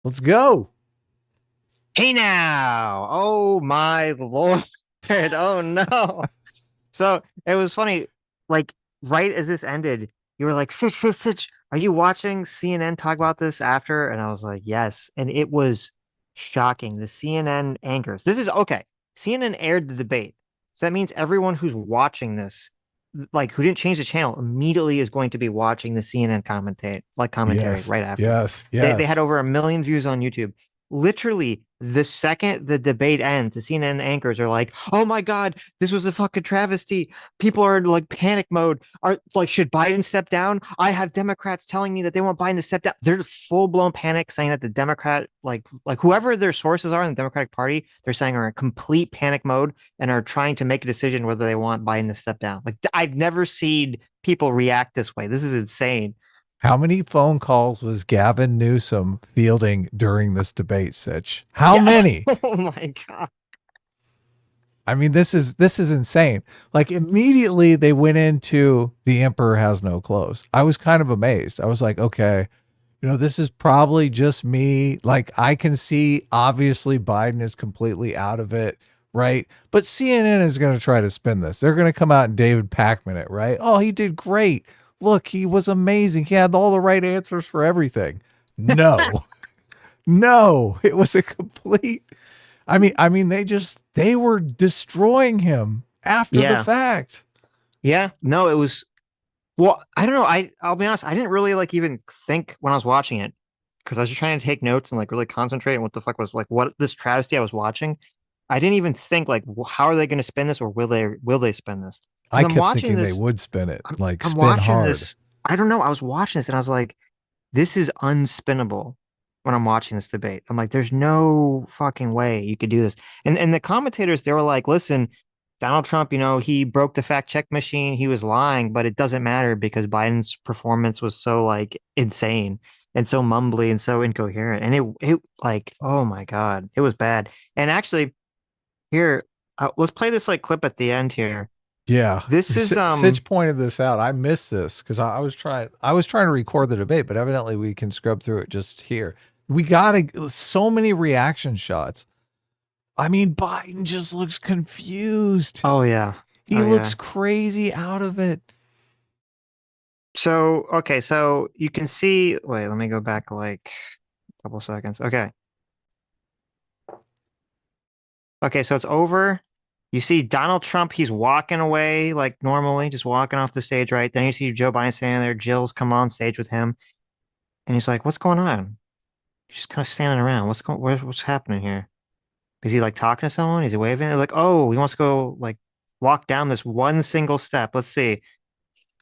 Let's go. Hey now! Oh my Lord! Oh no! So it was funny. Like right as this ended, you were like, Sitch, are you watching CNN talk about this after? And I was like, yes. And it was shocking. The CNN anchors. This is okay. CNN aired the debate. So that means everyone who's watching this, like who didn't change the channel, immediately is going to be watching the CNN commentary Yes, right after. yes, They had yes. over 1 million views on YouTube. Literally, the second the debate ends, the CNN anchors are like, "Oh my God, this was a fucking travesty. People are in like panic mode. Are like, should Biden step down? I have Democrats telling me that they want Biden to step down. They're full blown panic, saying that the Democrat, like whoever their sources are in the Democratic Party, they're saying are in complete panic mode and are trying to make a decision whether they want Biden to step down. Like I've never seen people react this way. This is insane. How many phone calls was Gavin Newsom fielding during this debate, Sitch? How Yeah. many? Oh my God. I mean, this is insane. Like immediately they went into the emperor has no clothes. I was kind of amazed. I was like, okay, this is probably just me. Like I can see obviously Biden is completely out of it, right? But CNN is going to try to spin this. They're going to come out and David Pakman it, right? Oh, he did great. Look, he was amazing. He had all the right answers for everything. No. No, it was a complete I mean they were destroying him after the Yeah. fact. Yeah. No, it was well, I don't know. I'll be honest, I didn't really like even think when I was watching it because I was just trying to take notes and like really concentrate on what the fuck was like what this travesty I was watching. I didn't even think like how are they going to spin this or will they spin this? Because I kept thinking they would spin it, like I'm spin watching hard. this. I don't know. I was watching this and I was like, this is unspinnable when I'm watching this debate. I'm like, there's no fucking way you could do this. And the commentators, they were like, listen, Donald Trump, he broke the fact check machine. He was lying, but it doesn't matter because Biden's performance was so like insane and so mumbly and so incoherent. And it like, oh my God, it was bad. And actually, here, let's play this like clip at the end here. Yeah, This is Sitch pointed this out. I missed this because I was trying to record the debate, but evidently we can scrub through it just here. We got so many reaction shots. I mean, Biden just looks confused. oh yeah. He Oh looks yeah. crazy out of it. So, okay, so you can see, wait, let me go back like a couple seconds. Okay. Okay, so it's over. You see Donald Trump, he's walking away like normally, just walking off the stage, right? Then you see Joe Biden standing there. Jill's come on stage with him, and he's like, "What's going on?" He's just kind of standing around. What's happening here? Is he like talking to someone? Is he waving? They're like, "Oh, he wants to go like walk down this one single step." Let's see.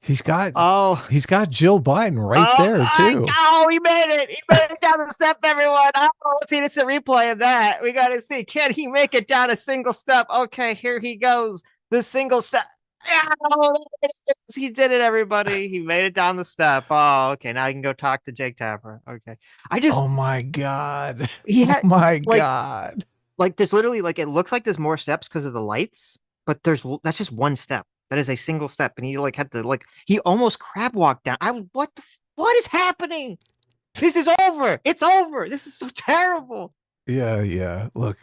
He's got Oh, he's got Jill Biden right oh, there too. oh, he made it. He made it down the step, everyone. Oh, let's see this a replay of that. We got to see. Can he make it down a single step? Okay, here he goes. The single step. Yeah, he did it, everybody. He made it down the step. Oh, okay. Now you can go talk to Jake Tapper. Okay. I just, Oh my god. he Oh had my like, god. there's literally like, it looks like there's more steps because of the lights, but that's just one step. That is a single step. And he like had to, like, he almost crab walked down. What is happening? This is over. It's over. This is so terrible. Yeah, yeah. Look,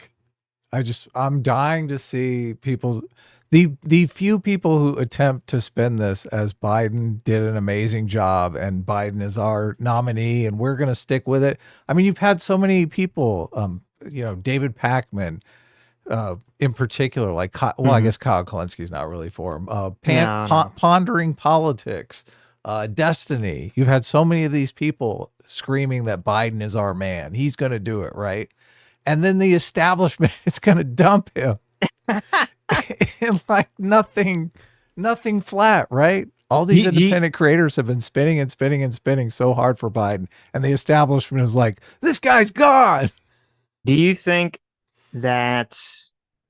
I'm dying to see people the few people who attempt to spin this as Biden did an amazing job and Biden is our nominee and we're going to stick with it. I mean, you've had so many people David Pakman in particular, like well, I Mm-hmm. guess Kyle Kalinski's not really for him. No, no. Pondering politics, Destiny. You've had so many of these people screaming that Biden is our man. He's going to do it, right? And then the establishment is going to dump him and like nothing flat, right? All these you, you, independent creators have been spinning and spinning and spinning so hard for Biden, and the establishment is like, this guy's gone. do you think that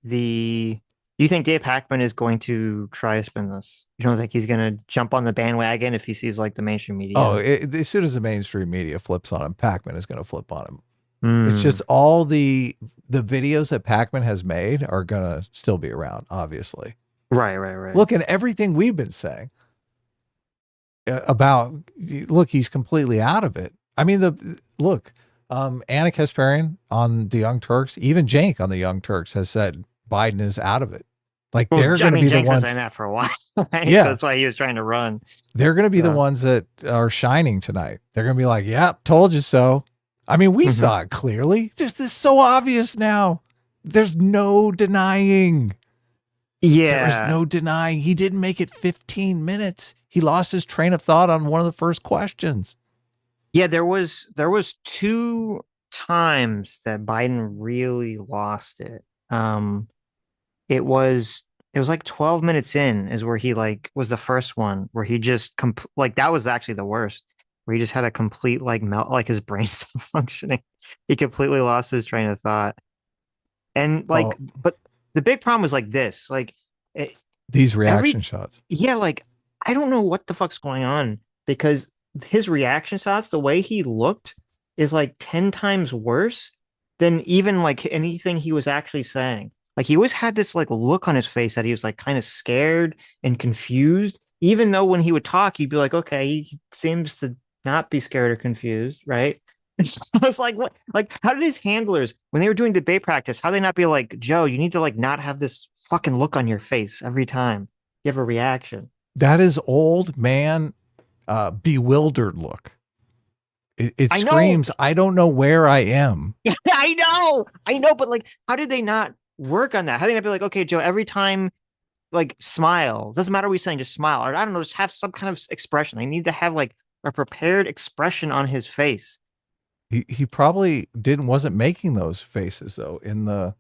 the do you think Dave Hackman is going to try to spin this? You don't think he's going to jump on the bandwagon if he sees like the mainstream Oh, media? as soon as the mainstream media flips on him, Pac-Man is going to flip on him. It's Hmm. just all the videos that Pac-Man has made are going to still be around, obviously. Right, right, right. Look at everything we've been saying about look, he's completely out of it. I mean, the look, Anna Kasparian on the Young Turks, even Cenk on the Young Turks has said Biden is out of it. Like Well, they're I going to mean, be the Jenks was saying ones. that for a while. Right? Yeah, That's why he was trying to run. they're going to be the So, ones that are shining tonight. They're going to be like, "Yep, told you so." I mean, we mhm. saw it clearly. This is so obvious now. There's no denying. There is Yeah. no denying. He didn't make it 15 minutes. He lost his train of thought on one of the first questions. Yeah, there was two times that Biden really lost it. It was it was like 12 minutes in is where he like was the first one where he just like that was actually the worst, where he just had a complete like melt, like his brain stopped functioning. He completely lost his train of thought. And like, Oh, but the big problem was like this, like it, these reaction every shots. yeah, like I don't know what the fuck's going on because his reaction shots, the way he looked, is like 10 times worse than even like anything he was actually saying. Like he always had this like look on his face that he was like kind of scared and confused, even though when he would talk, you'd be like, okay, he seems to not be scared or confused, right? So it's like what like how did his handlers when they were doing debate practice, how they not be like, Joe, you need to like not have this fucking look on your face every time you have a reaction. That is old man bewildered look. It I know, screams, I don't know where I am. I know, but like, how did they not work on that? How did they not be like, okay, Joe, every time, like, smile. Doesn't matter what he's saying, just smile, or I don't know, just have some kind of expression. They need to have like a prepared expression on his face. He probably wasn't making those faces though in the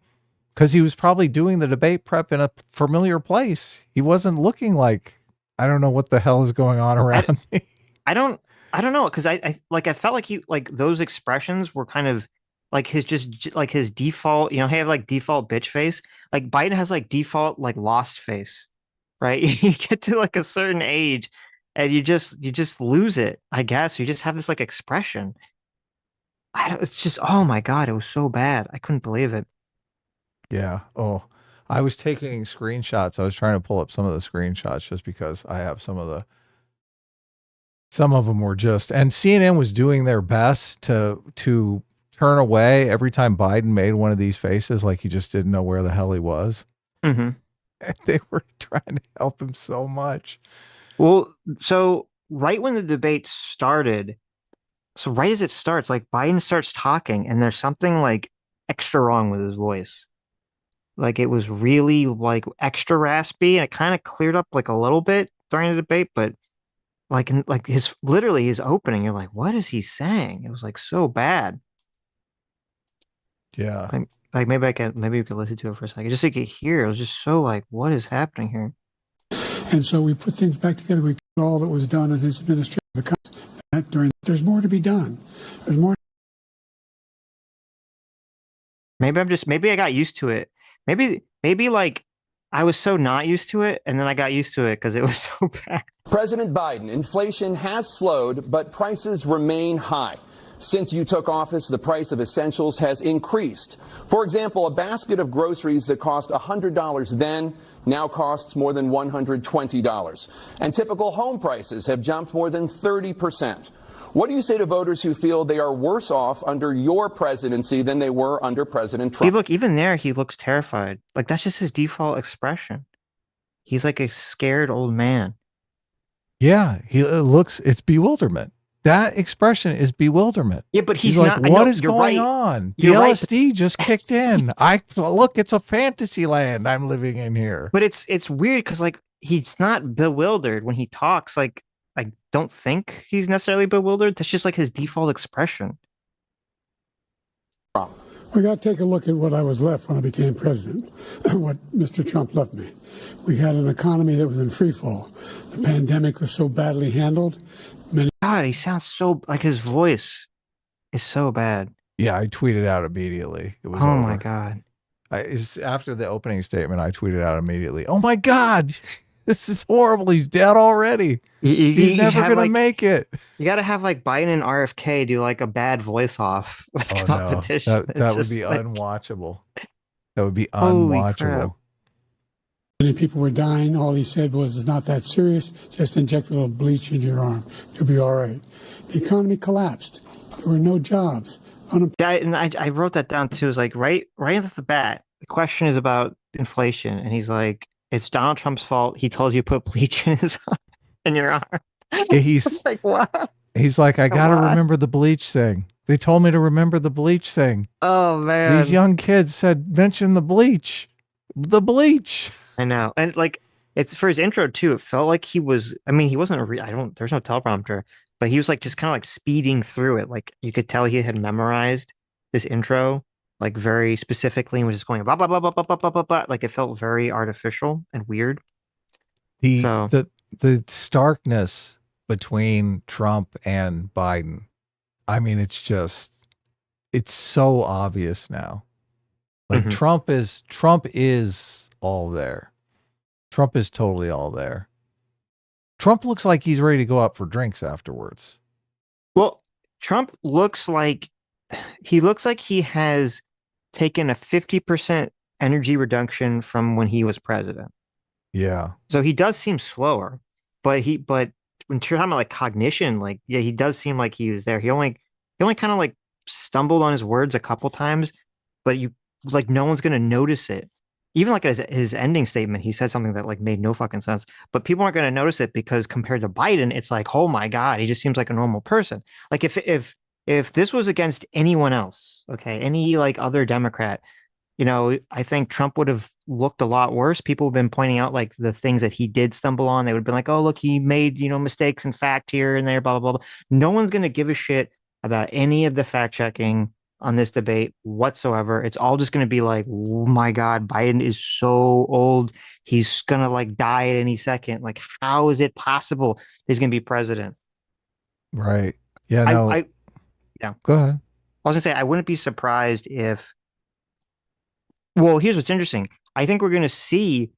because he was probably doing the debate prep in a familiar place. He wasn't looking like I don't know what the hell is going on I, around me. I don't, I don't know, because I like I felt like he like those expressions were kind of like his just like his default. You know, he have like default bitch face. Like Biden has like default like lost face, right? You get to like a certain age and you just lose it, I guess. You just have this like expression. I don't, it's just oh my God, it was so bad. I couldn't believe it. Yeah. Oh, I was taking screenshots. I was trying to pull up some of the screenshots just because I have some of them were just and CNN was doing their best to turn away every time Biden made one of these faces like he just didn't know where the hell he was. Hmm. And they were trying to help him so much. Well, so right when the debate started, so right as it starts, like Biden starts talking and there's something like extra wrong with his voice. Like it was really like extra raspy and it kind of cleared up like a little bit during the debate, but like his literally his opening, you're like, what is he saying? It was like so bad. Yeah. Like maybe we could listen to it for a second, just so you could hear. It was just so like, what is happening here? And so we put things back together. We all that was done in his administration. There's more to be done. There's more. Maybe I got used to it. Maybe like I was so not used to it, and then I got used to it because it was so bad. President Biden, inflation has slowed, but prices remain high. Since you took office, the price of essentials has increased. For example, a basket of groceries that cost $100 then now costs more than $120. And typical home prices have jumped more than 30%. What do you say to voters who feel they are worse off under your presidency than they were under President Trump? Even there, he looks terrified. Like that's just his default expression. He's like a scared old man. Yeah. It's bewilderment. That expression is bewilderment. Yeah, but he's like, not. what No, is you're going right. on? The You're right. LSD just kicked in. Look, it's a fantasy land I'm living in here. But it's weird because like he's not bewildered when he talks. Like I don't think he's necessarily bewildered. That's just like his default expression. We got to take a look at what I was left when I became president, what Mr. Trump left me. We had an economy that was in free fall. The pandemic was so badly handled. God, he sounds so like his voice is so bad. Yeah, I tweeted out immediately. It was Oh over. my God. After the opening statement, I tweeted out immediately. Oh my God, this is horrible. He's dead already. He's never going to make it. You got to have like Biden and RFK do like a bad voice off competition. No. That would be like, unwatchable. That would be holy crap. unwatchable. Many people were dying. All he said was, it's not that serious. Just inject a little bleach into your arm. You'll be all right. The economy collapsed. There were no jobs. I wrote that down too. It's like right off the bat, the question is about inflation, and he's like, "It's Donald Trump's fault. He told you to put bleach in in your arm." Yeah, It's like what? he's like, I got to Why? remember the bleach thing. They told me to remember the bleach thing. Oh These man, young kids said, mention the bleach. The bleach. I know. And like it's for his intro too. It felt like he was. I mean, he wasn't a. I don't. There's no teleprompter, but he was like just kind of like speeding through it. Like you could tell he had memorized this intro like very specifically and was just going blah blah blah blah blah blah blah blah. Blah. Like it felt very artificial and weird. The So the the starkness between Trump and Biden. I mean, it's so obvious now. Like mhm. Trump is all there. Trump is totally all there. Trump looks like he's ready to go out for drinks afterwards. Well, Trump looks like he has taken a 50% energy reduction from when he was president. Yeah. So he does seem slower, but when you're talking about like cognition, like yeah, he does seem like he was there. He only kind of like stumbled on his words a couple times, but you like no one's gonna notice it. Even like his ending statement, he said something that like made no fucking sense, but people aren't gonna notice it because compared to Biden, it's like, oh my God, he just seems like a normal person. Like if this was against anyone else, okay, any like other Democrat, I think Trump would have looked a lot worse. People have been pointing out like the things that he did stumble on. They would have been like, oh, look, he made, mistakes in fact here and there, blah, blah, blah, blah. No one's going to give a shit about any of the fact checking on this debate whatsoever. It's all just going to be like, oh my God, Biden is so old. He's going to like die at any second. Like, how is it possible he's going to be president? Right. Yeah, I, no. I, yeah, Go ahead. I was gonna say, I wouldn't be surprised if, well, here's what's interesting. I think we're going to see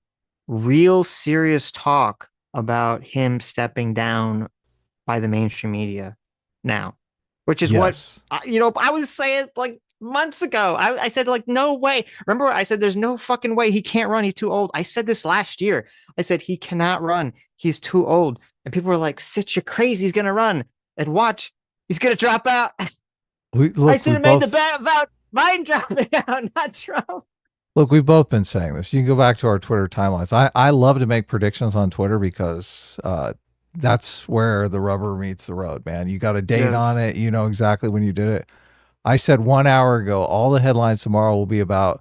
real serious talk about him stepping down by the mainstream media now, which is what Yes. I was saying like months ago. I said like no way. Remember, I said there's no fucking way he can't run. He's too old. I said this last year. I said he cannot run. He's too old. And people were like, "Sitch, you're crazy. He's gonna run." And watch, he's gonna drop out. I should have made the bet about Biden dropping out, not Trump. Look, we've both been saying this. You can go back to our Twitter timelines. I love to make predictions on Twitter because that's where the rubber meets the road, man. You got a date on Yes. it. You know exactly when you did it. I said 1 hour ago, all the headlines tomorrow will be about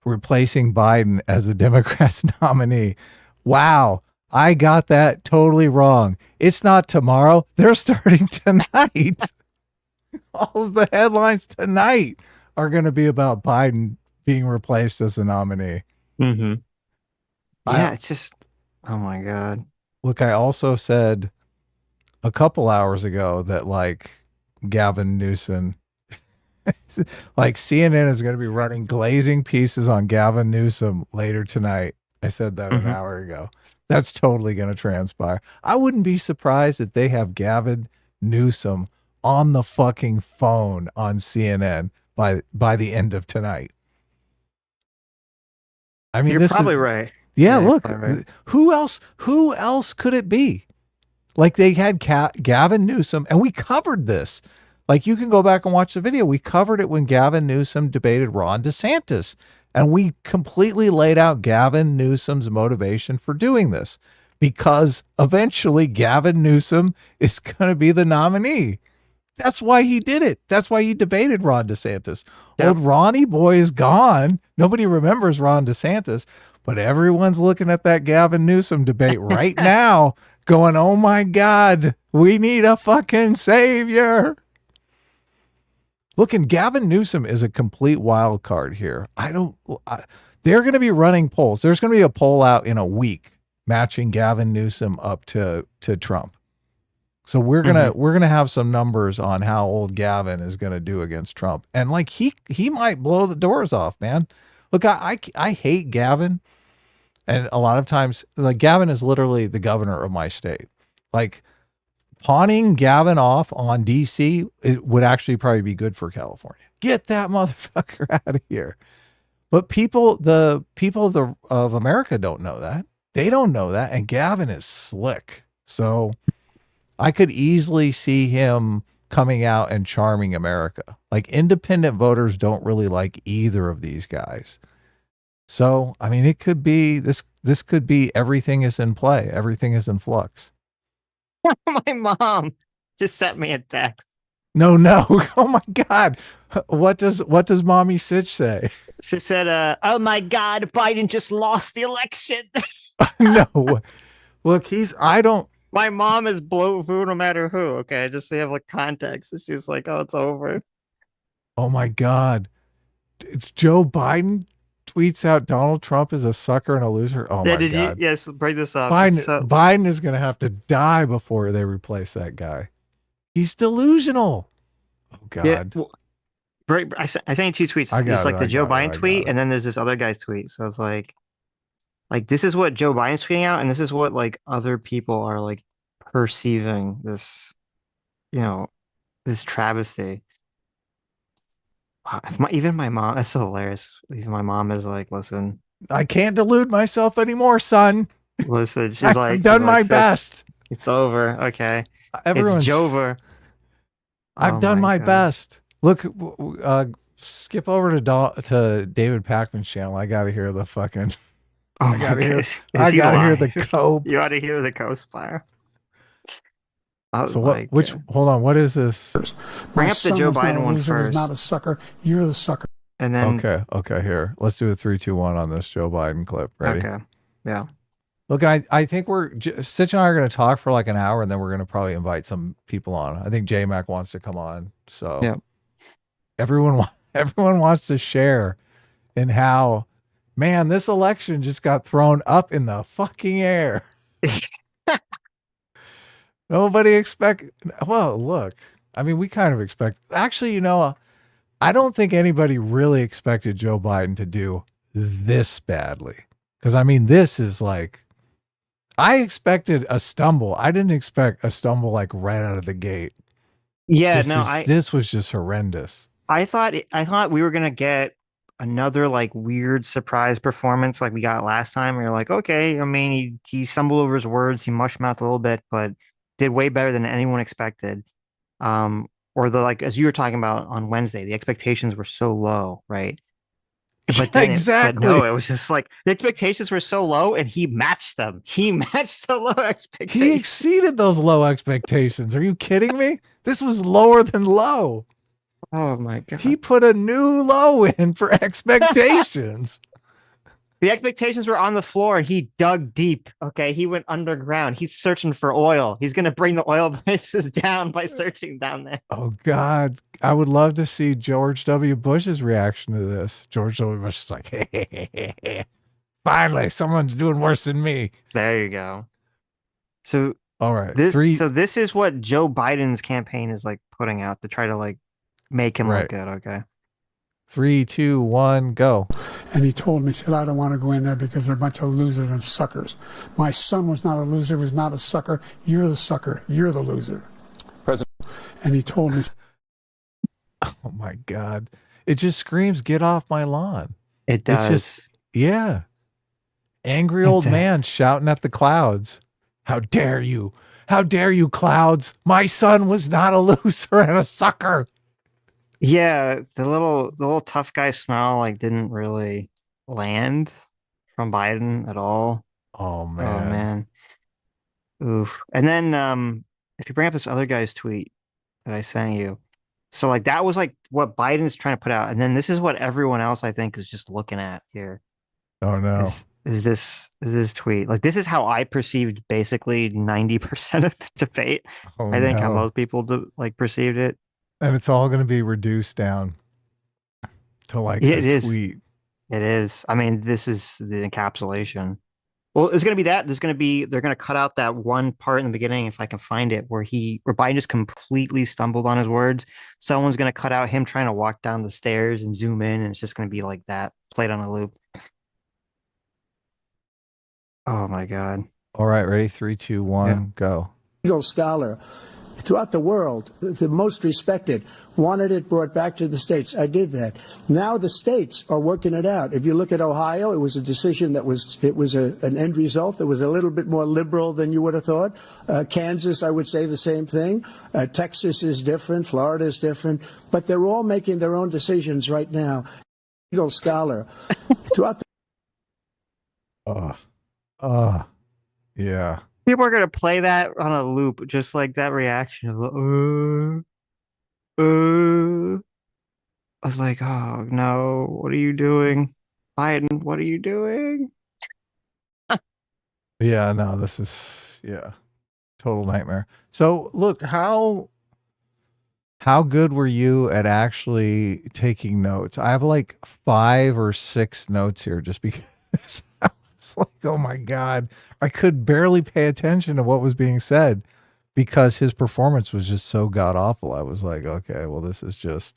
replacing Biden as the Democrats nominee. Wow. I got that totally wrong. It's not tomorrow. They're starting tonight. All of the headlines tonight are going to be about Biden being replaced as the nominee. Mm-hmm. I- Yeah, it's just, oh my God. Look, I also said a couple hours ago that like Gavin Newsom, like CNN is going to be running glazing pieces on Gavin Newsom later tonight. I said that an hour ago. That's totally going to transpire. I wouldn't be surprised if they have Gavin Newsom on the fucking phone on CNN by the end of tonight. I mean, You're probably right. Yeah, Yeah, look, probably right. who else could it be? Like they had Gavin Newsom, and we covered this. Like you can go back and watch the video. We covered it when Gavin Newsom debated Ron DeSantis, and we completely laid out Gavin Newsom's motivation for doing this because eventually Gavin Newsom is going to be the nominee. That's why he did it. That's why he debated Ron DeSantis. Yep. Old Ronnie boy is gone. Nobody remembers Ron DeSantis, but everyone's looking at that Gavin Newsom debate right now going, oh my God, we need a fucking savior. Look, and Gavin Newsom is a complete wild card here. They're going to be running polls. There's going to be a poll out in a week matching Gavin Newsom up to Trump. So we're gonna have some numbers on how old Gavin is gonna do against Trump, and like he might blow the doors off, man. Look, I hate Gavin, and a lot of times like Gavin is literally the governor of my state. Like pawning Gavin off on DC it would actually probably be good for California. Get that motherfucker out of here. But the people of America don't know that. They don't know that, and Gavin is slick. So I could easily see him coming out and charming America. Like independent voters don't really like either of these guys. So, I mean, it could be this could be everything is in play. Everything is in flux. My mom just sent me a text. No. Oh my God. What does Mommy Sitch say? She said, "Oh my God, Biden just lost the election." No. Look, I don't. My mom is blow food no matter who. Okay, just so you have like context. And she's like, "Oh, it's over." Oh my God. It's Joe Biden tweets out Donald Trump is a sucker and a loser. Oh Yeah, my did you? God. Yes, bring this up. Biden is going to have to die before they replace that guy. He's delusional. Oh God. Yeah, well, I sent you two tweets. There's like the Joe Biden tweet, and then there's this other guy's tweet. So it's like this is what Joe Biden's tweeting out, and this is what like other people are like perceiving this, this travesty. Wow, even my mom, that's so hilarious. Even my mom is like, listen, I can't delude myself anymore, son. listen. She's like, I've done my best. It's over. Okay, Everyone's it's Jover. I've done my best. Look, skip over to David Pakman's channel. I gotta hear the fucking. I gotta hear the cope. You ought to hear the coast fire. So what? Hold on. What is this? Bring up the Joe Biden one first. Not a sucker. You're the sucker. And then okay. Here, let's do a 3, 2, 1 on this Joe Biden clip. Ready? Okay. Yeah. Look, I think Sitch and I are going to talk for like an hour, and then we're going to probably invite some people on. I think J-Mac wants to come on. So yeah. Everyone wants to share in how, man, this election just got thrown up in the fucking air. Nobody well, look, I mean, we kind of expect, actually, I don't think anybody really expected Joe Biden to do this badly. Because, I mean, this is like, I expected a stumble. I didn't expect a stumble like right out of the gate. Yeah, this was just horrendous. I thought we were gonna get another like weird surprise performance like we got last time. We were like, okay, I mean, he stumbled over his words, he mush mouthed a little bit, but did way better than anyone expected. Or as you were talking about on Wednesday, the expectations were so low, right? But then exactly. But no, it was just like the expectations were so low, and he matched them. He matched the low expectations. He exceeded those low expectations. Are you kidding me? This was lower than low. Oh my God. He put a new low in for expectations. The expectations were on the floor, and he dug deep. Okay, he went underground. He's searching for oil. He's going to bring the oil prices down by searching down there. Oh God, I would love to see George W. Bush's reaction to this. George W. Bush is like, hey, finally, someone's doing worse than me. There you go. So, all right, So this is what Joe Biden's campaign is like putting out to try to like make him look good. Okay. 3, 2, 1, go. And he told me, he said, I don't want to go in there because they're a bunch of losers and suckers. My son was not a loser, was not a sucker. You're the sucker. You're the loser. President. And he told me. Oh my God. It just screams, get off my lawn. It does. It's just, yeah. Angry old man shouting at the clouds. How dare you? How dare you, clouds? My son was not a loser and a sucker. Yeah, the little tough guy snarl like didn't really land from Biden at all. Oh man. Oof. And then if you bring up this other guy's tweet that I sent you, so like that was like what Biden's trying to put out, and then this is what everyone else I think is just looking at here. Oh no. Is this tweet. Like this is how I perceived basically 90% of the debate. I think how most people perceived it. And it's all going to be reduced down to like a tweet. It is. I mean, this is the encapsulation. Well, it's going to be that. They're going to cut out that one part in the beginning, if I can find it, where Biden just completely stumbled on his words. Someone's going to cut out him trying to walk down the stairs and zoom in, and it's just going to be like that, played on a loop. Oh my God. All right, ready? 3, 2, 1, go. Legal scholar throughout the world, the most respected, wanted it brought back to the states. I did that. Now the states are working it out. If you look at Ohio, it was a decision that was an end result that was a little bit more liberal than you would have thought. Kansas, I would say the same thing. Texas is different. Florida is different. But they're all making their own decisions right now. Legal scholar throughout the Yeah. People are gonna play that on a loop, just like that reaction of I was like, oh no, what are you doing? Biden, what are you doing? Yeah, no, this is total nightmare. So look, how good were you at actually taking notes? I have like 5 or 6 notes here just because I was like, oh my God, I could barely pay attention to what was being said because his performance was just so god awful. I was like, okay, well, this is just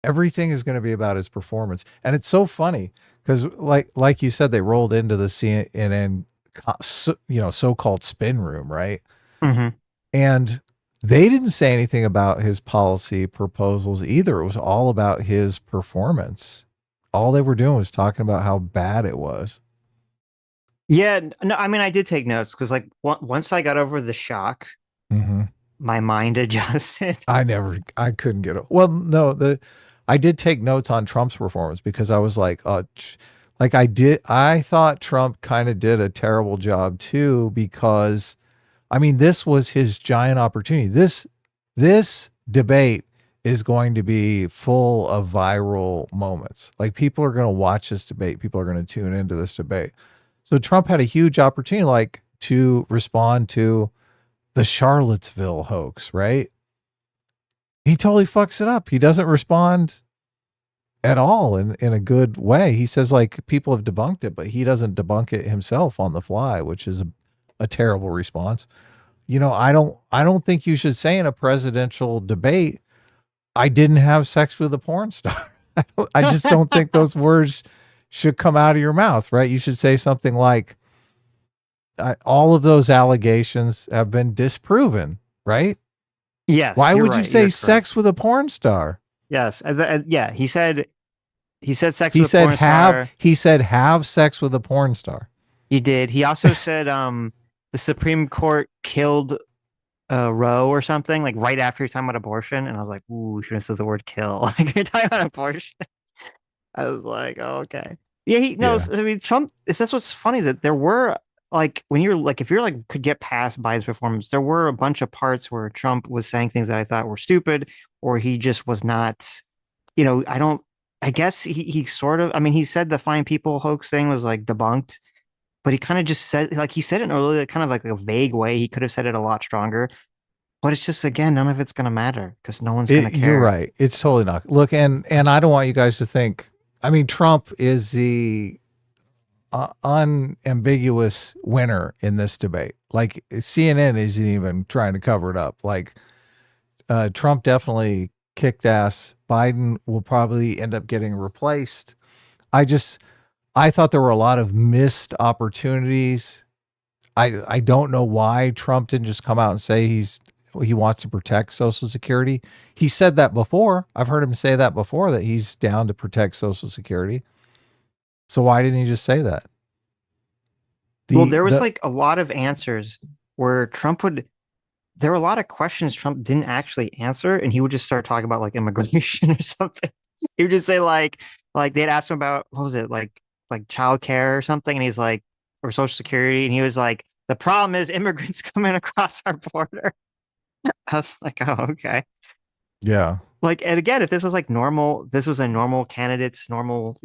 everything is going to be about his performance. And it's so funny because like you said, they rolled into the CNN, so-called spin room, right? Mm-hmm. And they didn't say anything about his policy proposals either. It was all about his performance. All they were doing was talking about how bad it was. Yeah, no, I mean, I did take notes because, like, once I got over the shock, my mind adjusted. I couldn't get it. Well, no, I did take notes on Trump's performance because I was like, I thought Trump kind of did a terrible job too, because I mean, this was his giant opportunity. This debate is going to be full of viral moments. Like, people are going to watch this debate. People are going to tune into this debate. So Trump had a huge opportunity, like, to respond to the Charlottesville hoax, right? He totally fucks it up. He doesn't respond at all in a good way. He says, like, people have debunked it, but he doesn't debunk it himself on the fly, which is a terrible response. You know, I don't think you should say in a presidential debate, I didn't have sex with a porn star. I just don't think those words should come out of your mouth, right? You should say something like, all of those allegations have been disproven, right? Yes. Why would you right, say you're sex correct. with a porn star? Yes. Yeah. He said sex He with a said porn star. he said have sex with a porn star. He did. He also said the Supreme Court killed Roe or something, like right after you're talking about abortion, and I was like, ooh, shouldn't have said the word kill. Like, you're talking about abortion. I was like, oh, okay. Yeah, he knows. Yeah. I mean, Trump, that's what's funny is that there were, like, when you're like, if you're like, could get past Biden's performance, there were a bunch of parts where Trump was saying things that I thought were stupid, or he just was not, I guess he sort of, I mean, he said the fine people hoax thing was like debunked, but he kind of just said, like, he said it in a really kind of like a vague way. He could have said it a lot stronger, but it's just, again, none of it's going to matter because no one's going to care. You're right. It's totally not. Look, and I don't want you guys to think, I mean, Trump is the unambiguous winner in this debate. Like, CNN isn't even trying to cover it up. Like, Trump definitely kicked ass. Biden will probably end up getting replaced. I thought there were a lot of missed opportunities. I don't know why Trump didn't just come out and say he wants to protect Social Security. He said that before. I've heard him say that before, that he's down to protect Social Security. So why didn't he just say that? Well, there was like a lot of answers where there were a lot of questions Trump didn't actually answer, and he would just start talking about like immigration or something. He would just say like they'd ask him about, what was it, like childcare or something, and he's like, or Social Security, and he was like, the problem is immigrants coming across our border. I was like, oh, okay. Yeah. Like, and again, if this was like normal, this was a normal candidate's normal,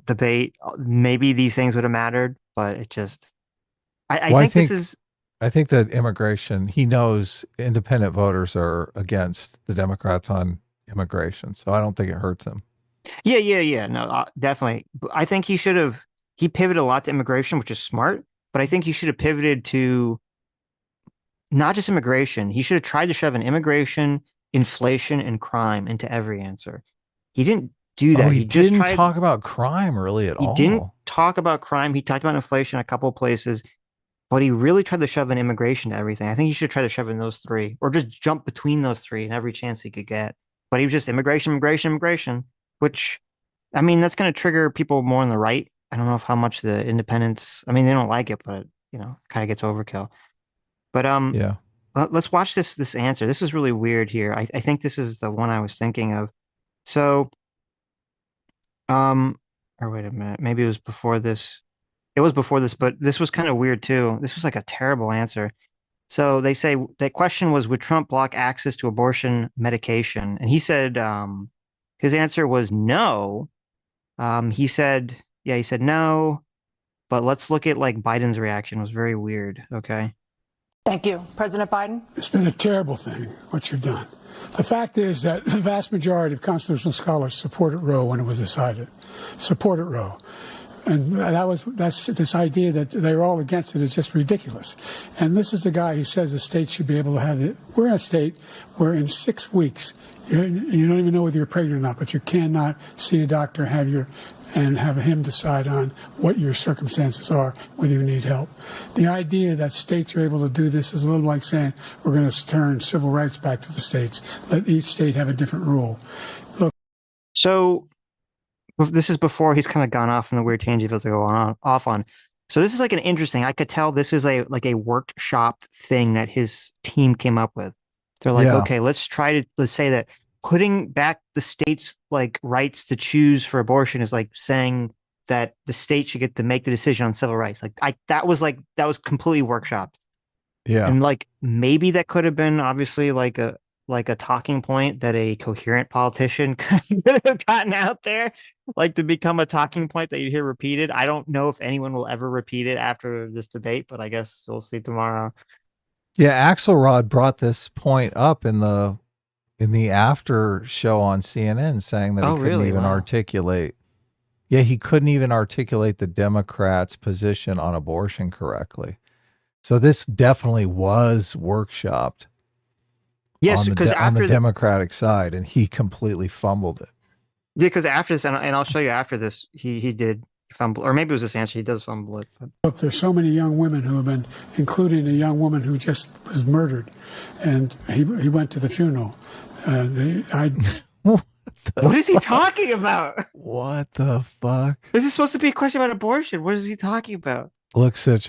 debate, maybe these things would have mattered, but it just, I think that immigration, he knows independent voters are against the Democrats on immigration. So I don't think it hurts him. Yeah. No, definitely. I think he pivoted a lot to immigration, which is smart, but I think he should have pivoted to not just immigration. He should have tried to shove an immigration, inflation, and crime into every answer. He didn't do that. Oh, he didn't talk about crime really at all. He didn't talk about crime. He talked about inflation a couple of places. but he really tried to shove in immigration to everything. I think he should try to shove in those three, or just jump between those three in every chance he could get. But he was just immigration, immigration, immigration, which, I mean, that's going to trigger people more on the right. I don't know if how much the independents, I mean, they don't like it, but kind of gets overkill. But Yeah. let's watch this answer. This is really weird here. I think this is the one I was thinking of. So, or wait a minute, maybe it was before this. It was before this, but this was kind of weird too. This was like a terrible answer. So they say the question was, would Trump block access to abortion medication? And he said, his answer was no. He said no, but let's look at like Biden's reaction. It was very weird. Okay. Thank you. President Biden? It's been a terrible thing, what you've done. The fact is that the vast majority of constitutional scholars supported Roe when it was decided. Supported Roe. And that's this idea that they're all against it is just ridiculous. And this is the guy who says the state should be able to have it. We're in a state where in 6 weeks, you don't even know whether you're pregnant or not, but you cannot see a doctor and have him decide on what your circumstances are, whether you need help. The idea that states are able to do this is a little like saying we're going to turn civil rights back to the states, let each state have a different rule. Look. So this is before he's kind of gone off on the weird tangent to go off on. So this is like an interesting, I could tell this is like a workshop thing that his team came up with. They're like, okay, let's say that putting back the state's like rights to choose for abortion is like saying that the state should get to make the decision on civil rights. That was completely workshopped. Yeah. And like maybe that could have been obviously like a talking point that a coherent politician could have gotten out there, like to become a talking point that you hear repeated. I don't know if anyone will ever repeat it after this debate, but I guess we'll see tomorrow. Yeah, Axelrod brought this point up in the after show on CNN, saying that he couldn't even articulate. Yeah, he couldn't even articulate the Democrats' position on abortion correctly. So this definitely was workshopped. Yes, because on the Democratic side, and he completely fumbled it. Yeah, because after this, and I'll show you after this, he did fumble, or maybe it was this answer. He does fumble it. But. Look, there's so many young women who have been, including a young woman who just was murdered, and he went to the funeral. What is he talking about? What the fuck? This is supposed to be a question about abortion. What is he talking about? Look, Sitch,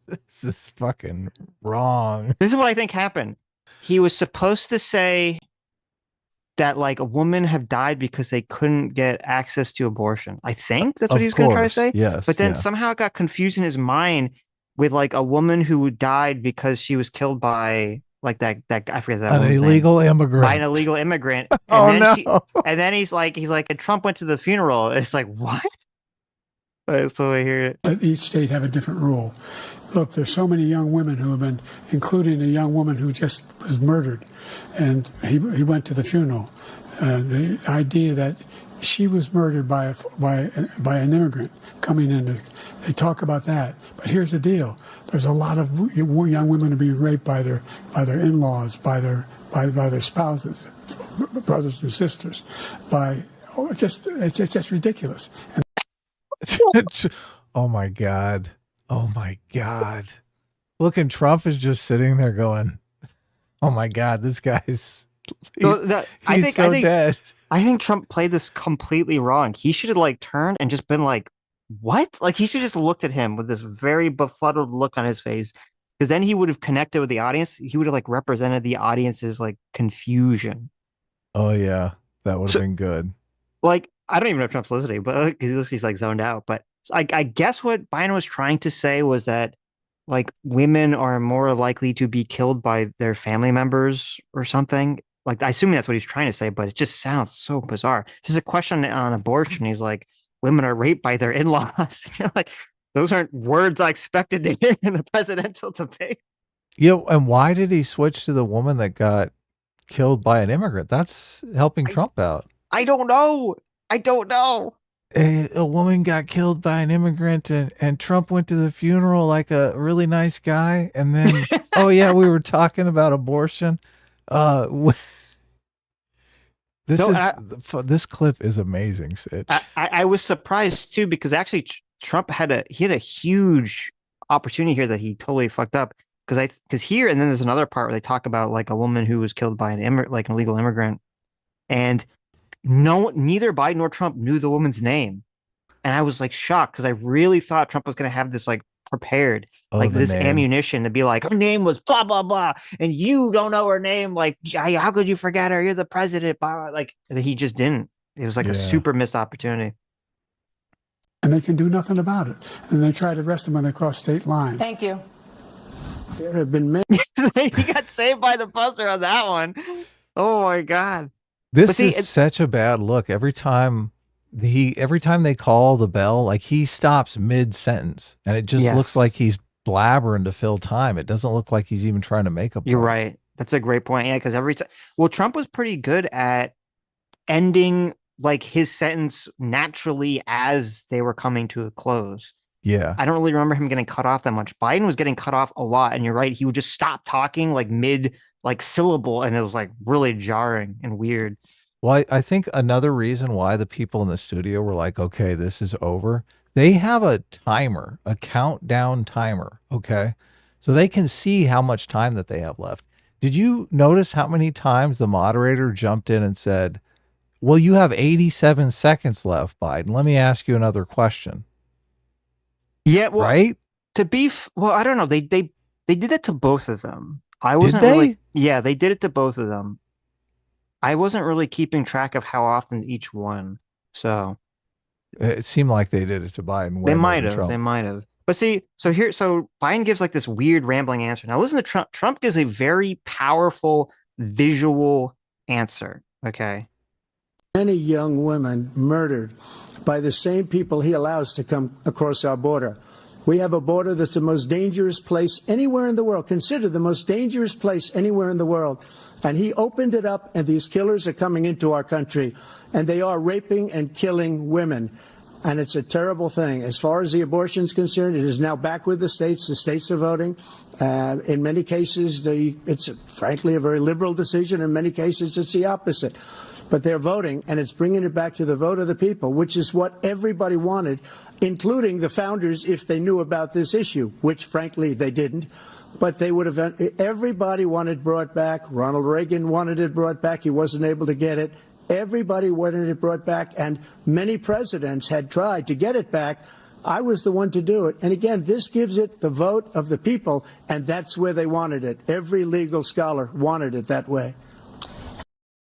this is fucking wrong. This is what I think happened. He was supposed to say that like a woman have died because they couldn't get access to abortion. I think that's what he was going to try to say. Yes. But then somehow it got confused in his mind with like a woman who died because she was killed by like that I forget that an illegal immigrant. By an illegal immigrant. And oh then no! And then he's like, and Trump went to the funeral. It's like what? So I hear it. Let each state have a different rule. Look, there's so many young women who have been, including a young woman who just was murdered, and he went to the funeral. The idea that she was murdered by an immigrant coming in, they talk about that. But here's the deal: there's a lot of young women being raped by their in-laws, by their spouses, brothers and sisters. It's just ridiculous. And Oh my God. Oh my God. Look, and Trump is just sitting there going, oh my God, this guy's I think dead. I think Trump played this completely wrong. He should have like turned and just been like, what? Like he should have just looked at him with this very befuddled look on his face. Because then he would have connected with the audience. He would have like represented the audience's like confusion. Oh yeah. That would have been good. Like, I don't even know if Trump's listening, but he's like zoned out. But I guess what Biden was trying to say was that like women are more likely to be killed by their family members or something. Like, I assume that's what he's trying to say, but it just sounds so bizarre. This is a question on abortion. He's like, women are raped by their in-laws. You're like, those aren't words I expected to hear in the presidential debate. Yeah, and why did he switch to the woman that got killed by an immigrant? That's helping Trump out. I don't know. A woman got killed by an immigrant, and Trump went to the funeral like a really nice guy, and then oh yeah, we were talking about abortion. This clip is amazing, Sitch. I was surprised too, because actually Trump had a huge opportunity here that he totally fucked up. Because here, and then there's another part where they talk about like a woman who was killed by like an illegal immigrant, and neither Biden nor Trump knew the woman's name, and I was like shocked because I really thought Trump was going to have this like prepared, Oh, like the this name. ammunition to be like, her name was blah blah blah, and you don't know her name, like how could you forget her? You're the president, blah, blah. Like he just didn't. It was like a super missed opportunity. And they can do nothing about it. And they try to arrest them when they cross state lines. Thank you. There have been many. He got saved by the buzzer on that one. Oh my god. This is such a bad look. Every time they call the bell, like he stops mid-sentence, and it just looks like he's blabbering to fill time. It doesn't look like he's even trying to make a point. You're right. That's a great point. Yeah, because every time, well, Trump was pretty good at ending like his sentence naturally as they were coming to a close. Yeah. I don't really remember him getting cut off that much. Biden was getting cut off a lot, and you're right. He would just stop talking like mid like syllable, and it was like really jarring and weird. Well, I think another reason why the people in the studio were like, okay, this is over. They have a timer, a countdown timer. Okay. So they can see how much time that they have left. Did you notice how many times the moderator jumped in and said, well, you have 87 seconds left, Biden. Let me ask you another question. Yeah. Well, right. Well, I don't know. They did it to both of them. I wasn't really. Yeah, they did it to both of them. I wasn't really keeping track of how often each one. So it seemed like they did it to Biden. They might have. But see, so Biden gives like this weird rambling answer. Now listen to Trump. Trump gives a very powerful visual answer. Okay. Many young women murdered by the same people he allows to come across our border. We have a border that's the most dangerous place anywhere in the world, considered the most dangerous place anywhere in the world. And he opened it up, and these killers are coming into our country, and they are raping and killing women. And it's a terrible thing. As far as the abortion is concerned, it is now back with the states. The states are voting. In many cases, it's frankly a very liberal decision. In many cases, it's the opposite. But they're voting, and it's bringing it back to the vote of the people, which is what everybody wanted, including the founders, if they knew about this issue, which, frankly, they didn't. But they would have. Everybody wanted brought back. Ronald Reagan wanted it brought back. He wasn't able to get it. Everybody wanted it brought back, and many presidents had tried to get it back. I was the one to do it. And again, this gives it the vote of the people, and that's where they wanted it. Every legal scholar wanted it that way.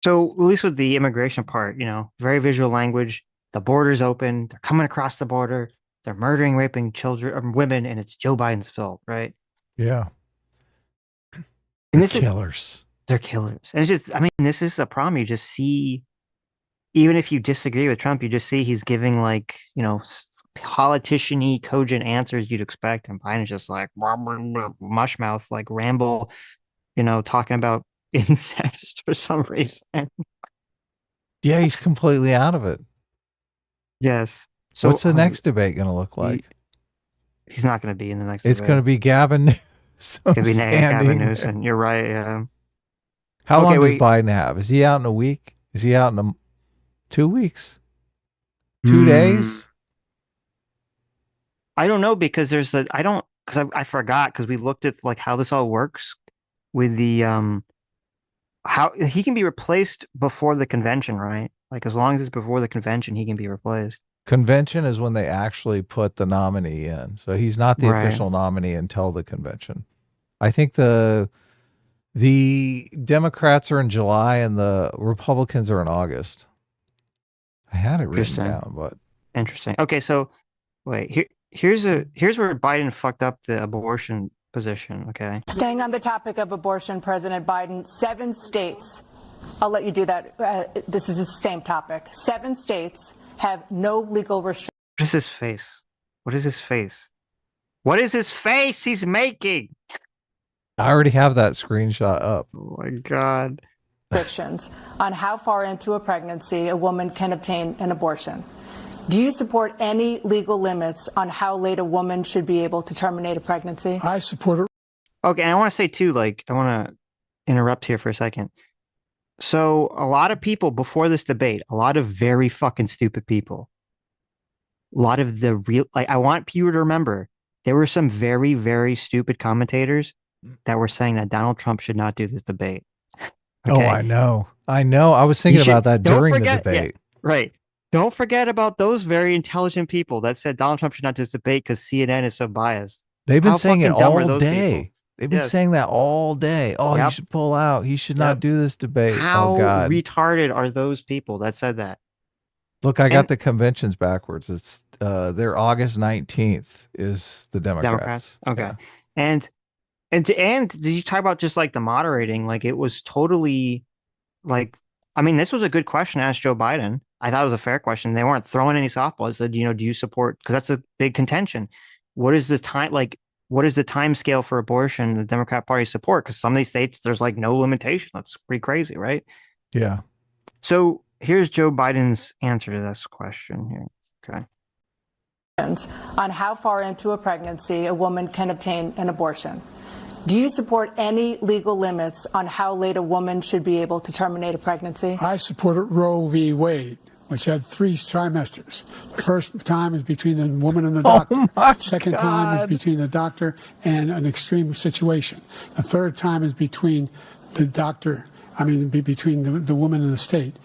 So, at least with the immigration part, very visual language. The border's open. They're coming across the border. They're murdering, raping children or women, and it's Joe Biden's fault, right? Yeah. And they're killers. They're killers. And it's just, this is the problem. You just see, even if you disagree with Trump, you just see he's giving like, politician-y, cogent answers you'd expect. And Biden's just like, mush mouth, like ramble, talking about incest for some reason. Yeah, he's completely out of it. Yes. So what's the next debate going to look like? He's not going to be in the next debate. It's going to be Gavin Newsom. It's going to be Gavin Newsom. You're right. Yeah. How long does Biden have? Is he out in a week? Is he out in 2 weeks? 2 days? I don't know because I forgot because we looked at like how this all works with the how he can be replaced before the convention, right? Like as long as it's before the convention, he can be replaced. Convention is when they actually put the nominee in. So he's not the official nominee until the convention. I think the Democrats are in July and the Republicans are in August. I had it written down, but interesting. Okay, so wait, here's where Biden fucked up the abortion position, okay? Staying on the topic of abortion, President Biden, 7 states, I'll let you do that. This is the same topic. 7 states have no legal restriction. What is his face? What is his face? What is his face he's making? I already have that screenshot up. Oh my God. Restrictions on how far into a pregnancy a woman can obtain an abortion. Do you support any legal limits on how late a woman should be able to terminate a pregnancy? I support it. Okay, and I want to say too, I want to interrupt here for a second. So a lot of people before this debate, a lot of very fucking stupid people, a lot of the real, I want you to remember there were some very, very stupid commentators that were saying that Donald Trump should not do this debate. Oh, Okay. I know. I know. I was thinking about that Don't during the forget, yeah, debate. right. Don't forget about those very intelligent people that said Donald Trump should not do this debate because CNN is so biased. They've been How saying it fucking dumb are all those people? day. They've been Yes. saying that all day. Oh, he Yep. should pull out. He should not Yep. do this debate. How Oh God. retarded are those people that said that? Look, I got And the conventions backwards. It's they're August 19th is the Democrats. Democrats. Okay. Yeah. And did you talk about just like the moderating? Like it was totally like, I mean, this was a good question to ask Joe Biden. I thought it was a fair question. They weren't throwing any softballs. They said, do you support? Because that's a big contention. What is the time like? What is the time scale for abortion the Democrat Party support? Because some of these states there's like no limitation. That's pretty crazy, right? Yeah. So here's Joe Biden's answer to this question here. Okay. On how far into a pregnancy a woman can obtain an abortion. Do you support any legal limits on how late a woman should be able to terminate a pregnancy? I supported Roe v. Wade, which had 3 trimesters. The first time is between the woman and the doctor. my Second time is God. between the doctor and an extreme situation. The third time is between the doctor, between the woman and the state.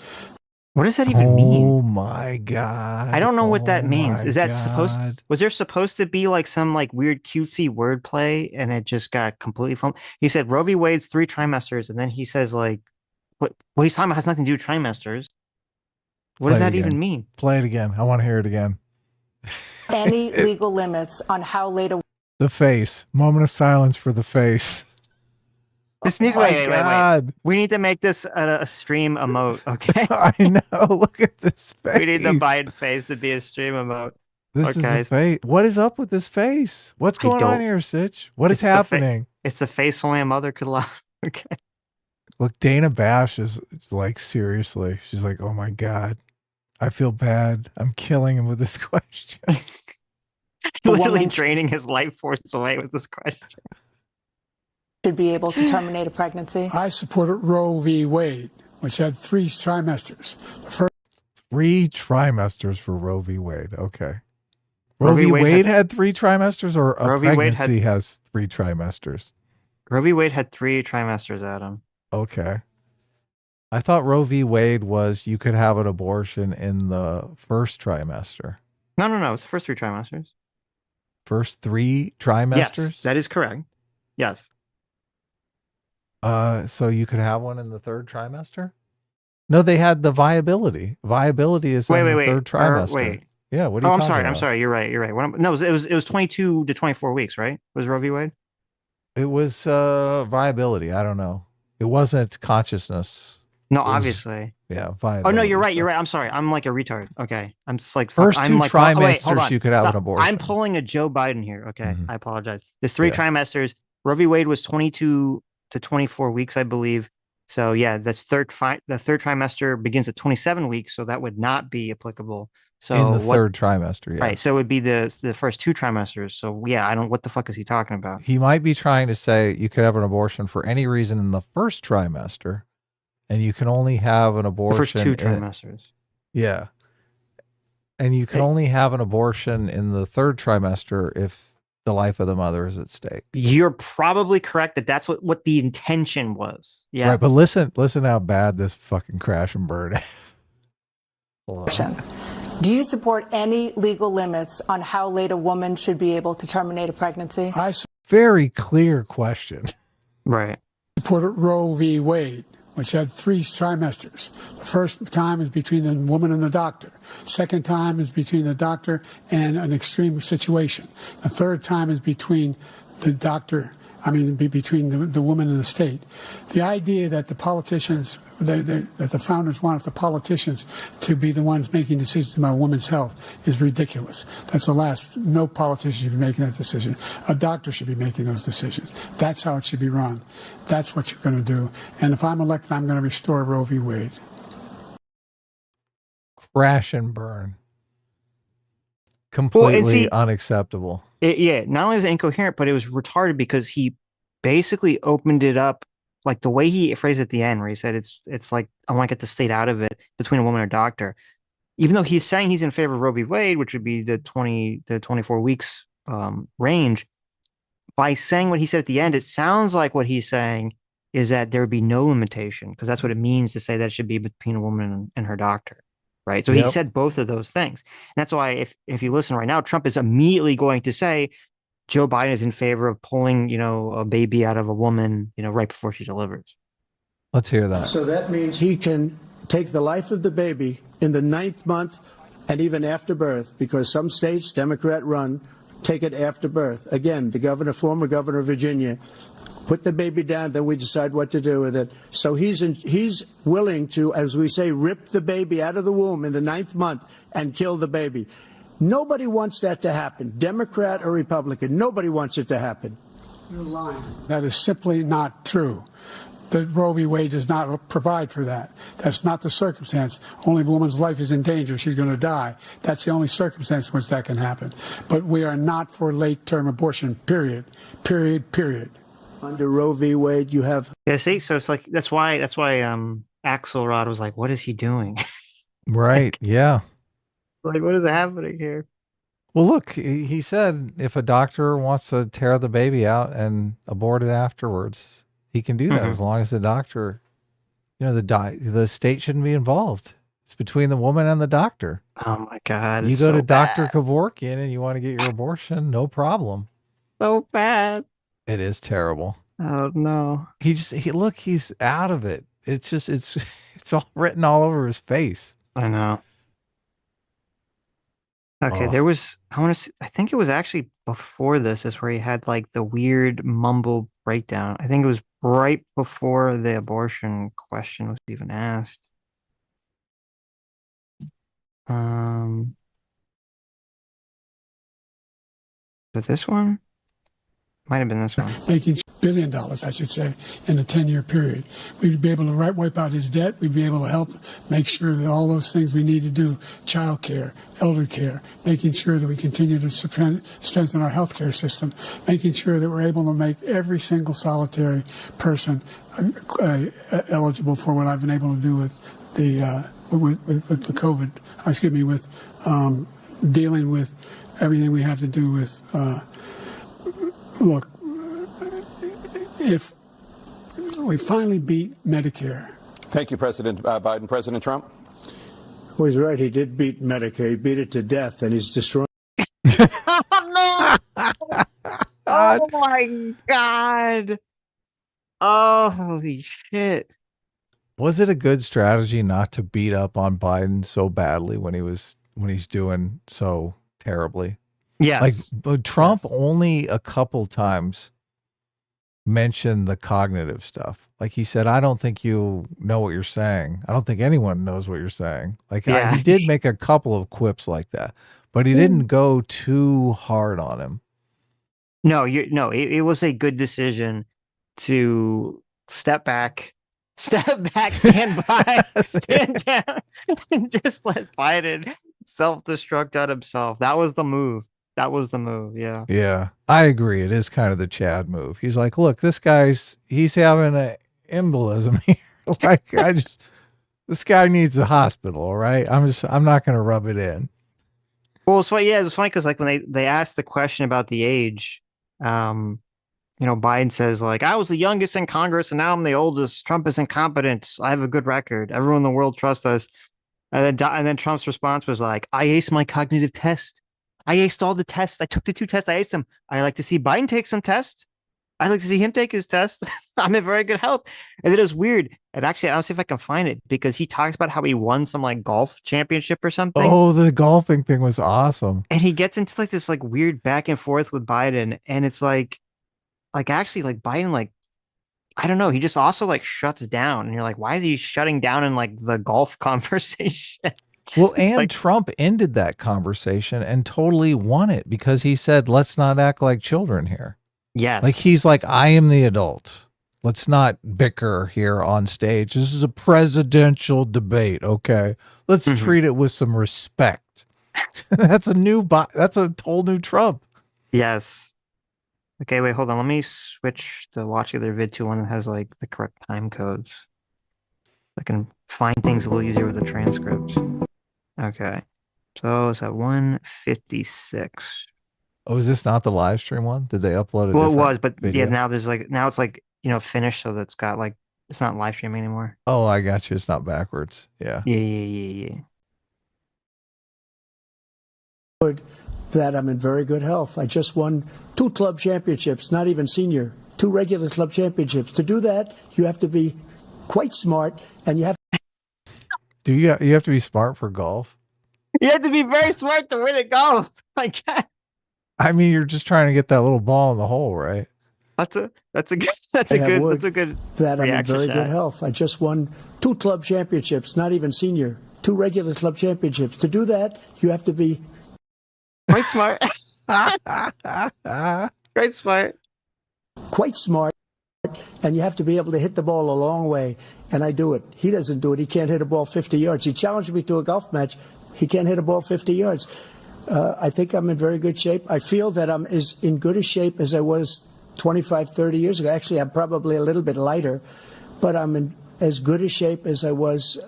What does that even mean? Oh my God. I don't know what that Oh means. my Is that supposed? God. Was there supposed to be like some like weird cutesy wordplay and it just got completely fun? He said Roe v. Wade's 3 trimesters, and then he says like what he's talking about has nothing to do with trimesters. What does Play it that even again. mean? Play it again. I want to hear it again. Any legal limits on how late a The face. Moment of silence for the face. This needs Oh my wait. God. We need to make this a stream emote, okay? I know. Look at this face. We need the Biden face to be a stream emote. This is Okay. the face. What is up with this face? What's I going on don't- here, Sitch? What is It's the fa- happening? It's the face only a mother could love. Okay. Look, Dana Bash is like, seriously. She's like, oh my God. I feel bad. I'm killing him with this question. Literally woman- draining his life force away with this question. should be able to terminate a pregnancy. I supported Roe v. Wade, which had 3 trimesters. The first 3 trimesters for Roe v. Wade. Okay. Roe Roe v. v. Wade Wade had- had 3 trimesters, or a Roe v. Wade pregnancy has 3 trimesters? Roe v. Wade had 3 trimesters, Adam. Okay. I thought Roe v. Wade was you could have an abortion in the first trimester. No. It's the first 3 trimesters. First 3 trimesters? Yes, that is correct. Yes. So you could have one in the 3rd trimester? No, they had the viability. Viability is in the 3rd trimester. Wait. Yeah, what are you I'm talking sorry. about? I'm sorry. You're right. No, it was 22 to 24 weeks, right? Was Roe v. Wade? It was viability. I don't know. It wasn't consciousness. No, It was- obviously. Yeah, Oh viability. no, you're right. so- You're right. I'm sorry. I'm like a retard. Okay, I'm just like First I'm 2 like, oh, wait, hold trimesters on. you could have Stop. an abortion. I'm pulling a Joe Biden here. Okay, Mhm. I apologize. There's 3 Yeah. trimesters. Roe v. Wade was 22 to 24 weeks, I believe. So yeah, the third trimester begins at 27 weeks, so that would not be applicable. So in the what, 3rd trimester, yeah. right? So it would be the first 2 trimesters. So yeah, I don't. What the fuck is he talking about? He might be trying to say you could have an abortion for any reason in the first trimester, and you can only have an The abortion. first 2 in- trimesters. yeah. And you can Hey. only have an abortion in the 3rd trimester if the life of the mother is at stake. You're probably correct that that's what the intention was. Yeah. Right, but listen how bad this fucking crash and burn is. Hold on. abortion. Do you support any legal limits on how late a woman should be able to terminate a pregnancy? I Very clear question. Right. supported Roe v. Wade, which had 3 trimesters. The first time is between the woman and the doctor. Second time is between the doctor and an extreme situation. The third time is between the doctor, between the woman and the state. The idea that the politicians, that the founders wanted the politicians to be the ones making decisions about women's health is ridiculous. That's the last. No politician should be making that decision. A doctor should be making those decisions. That's how it should be run. That's what you're going to do. And if I'm elected, I'm going to restore Roe v. Wade. Crash and burn. Completely see- unacceptable. Yeah, not only was it incoherent, but it was retarded because he basically opened it up like the way he phrased it at the end, where he said it's like I want to get the state out of it between a woman and a doctor. Even though he's saying he's in favor of Roe v. Wade, which would be the 20 to 24 weeks range. By saying what he said at the end, it sounds like what he's saying is that there would be no limitation, because that's what it means to say that it should be between a woman and her doctor, right? So he Yep. said both of those things. And that's why if you listen right now, Trump is immediately going to say Joe Biden is in favor of pulling, a baby out of a woman, right before she delivers. Let's hear that. So that means he can take the life of the baby in the 9th month and even after birth, because some states, Democrat run, take it after birth. Again, the former governor of Virginia, put the baby down, then we decide what to do with it. So he's willing to, as we say, rip the baby out of the womb in the 9th month and kill the baby. Nobody wants that to happen, Democrat or Republican. Nobody wants it to happen. You're lying. That is simply not true. The Roe v. Wade does not provide for that. That's not the circumstance. Only if a woman's life is in danger, she's going to die. That's the only circumstance in which that can happen. But we are not for late-term abortion, period. Period, period. Under Roe v. Wade, you have... Yeah, see, so it's like that's why Axelrod was like, what is he doing? Right. Yeah. Like, what is happening here? Well, look, he said if a doctor wants to tear the baby out and abort it afterwards, he can do that as long as the doctor, the state shouldn't be involved. It's between the woman and the doctor. Oh my God. You go to Dr. bad. Kevorkian and you want to get your abortion, no problem. So bad. It is terrible. Oh no. He's out of it. It's just, it's all written all over his face. I know. Okay, Oh. I think it was actually before this is where he had like the weird mumble breakdown. I think it was right before the abortion question was even asked. But this one might have been this one. Making $1 billion, I should say, in a 10-year period. We'd be able to wipe out his debt. We'd be able to help make sure that all those things we need to do, child care, elder care, making sure that we continue to strengthen our healthcare system, making sure that we're able to make every single solitary person eligible for what I've been able to do with the with the COVID, with dealing with everything we have to do with look, if we finally beat Medicare. Thank you, President Biden. President Trump? Well, he's right. He did beat Medicare. He beat it to death, and he's destroying... Oh my God. Oh, holy shit. Was it a good strategy not to beat up on Biden so badly when he's doing so terribly? Yes. But Trump only a couple times mentioned the cognitive stuff. Like he said, I don't think you know what you're saying. I don't think anyone knows what you're saying. He did make a couple of quips like that, but he didn't go too hard on him. No, it was a good decision to step back, stand by, stand down, and just let Biden self-destruct on himself. That was the move. Yeah. Yeah, I agree. It is kind of the Chad move. He's like, look, he's having an embolism here. This guy needs a hospital. All right. I'm not going to rub it in. Well, it's funny. Yeah, it was funny because like when they asked the question about the age, Biden says like, I was the youngest in Congress and now I'm the oldest. Trump is incompetent. I have a good record. Everyone in the world trusts us. And then Trump's response was like, I aced my cognitive test. I aced all the tests. I took the 2 tests. I aced them. I like to see Biden take some tests. I'd like to see him take his test. I'm in very good health. And it was weird. And actually, I'll see if I can find it because he talks about how he won some like golf championship or something. Oh, the golfing thing was awesome. And he gets into like this like weird back and forth with Biden. And it's like actually like Biden, like, I don't know. He just also like shuts down. And you're like, why is he shutting down in like the golf conversation? Well, and Trump ended that conversation and totally won it because he said, let's not act like children here. Yes. Like he's like, I am the adult. Let's not bicker here on stage. This is a presidential debate. Okay. Let's treat it with some respect. That's a whole new Trump. Yes. Okay, wait, hold on. Let me switch the watch the other vid to one that has like the correct time codes. I can find things a little easier with the transcript. Okay. So it's at 1:56. Oh, is this not the live stream one? Did they upload a Well, it different was, but video? yeah, now it's like finished, so that's got like it's not live streaming anymore. Oh, I got you. It's not backwards. Yeah. Yeah. That I'm in very good health. I just won 2 club championships, not even senior, 2 regular club championships. To do that, you have to be quite smart, and you have You have to be smart for golf? You have to be very smart to win at golf. I guess. I mean, you're just trying to get that little ball in the hole, right? That's a good that I'm in reaction very shot. good health. I just won 2 club championships, not even senior, 2 regular club championships. To do that, you have to be Quite smart. Quite smart. quite smart, and you have to be able to hit the ball a long way. And I do it. He doesn't do it. He can't hit a ball 50 yards. He challenged me to a golf match. He can't hit a ball 50 yards. I think I'm in very good shape. I feel that I'm as in good a shape as I was 25, 30 years ago. Actually, I'm probably a little bit lighter, but I'm in as good a shape as I was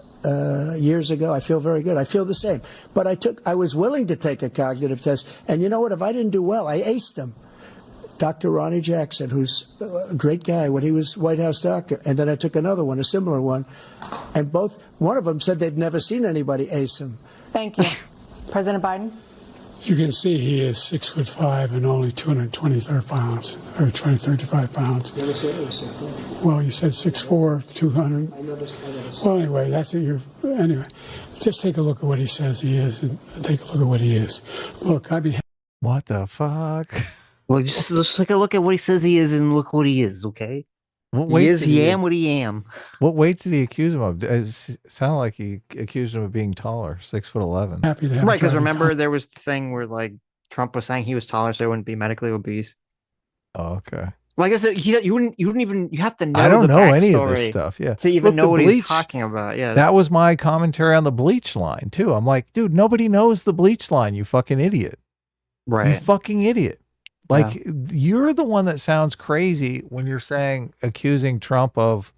years ago. I feel very good. I feel the same. But I was willing to take a cognitive test. And you know what? If I didn't do well, I aced him. Dr. Ronnie Jackson, who's a great guy when he was White House doctor. And then I took another one, a similar one. And one of them said they'd never seen anybody ace him. Thank you. President Biden? You can see he is 6'5" and only 223 pounds, or 235 pounds. Never said it was 6'4". Well, you said 6'4", 200. I never said Well, anyway, that's what you're. Anyway, just take a look at what he says he is, and take a look at what he is. Look, I'd be. What the fuck? Well, just take a look at what he says he is and look what he is, okay? What He weight is, did he am what he am. What weight did he accuse him of? It sounded like he accused him of being taller, 6'11". Happy to have Right, because tried to- remember there was the thing where like Trump was saying he was taller so he wouldn't be medically obese. Oh, okay. Like I said, you wouldn't even you have to know I don't the know any of this backstory stuff. Yeah. to even Look, know the what Bleach, he's talking about. Yeah. That was my commentary on the Bleach line too. I'm like, dude, nobody knows the Bleach line, you fucking idiot. You right. fucking idiot. Like, you're the one that sounds crazy when you're accusing Trump of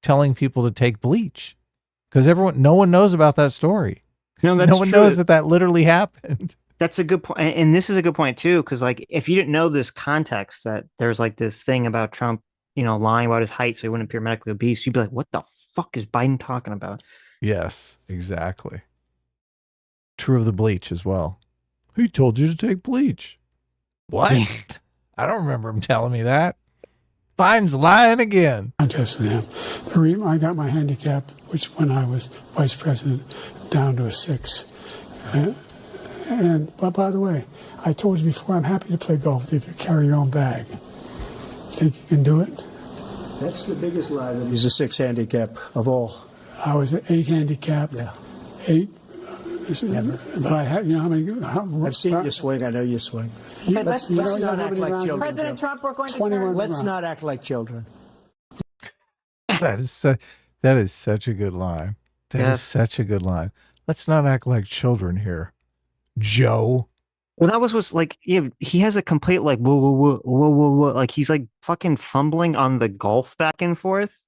telling people to take bleach, because no one knows about that story. No, that's No one true. knows that literally happened. That's a good point, and this is a good point too, because like if you didn't know this context that there's like this thing about Trump, lying about his height so he wouldn't appear medically obese, you'd be like, "What the fuck is Biden talking about?" Yes, exactly. True of the bleach as well. He told you to take bleach. What? I don't remember him telling me that. Biden's lying again. Contest with him. The reason I got my handicap, which when I was vice president, down to a 6. But by the way, I told you before, I'm happy to play golf with you if you carry your own bag. Think you can do it? That's the biggest lie that he's a 6 handicap of all. I was at 8 handicap. Yeah. 8. Never. But I had, how many? I've seen you swing. I know you swing. But let's not act like children. President Trump, we're going to 21 turn. Let's not act like children. That is such a good line. That is Yes. such a good line. Let's not act like children here, Joe. Well, that was what's like. Yeah, he has a complete like whoa. Like he's like fucking fumbling on the golf back and forth.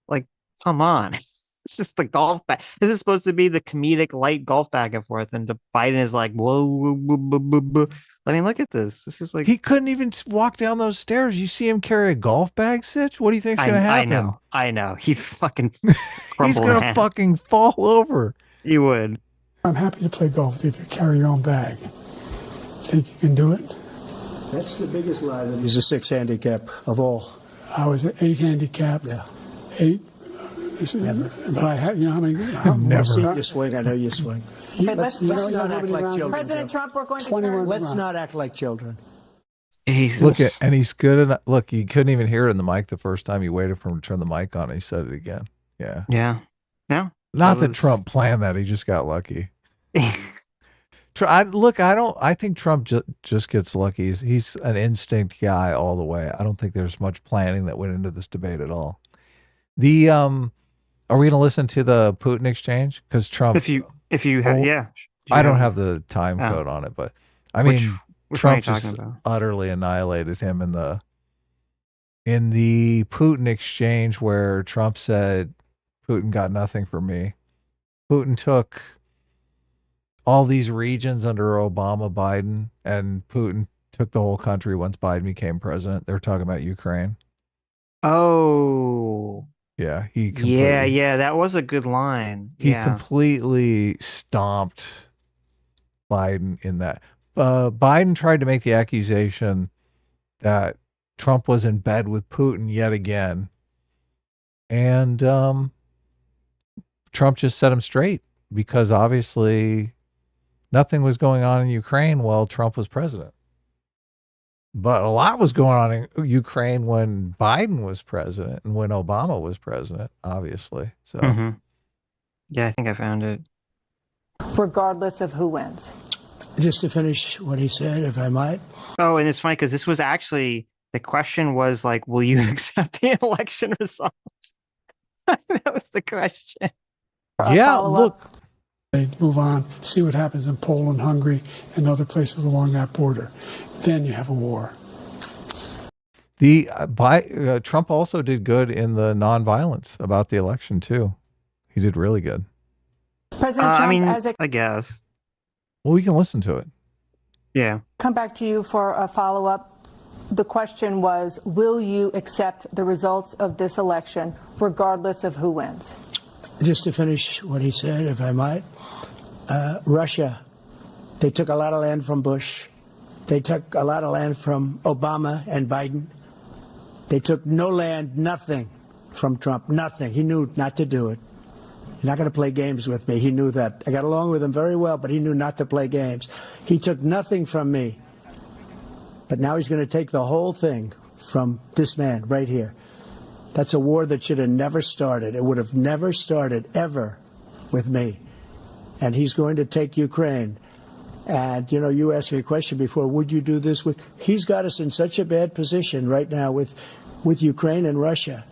Like, come on. It's just the golf back. This is supposed to be the comedic light golf back and forth, and Biden is like, whoa. I mean, look at this. This is like He couldn't even walk down those stairs. You see him carry a golf bag, Sitch? What do you think's going to happen? I know. He fucking He's crumbled going in to half. fucking fall over. You would. I'm happy to play golf with you if you carry your own bag. Think you can do it? That's the biggest lie that he's a 6 handicap of all. I was at 8 handicap. Yeah. 8. Never. But I had, how many? Never. I've seen you swing. I know you swing. Let's Let's not act like children. President Trump, we're going to 21 turn. Let's not act like children. Jesus. And he's good enough. Look, you couldn't even hear it in the mic the first time. You waited for him to turn the mic on and he said it again. Yeah. Yeah. Yeah. Not that was- Trump planned that. He just got lucky. I think Trump just gets lucky. He's an instinct guy all the way. I don't think there's much planning that went into this debate at all. Are we going to listen to the Putin exchange? Because Trump, if you have, Oh, yeah. I don't have the time Oh. code on it, but I mean, Which one are you Trump talking just about? utterly annihilated him in the Putin exchange where Trump said, Putin got nothing from me. Putin took all these regions under Obama, Biden, and Putin took the whole country once Biden became president. They're talking about Ukraine. Oh, Yeah, he completely, yeah, that was a good line. he Yeah. completely stomped Biden in that. Biden tried to make the accusation that Trump was in bed with Putin yet again, and Trump just set him straight because obviously nothing was going on in Ukraine while Trump was president. But a lot was going on in Ukraine when Biden was president and when Obama was president, obviously. So, Mm-hmm. Yeah, I think I found it. regardless of who wins. Just to finish what he said, if I might. Oh, and it's funny because this was actually the question was like, will you accept the election results? That was the question. yeah, follow-up? look, They move on, see what happens in Poland, Hungary, and other places along that border. Then you have a war. the Trump also did good in the nonviolence about the election too. He did really good. President Trump, I mean, as I I guess. Well, we can listen to it. Yeah. come back to you for a follow-up, the question was, will you accept the results of this election, regardless of who wins? Just to finish what he said, if I might. Russia, they took a lot of land from Bush. They took a lot of land from Obama and Biden. They took no land, nothing from Trump, nothing. He knew not to do it. He's not going to play games with me. He knew that. I got along with him very well, but he knew not to play games. He took nothing from me. But now he's going to take the whole thing from this man right here. That's a war that should have never started. It would have never started ever with me. And he's going to take Ukraine. And, you know, you asked me a question before, would you do this with? He's got us in such a bad position right now with Ukraine and Russia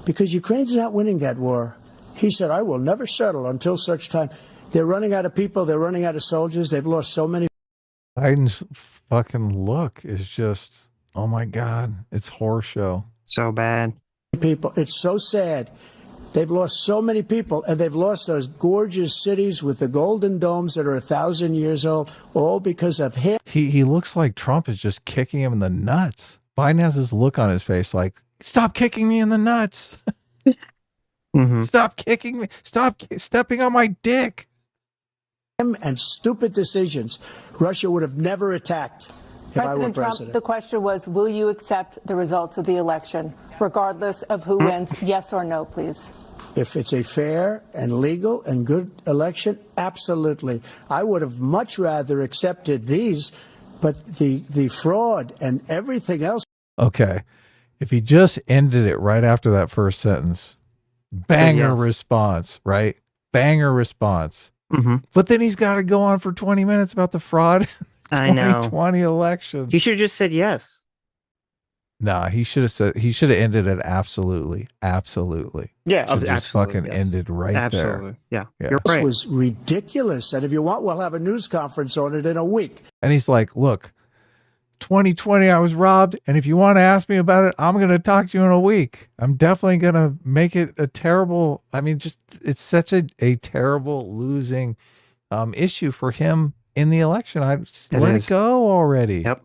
because Ukraine's not winning that war. He said, I will never settle until such time. They're running out of people. They're running out of soldiers. They've lost so many Biden's fucking look is just, oh my God, it's horror show. So bad. people. It's so sad. They've lost so many people, and they've lost those gorgeous cities with the golden domes that are 1,000 years old, all because of him. He looks like Trump is just kicking him in the nuts. Biden has this look on his face like, stop kicking me in the nuts. Mm-hmm. Stop kicking me. Stop stepping on my dick. And stupid decisions. Russia would have never attacked if I were President Trump, president. the question was, will you accept the results of the election, regardless of who wins? Yes or no, please. If it's a fair and legal and good election, absolutely. I would have much rather accepted these, but the fraud and everything else. Okay. If he just ended it right after that first sentence, banger Yes. response, right? Banger response. Mm-hmm. But then he's got to go on for 20 minutes about the fraud I know. 2020 election. He should have just said yes. Nah, he should have ended it absolutely. Absolutely. Yeah, Should just fucking yes. ended right Absolutely. there. Yeah. Yeah. You're This right. was ridiculous. And if you want, we'll have a news conference on it in a week. And he's like, look, 2020, I was robbed. And if you want to ask me about it, I'm going to talk to you in a week. I'm definitely going to make it a terrible, I mean, just, it's such a terrible losing issue for him in the election. Let is. it go already. Yep.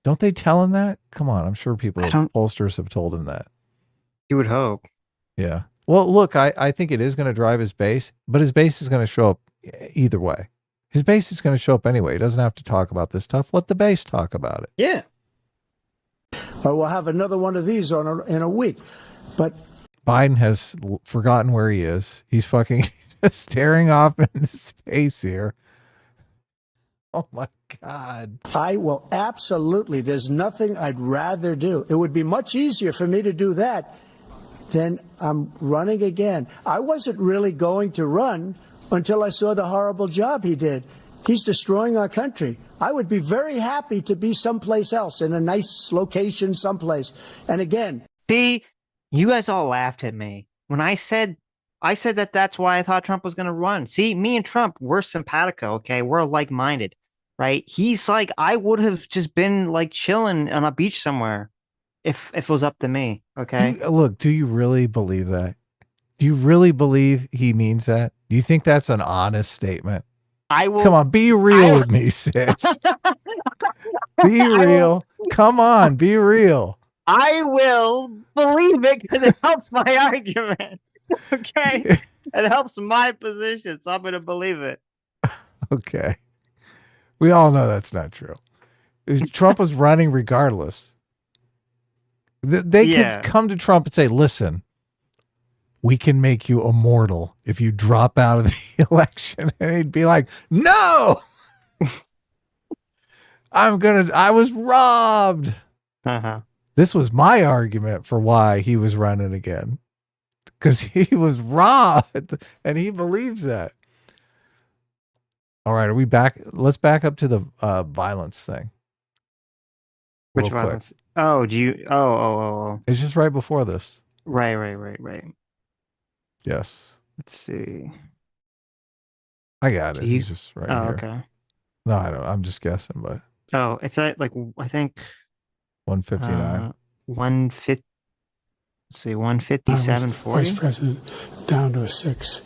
Don't they tell him that? Come on. I'm sure people, I don't- pollsters have told him that. You would hope. Yeah. Well, look, I think it is going to drive his base, but his base is going to show up either way. His base is going to show up anyway. He doesn't have to talk about this stuff. Let the base talk about it. Yeah. Or we'll have another one of these in a week. But Biden has forgotten where he is. He's fucking staring off into space here. Oh my God. I will absolutely, there's nothing I'd rather do. It would be much easier for me to do that than I'm running again. I wasn't really going to run until I saw the horrible job he did. He's destroying our country. I would be very happy to be someplace else, in a nice location someplace. And again, See, you guys all laughed at me when I said that's why I thought Trump was going to run. See, me and Trump, we're simpatico. Okay. We're like-minded, right? He's like, I would have just been like chilling on a beach somewhere if it was up to me. Okay. Look, do you really believe that? Do you really believe he means that? Do you think that's an honest statement? I will. Come on, be real with me, Sitch. Be real. Come on, be real. I will believe it because it helps my argument. Okay, it helps my position, so I'm going to believe it. Okay. We all know that's not true. Trump was running regardless. They Yeah. could come to Trump and say, listen, we can make you immortal if you drop out of the election. And he'd be like, no, I was robbed. Uh-huh. This was my argument for why he was running again. Because he was robbed and he believes that. All right, are we back? Let's back up to the violence thing. Which real quick. violence? Oh, do you? Oh. It's just right before this. Right. Yes. Let's see. I got it. Do you- He's just right Oh, here. okay. No, I don't. I'm just guessing, but Oh, it's at like I think 159. 150. Let's see, I 157, was 40. Vice President down to a 6.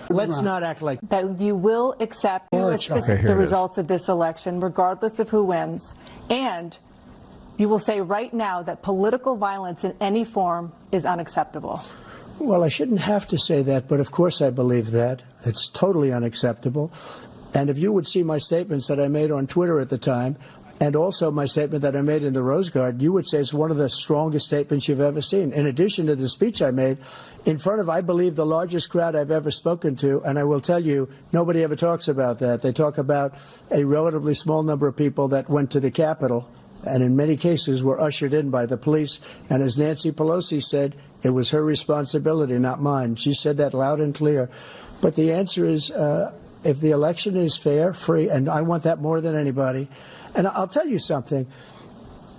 Let's not act like That you will accept Okay, here the it is. results of this election, regardless of who wins. And you will say right now that political violence in any form is unacceptable. Well, I shouldn't have to say that, but of course I believe that. It's totally unacceptable. And if you would see my statements that I made on Twitter at the time, and also my statement that I made in the Rose Garden, you would say it's one of the strongest statements you've ever seen. In addition to the speech I made in front of, I believe, the largest crowd I've ever spoken to. And I will tell you, nobody ever talks about that. They talk about a relatively small number of people that went to the Capitol and in many cases were ushered in by the police. And as Nancy Pelosi said, it was her responsibility, not mine. She said that loud and clear. But the answer is, if the election is fair, free, and I want that more than anybody. And I'll tell you something.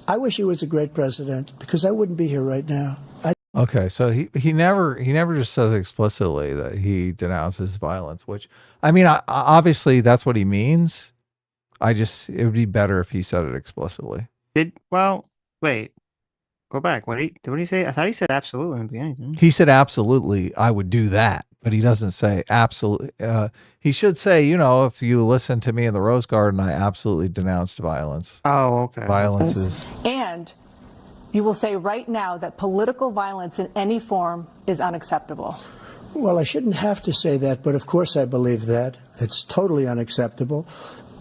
I wish he was a great president because I wouldn't be here right now. Okay, so he never just says explicitly that he denounces violence, which I mean, obviously that's what he means. It would be better if he said it explicitly. Wait. Go back. What did he say? I thought he said absolutely in the beginning. He said absolutely, I would do that, but he doesn't say absolutely. He should say, if you listen to me in the Rose Garden, I absolutely denounced violence. Oh, okay. Violence is. And you will say right now that political violence in any form is unacceptable. Well, I shouldn't have to say that, but of course I believe that. It's totally unacceptable.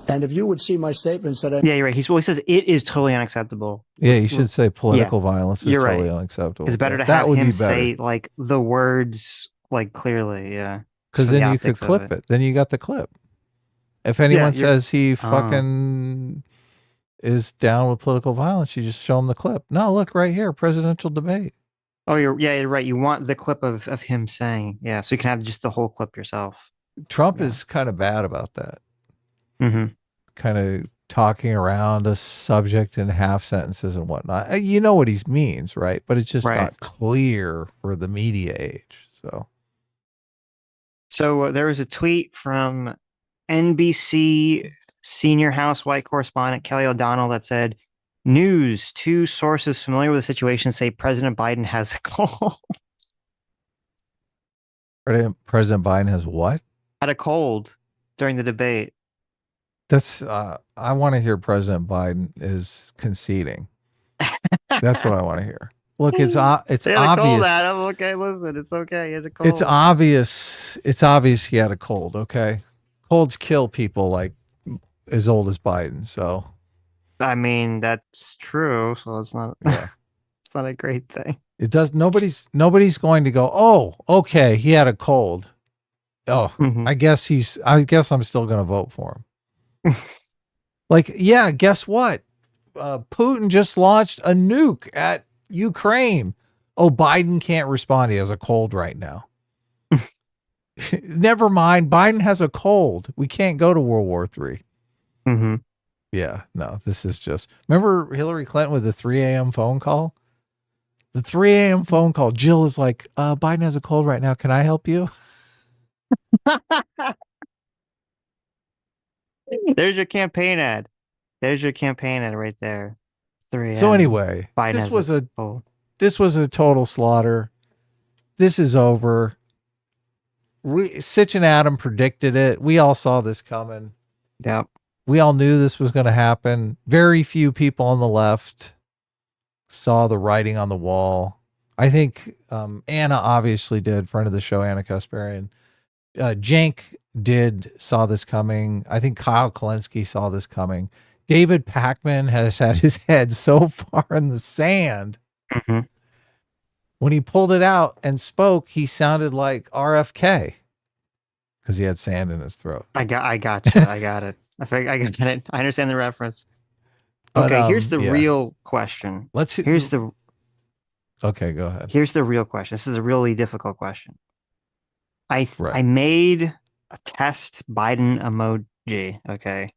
And if you would see my statements that I... Yeah, you're right. He says it is totally unacceptable. Yeah, you should say political violence is You're totally right. unacceptable. It's better to That have would him be better. say like the words like clearly, yeah. Because For the then you could optics of clip it. Then you got the clip. If anyone says he fucking is down with political violence, you just show him the clip. No, look right here, presidential debate. Oh, you're right. You want the clip of him saying, yeah, so you can have just the whole clip yourself. Trump is kind of bad about that. Mm-hmm. Kind of talking around a subject in half sentences and whatnot. You know what he means, right? But it's just not clear for the media age. So there was a tweet from NBC senior House White correspondent Kelly O'Donnell that said, news, 2 sources familiar with the situation say President Biden has a cold. President Biden has what? Had a cold during the debate. That's I want to hear President Biden is conceding. That's what I want to hear. Look, it's obvious. Cold, Adam. Okay, listen, it's okay. He had a cold. It's obvious. It's obvious he had a cold. Okay, colds kill people like as old as Biden. So, I mean, that's true. So it's not. It's not a great thing. It does. Nobody's going to go, oh, okay, he had a cold. Oh, I guess I'm still going to vote for him. Like, yeah, guess what? Putin just launched a nuke at Ukraine. Oh, Biden can't respond. He has a cold right now. Never mind. Biden has a cold. We can't go to World War III. Mm-hmm. Yeah, no, this is just. Remember Hillary Clinton with the 3 a.m. phone call? The 3 a.m. phone call. Jill is like, Biden has a cold right now. Can I help you? There's your campaign ad. There's your campaign ad right there. 3 So anyway, Biden this was a total slaughter. This is over. Sitch and Adam predicted it. We all saw this coming. Yep. We all knew this was going to happen. Very few people on the left saw the writing on the wall. I think Anna obviously did, friend of the show, Anna Kasparian. Jank saw this coming. I think Kyle Kalinske saw this coming. David Pakman has had his head so far in the sand. Mm-hmm. When he pulled it out and spoke, he sounded like RFK because he had sand in his throat. I got you. I got it. I got it. I understand the reference. But, Okay, here's the yeah. real question. Okay, go ahead. Here's the real question. This is a really difficult question. I made a test Biden emoji. Okay.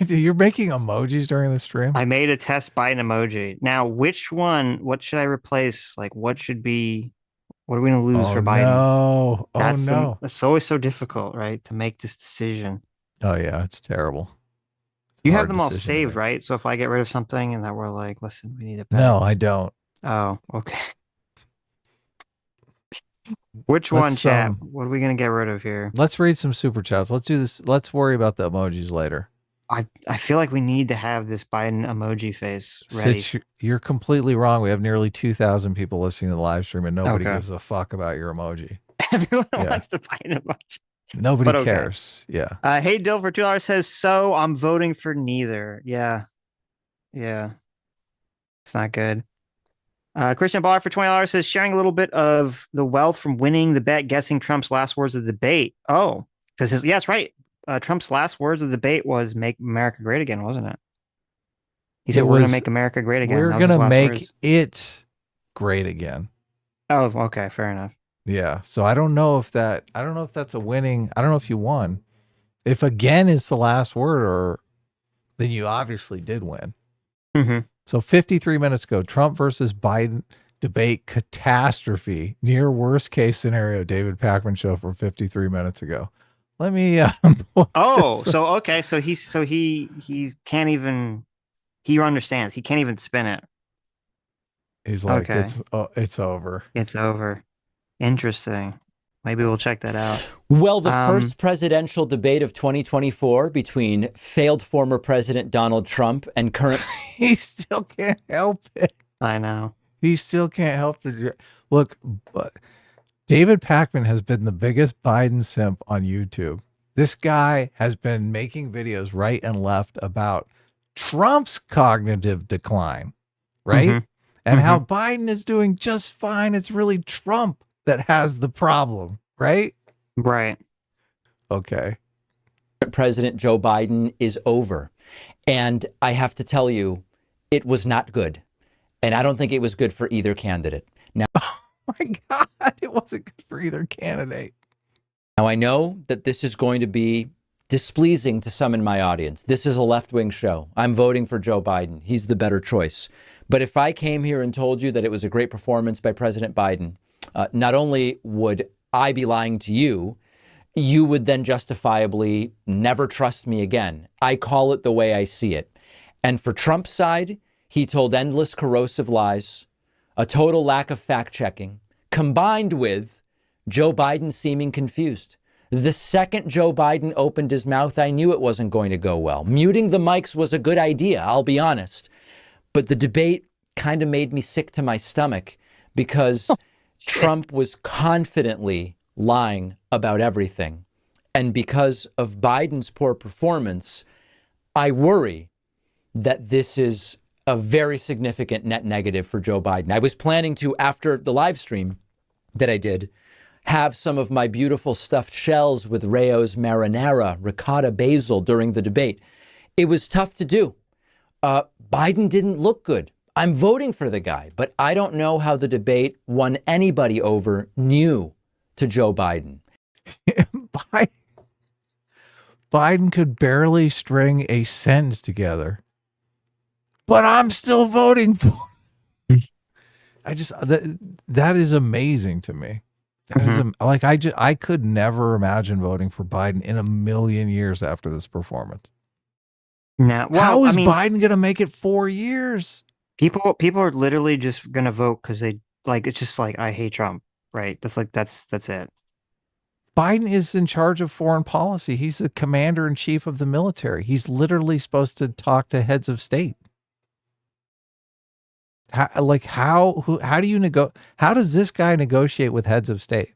You're making emojis during the stream? I made a test Biden emoji. Now, what should I replace? Like, what are we going to lose for Biden? No. It's always so difficult, right? To make this decision. Oh, yeah. It's terrible. You have them all saved, right? So if I get rid of something and that we're like, listen, we need to pay. No, I don't. Oh, okay. Which one, chat? What are we going to get rid of here? Let's read some super chats. Let's do this. Let's worry about the emojis later. I feel like we need to have this Biden emoji face ready. Sitch, you're completely wrong. We have nearly 2,000 people listening to the live stream, and nobody gives a fuck about your emoji. Everyone wants the Biden emoji. Nobody cares. Yeah. Hey, Dill for $2 says, so I'm voting for neither. Yeah. It's not good. Christian Baller for $20 says, sharing a little bit of the wealth from winning the bet, guessing Trump's last words of the debate. Oh, because that's right. Trump's last words of the debate was "Make America Great Again," wasn't it? He said, "We're going to make America great again." We're going to make it great again. Oh, okay, fair enough. Yeah. So I don't know if that's a winning. I don't know if you won. If again is the last word, then you obviously did win. Mm-hmm. So 53 minutes ago, Trump versus Biden debate catastrophe, near worst case scenario. David Pakman show from 53 minutes ago. Let me. So he can't even. He understands. He can't even spin it. He's like, okay. It's over. It's over. Interesting. Maybe we'll check that out. Well, the first presidential debate of 2024 between failed former President Donald Trump and current... He still can't help it. I know. He still can't help the... Look, David Pakman has been the biggest Biden simp on YouTube. This guy has been making videos right and left about Trump's cognitive decline, right? Mm-hmm. And how Biden is doing just fine. It's really Trump that has the problem, right? Right. Okay. President Joe Biden is over. And I have to tell you, it was not good. And I don't think it was good for either candidate. Now, oh my God, it wasn't good for either candidate. Now, I know that this is going to be displeasing to some in my audience. This is a left-wing show. I'm voting for Joe Biden. He's the better choice. But if I came here and told you that it was a great performance by President Biden, not only would I be lying to you, you would then justifiably never trust me again. I call it the way I see it. And for Trump's side, he told endless corrosive lies, a total lack of fact-checking, combined with Joe Biden seeming confused. The second Joe Biden opened his mouth, I knew it wasn't going to go well. Muting the mics was a good idea, I'll be honest. But the debate kind of made me sick to my stomach because Trump was confidently lying about everything. And because of Biden's poor performance, I worry that this is a very significant net negative for Joe Biden. I was planning to, after the live stream that I did, have some of my beautiful stuffed shells with Rayo's marinara, ricotta basil during the debate. It was tough to do. Biden didn't look good. I'm voting for the guy, but I don't know how the debate won anybody over new to Joe Biden. Biden could barely string a sentence together, but I'm still voting for him. That is amazing to me. That is like, I could never imagine voting for Biden in a million years after this performance. Now, how is Biden going to make it 4 years? People are literally just going to vote because they like, it's just like, I hate Trump, right? That's it. Biden is in charge of foreign policy. He's the commander in chief of the military. He's literally supposed to talk to heads of state. How do you how does this guy negotiate with heads of state?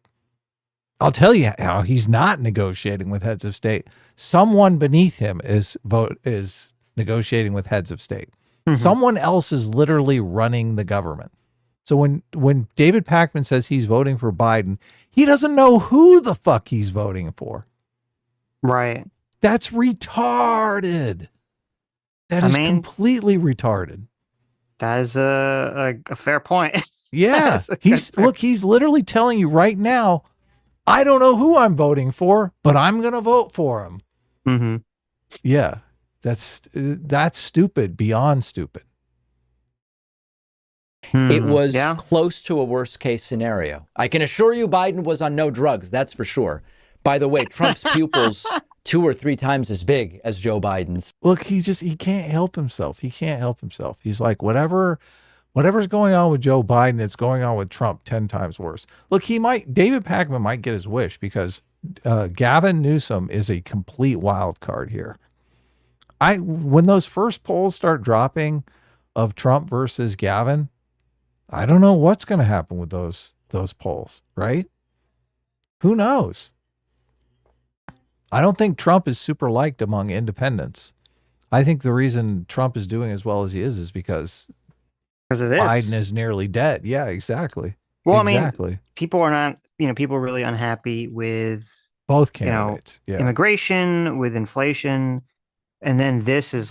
I'll tell you how he's not negotiating with heads of state. Someone beneath him is negotiating with heads of state. Someone else is literally running the government. So when David Pakman says he's voting for Biden, he doesn't know who the fuck he's voting for. Right. That's retarded. That is completely retarded. That is a fair point. Yeah. He's literally telling you right now, I don't know who I'm voting for, but I'm going to vote for him. Mm-hmm. Yeah. That's stupid, beyond stupid. It was close to a worst case scenario. I can assure you Biden was on no drugs. That's for sure. By the way, Trump's pupils 2 or 3 times as big as Joe Biden's. Look, he can't help himself. He can't help himself. He's like, whatever's going on with Joe Biden, it's going on with Trump 10 times worse. Look, David Pakman might get his wish because Gavin Newsom is a complete wild card here. When those first polls start dropping of Trump versus Gavin, I don't know what's going to happen with those polls, right? Who knows? I don't think Trump is super liked among independents. I think the reason Trump is doing as well as he is because of this. Biden is nearly dead. Yeah, exactly. Well, exactly. I mean, people are not, people are really unhappy with both candidates. Immigration, with inflation, and then this is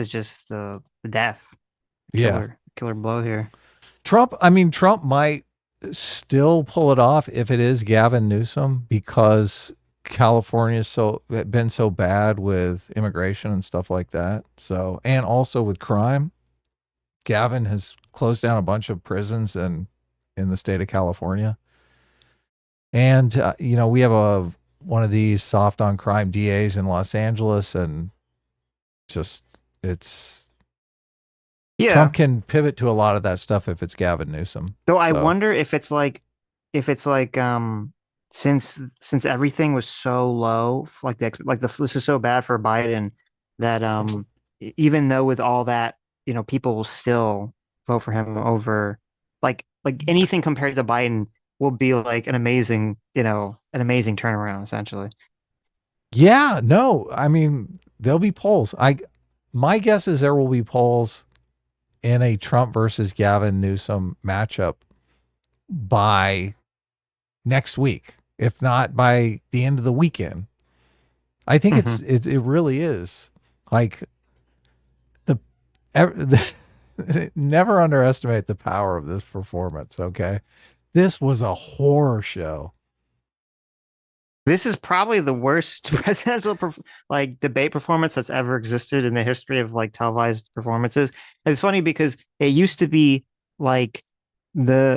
just the death. Killer blow here. Trump might still pull it off if it is Gavin Newsom because California's been so bad with immigration and stuff like that. So, and also with crime. Gavin has closed down a bunch of prisons in the state of California. And we have one of these soft on crime DAs in Los Angeles, and Trump can pivot to a lot of that stuff if it's Gavin Newsom. Though I wonder if it's like since everything was so low, this is so bad for Biden that even though with all that, people will still vote for him over like anything compared to Biden will be like an amazing turnaround essentially. Yeah, no, I mean, there'll be polls. My guess is there will be polls in a Trump versus Gavin Newsom matchup by next week, if not by the end of the weekend. I think it really is like never underestimate the power of this performance. Okay. This was a horror show. This is probably the worst presidential debate performance that's ever existed in the history of televised performances. And it's funny because it used to be the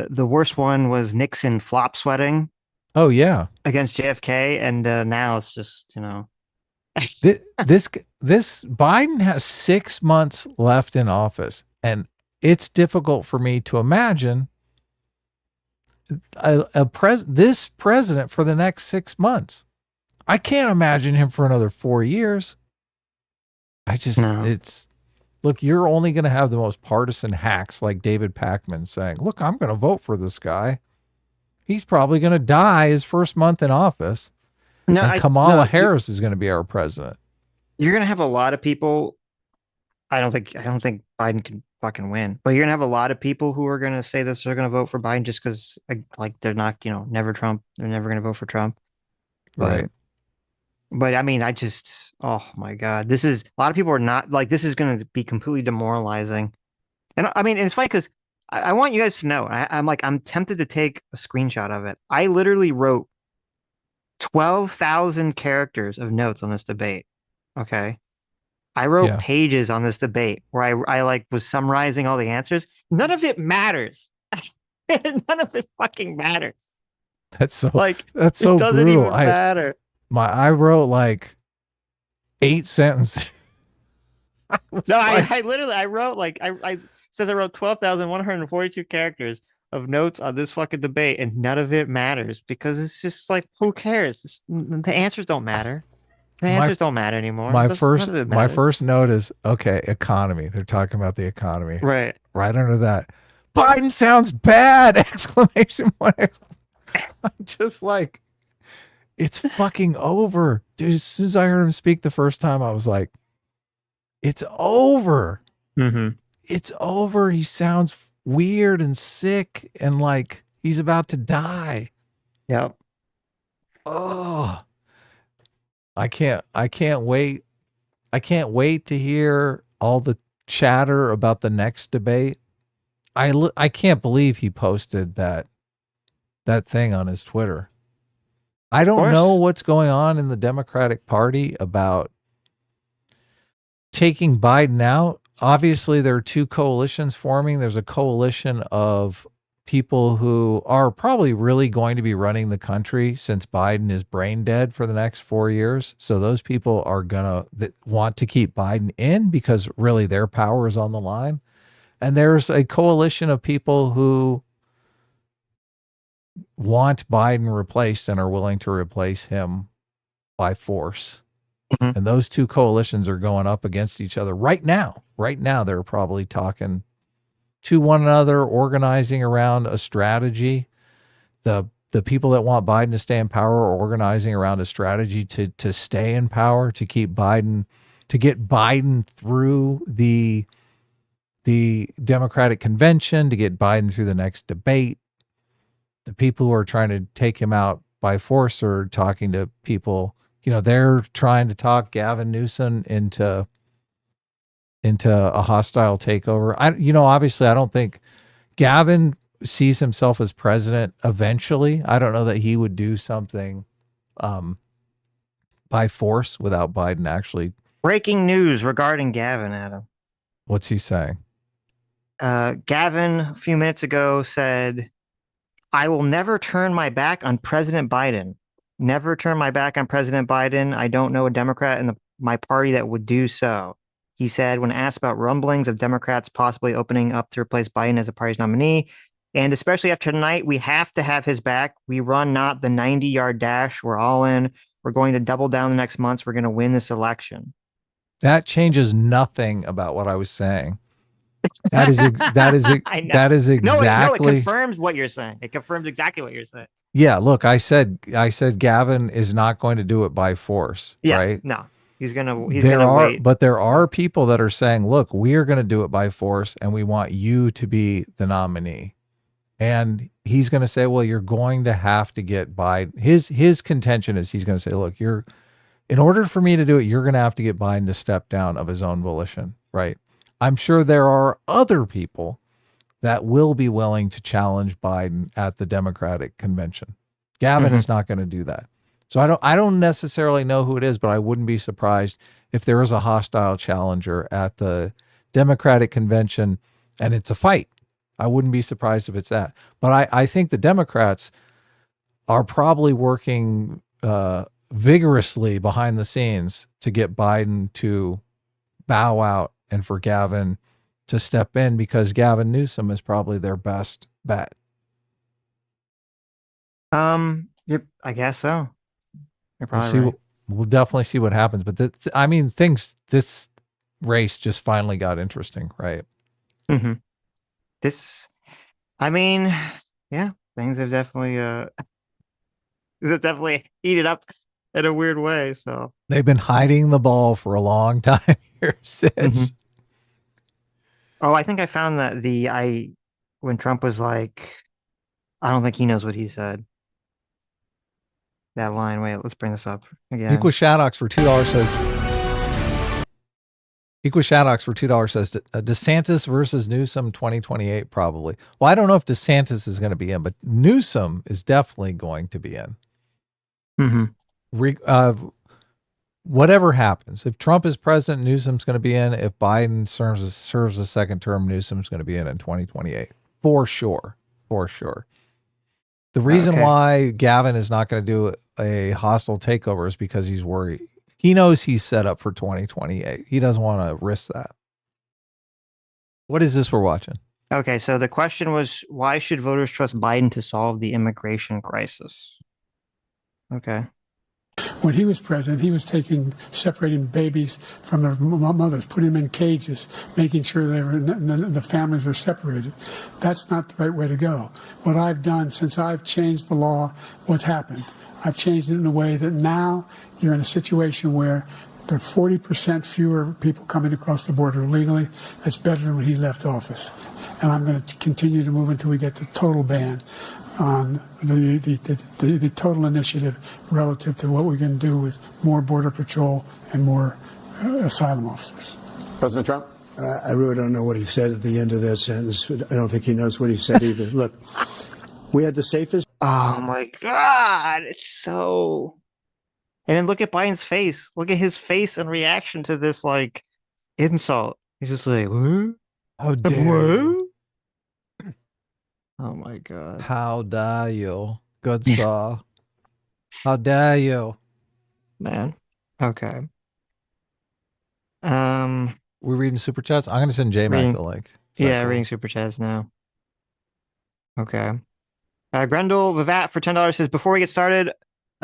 worst one was Nixon flop sweating. Oh yeah, against JFK, and now it's just this Biden has 6 months left in office, and it's difficult for me to imagine this president for the next 6 months. I can't imagine him for another 4 years. Look, you're only going to have the most partisan hacks like David Pakman saying, look, I'm going to vote for this guy. He's probably going to die his first month in office. And Kamala Harris is going to be our president. You're going to have a lot of people. I don't think Biden can fucking win, but you're going to have a lot of people who are going to say this. They're going to vote for Biden just because they're not, never Trump. They're never going to vote for Trump. Right. But I mean, oh my God, a lot of people are not this is going to be completely demoralizing. And I mean, it's funny because I want you guys to know, I'm tempted to take a screenshot of it. I literally wrote 12,000 characters of notes on this debate. Okay. I wrote pages on this debate where I was summarizing all the answers. None of it matters. None of it fucking matters. That's so it doesn't brutal. Even matter. I wrote 8 sentences. I literally wrote I wrote 12,142 characters of notes on this fucking debate, and none of it matters because it's just like, who cares? The answers don't matter. The My answers don't matter anymore. my None first of it my matters. first note is okay, economy. They're talking about the economy. Right. Right under that, Biden sounds bad! Exclamation point. I'm just like, it's fucking over. Dude, as soon as I heard him speak the first time, I was like, it's over. Mm-hmm. It's over. He sounds weird and sick and like he's about to die. Yep. Oh, I can't wait. I can't wait to hear all the chatter about the next debate. I can't believe he posted that thing on his Twitter. I don't know what's going on in the Democratic Party about taking Biden out. Obviously, there are two coalitions forming. There's a coalition of people who are probably really going to be running the country since Biden is brain dead for the next 4 years. So those people are going to want to keep Biden in because really their power is on the line. And there's a coalition of people who want Biden replaced and are willing to replace him by force. Mm-hmm. And those two coalitions are going up against each other right now. Right now, they're probably talking to one another, organizing around a strategy. The people that want Biden to stay in power are organizing around a strategy to stay in power, to keep Biden, to get Biden through the Democratic convention, to get Biden through the next debate. The people who are trying to take him out by force are talking to people. You know, they're trying to talk Gavin Newsom into a hostile takeover. Obviously, I don't think Gavin sees himself as president eventually. I don't know that he would do something by force without Biden actually. Breaking news regarding Gavin, Adam. What's he saying? Gavin, a few minutes ago, said, "I will never turn my back on President Biden. Never turn my back on President Biden. I don't know a Democrat in my party that would do so." He said when asked about rumblings of Democrats possibly opening up to replace Biden as a party's nominee, and especially after tonight, we have to have his back. We run not the 90-yard dash. We're all in. We're going to double down the next months. We're going to win this election. That changes nothing about what I was saying. That is exactly. No, it confirms what you're saying. It confirms exactly what you're saying. Yeah, look, I said Gavin is not going to do it by force, Yeah, right? no. He's gonna wait. But there are people that are saying, look, we are going to do it by force and we want you to be the nominee. And he's going to say, well, you're going to have to get Biden. His contention is he's going to say, look, in order for me to do it, you're going to have to get Biden to step down of his own volition, right? I'm sure there are other people that will be willing to challenge Biden at the Democratic convention. Gavin is not going to do that. So I don't necessarily know who it is, but I wouldn't be surprised if there is a hostile challenger at the Democratic convention and it's a fight. I wouldn't be surprised if it's that. But I think the Democrats are probably working vigorously behind the scenes to get Biden to bow out and for Gavin to step in because Gavin Newsom is probably their best bet. Yep, I guess so. You're probably right. We'll definitely see what happens. But this race just finally got interesting, right? Mm-hmm. Things have definitely heated up in a weird way. So they've been hiding the ball for a long time here, Sitch. Mm-hmm. Oh, I think I found that when Trump was like, I don't think he knows what he said. That line. Wait, let's bring this up again. Equal Shadox for $2 says. DeSantis versus Newsom 2028 probably. Well, I don't know if DeSantis is going to be in, but Newsom is definitely going to be in. Mm-hmm. Whatever happens, if Trump is president, Newsom's going to be in. If Biden serves a second term, Newsom's going to be in 2028 for sure. The reason why Gavin is not going to do a hostile takeover is because he's worried. He knows he's set up for 2028. He doesn't want to risk that. What is this we're watching? Okay, so the question was, why should voters trust Biden to solve the immigration crisis? Okay. When he was president, he was separating babies from their mothers, putting them in cages, making sure the families were separated. That's not the right way to go. What I've done since I've changed the law, what's happened? I've changed it in a way that now you're in a situation where there are 40% fewer people coming across the border illegally. That's better than when he left office. And I'm going to continue to move until we get the total ban on the total initiative relative to what we can do with more border patrol and more asylum officers. President Trump? I really don't know what he said at the end of that sentence. I don't think he knows what he said either. Look, we had the safest. Oh my God, it's so. And then look at Biden's face. Look at his face in reaction to this like insult. He's just like, what? How dare you? Oh my God. How dare you? Good sir. How dare you? Man. Okay. We're reading super chats. I'm gonna send J-Mac the link. Yeah, reading super chats now. Okay. Grendel Vivat for $10 says, before we get started,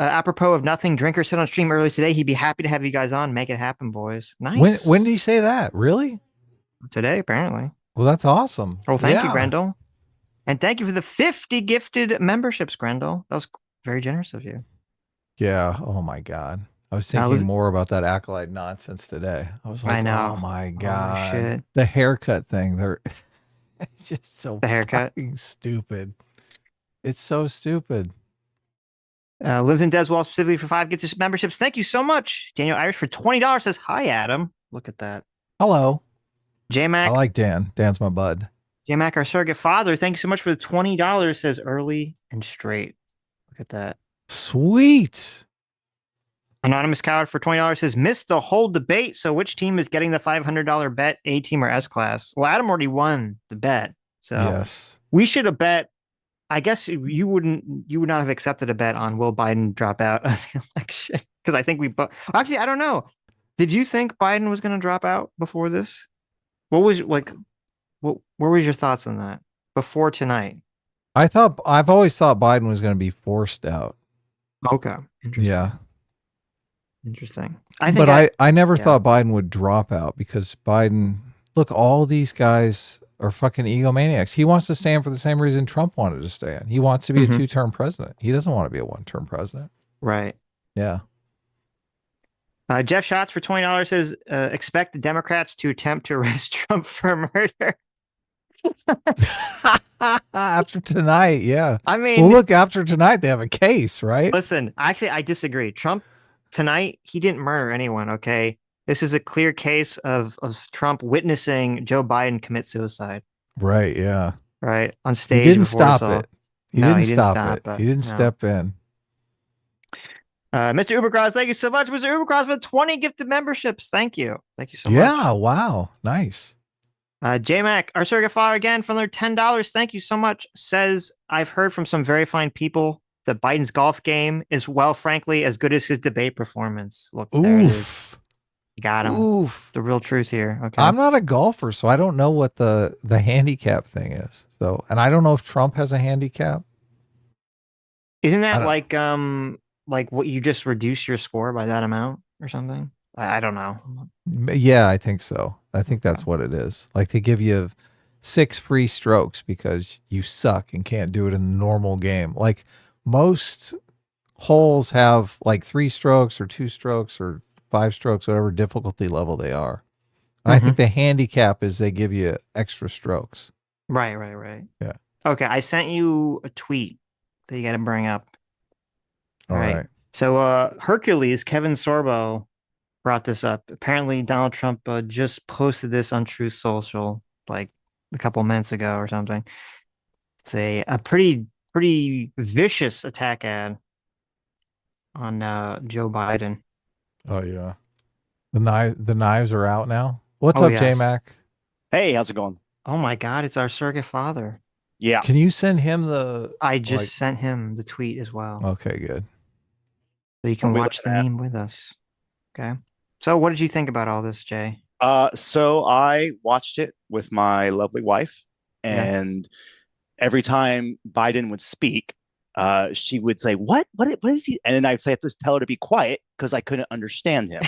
apropos of nothing, Drinker said on stream earlier today he'd be happy to have you guys on. Make it happen, boys. Nice. When did he say that? Really? Today, apparently. Well, that's awesome. Well, thank you, Grendel. And thank you for the 50 gifted memberships, Grendel. That was very generous of you. Yeah. Oh my God. I was thinking more about that acolyte nonsense today. I was like, oh my God. Shit. The haircut thing. It's just so the haircut. fucking stupid. It's so stupid. Lives in Deswall specifically for 5 gets his memberships. Thank you so much. Daniel Irish for $20 says, hi, Adam. Look at that. Hello. J-Mac. I like Dan. Dan's my bud. J-Mac, our surrogate father. Thank you so much for the $20 says early and straight. Look at that. Sweet. Anonymous Coward for $20 says, missed the whole debate. So which team is getting the $500 bet, A team or S class? Well, Adam already won the bet. So yes, we should have bet. I guess you would not have accepted a bet on will Biden drop out of the election? Because I think we both. Actually, I don't know. Did you think Biden was going to drop out before this? What was like? What were your thoughts on that before tonight? I've always thought Biden was going to be forced out. Okay, interesting. Yeah, interesting. I never thought Biden would drop out because Biden. Look, all these guys are fucking egomaniacs. He wants to stand for the same reason Trump wanted to stand. He wants to be a 2-term president. He doesn't want to be a 1-term president. Right. Yeah. Jeff Schatz for $20 says, expect the Democrats to attempt to arrest Trump for murder. After tonight, yeah. I mean, well, look, after tonight, they have a case, right? Listen, actually, I disagree. Trump tonight, he didn't murder anyone, okay? This is a clear case of Trump witnessing Joe Biden commit suicide. Right, yeah. Right, on stage. He didn't stop it. He didn't stop it. He didn't step in. Mr. Ubercross, thank you so much. Mr. Ubercross for 20 gifted memberships. Thank you. Thank you so much. Yeah, wow. Nice. J-Mac, our surrogate father again for another $10. Thank you so much. Says, I've heard from some very fine people that Biden's golf game is, well, frankly, as good as his debate performance. Look, there it is. Got him. Oof. The real truth here. Okay. I'm not a golfer, so I don't know what the handicap thing is. So, and I don't know if Trump has a handicap. Isn't that like what you just reduce your score by that amount or something? I don't know. Yeah, I think so. I think that's what it is. Like they give you 6 free strokes because you suck and can't do it in the normal game. Like most holes have like 3 strokes or 2 strokes or 5 strokes, whatever difficulty level they are. And I think the handicap is they give you extra strokes. Right. Yeah. Okay, I sent you a tweet that you got to bring up. All right. So Hercules, Kevin Sorbo brought this up. Apparently Donald Trump just posted this on Truth Social like a couple minutes ago or something. It's a pretty vicious attack ad on Joe Biden. Oh yeah. The knives are out now. What's up, J-Mac? Hey, how's it going? Oh my God, it's our surrogate father. Yeah. Can you send him the... I just sent him the tweet as well. Okay, good. So you can watch the meme with us. Okay. So what did you think about all this, Jay? So I watched it with my lovely wife, and every time Biden would speak, she would say, what is he? And then I'd say, I have to tell her to be quiet because I couldn't understand him.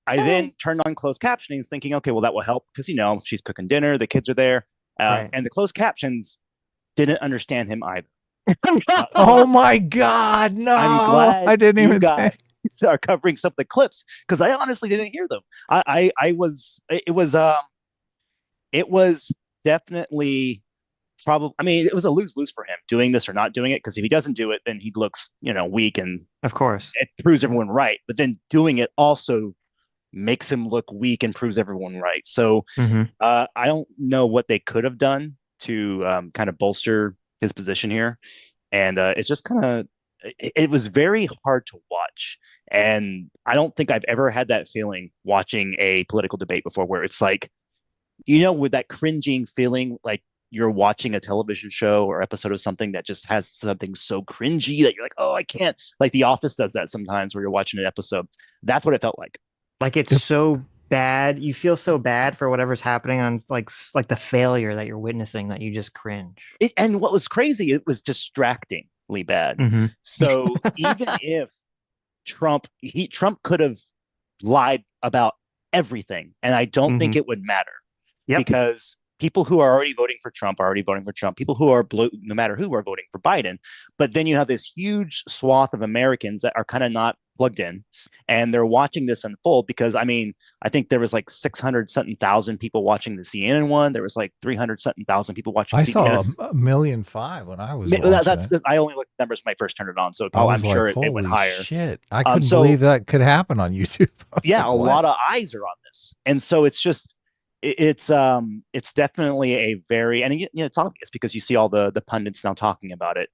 I then turned on closed captioning thinking, okay, well, that will help because, she's cooking dinner, the kids are there. And the closed captions didn't understand him either. Oh my God, no. I'm glad I didn't even guys think. are covering some of the clips because I honestly didn't hear them. It was definitely probably, it was a lose-lose for him doing this or not doing it, because if he doesn't do it, then he looks, weak, and of course it proves everyone right. But then doing it also makes him look weak and proves everyone right. So I don't know what they could have done to kind of bolster his position here. And it's just it was very hard to watch. And I don't think I've ever had that feeling watching a political debate before, where it's like, with that cringing feeling, like you're watching a television show or episode of something that just has something so cringy that you're like, oh, I can't. Like The Office does that sometimes, where you're watching an episode. That's what it felt like. Like it's so bad. You feel so bad for whatever's happening on like the failure that you're witnessing that you just cringe. And what was crazy, it was distractingly bad. So even if Trump could have lied about everything, and I don't think it would matter, because people who are already voting for Trump are already voting for Trump. People who are blue, no matter who, are voting for Biden. But then you have this huge swath of Americans that are kind of not plugged in, and they're watching this unfold because, I think there was like 600-something thousand people watching the CNN one. There was like 300-something thousand people watching CBS. I saw 1.5 million when I was watching I only looked at numbers when I first turned it on, so I'm sure it went higher. Shit, I couldn't believe that could happen on YouTube. Yeah, a lot of eyes are on this, and so it's just it's definitely a very, and it's obvious because you see all the pundits now talking about it,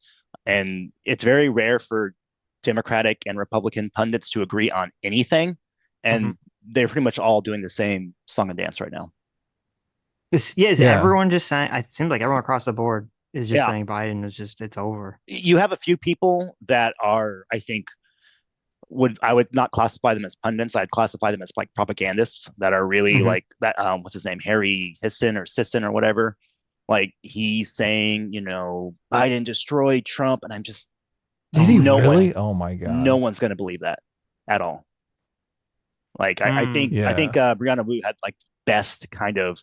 and it's very rare for Democratic and Republican pundits to agree on anything, and they're pretty much all doing the same song and dance right now. Everyone just saying? It seems like everyone across the board is just saying Biden is it's over. You have a few people that are, I think, I would not classify them as pundits. I'd classify them as like propagandists that are really like that. What's his name? Harry Hissin or Sisson or whatever. Like he's saying, Biden destroyed Trump, and I'm just. Did he really? Oh my God! No one's going to believe that at all. Like I think Brianna Wu had like best kind of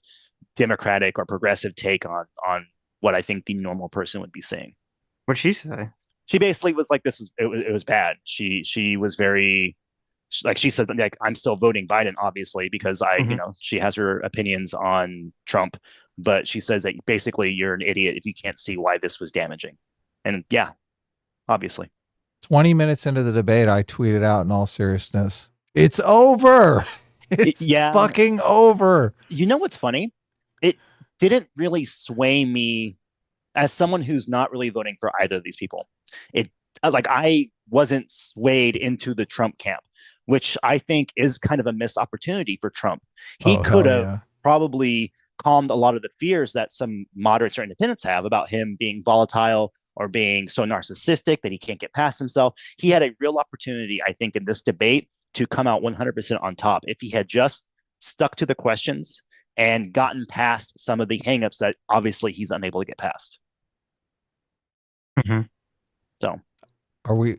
Democratic or progressive take on what I think the normal person would be saying. What'd she say? She basically was like, it was bad. She was very, like, she said, like, I'm still voting Biden, obviously, because she has her opinions on Trump, but she says that basically you're an idiot if you can't see why this was damaging. And yeah, obviously. 20 minutes into the debate, I tweeted out in all seriousness, it's over. It's fucking over. You know what's funny? It didn't really sway me as someone who's not really voting for either of these people. I wasn't swayed into the Trump camp, which I think is kind of a missed opportunity for Trump. He could have probably calmed a lot of the fears that some moderates or independents have about him being volatile or being so narcissistic that he can't get past himself. He had a real opportunity, I think, in this debate to come out 100% on top if he had just stuck to the questions and gotten past some of the hangups that obviously he's unable to get past. So are we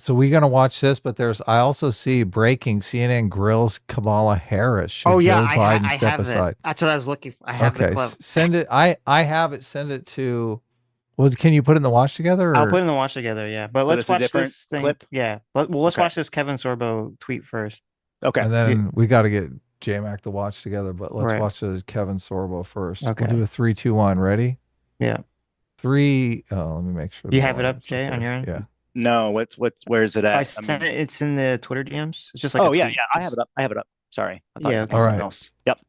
we gonna watch this? But I also see breaking: CNN grills Kamala Harris. Should Joe Biden step aside? That's what I was looking for. I have the clip. Send it. I have it. Send it to. Well, can you put it in the watch together? Or? I'll put it in the watch together. Yeah, but let's watch this thing. Clip? Yeah, let's watch this Kevin Sorbo tweet first. Okay, and then we got to get J-Mac to watch together. But let's watch this Kevin Sorbo first. Okay, we'll do a 3, 2, 1. Ready? Yeah. 3. Oh, let me make sure. Do you have it up, Jay, on your end? Yeah. No, where is it at? I sent it. It's in the Twitter DMs. It's just like yeah, I have it up. Sorry. Yeah. All right. Else. Yep.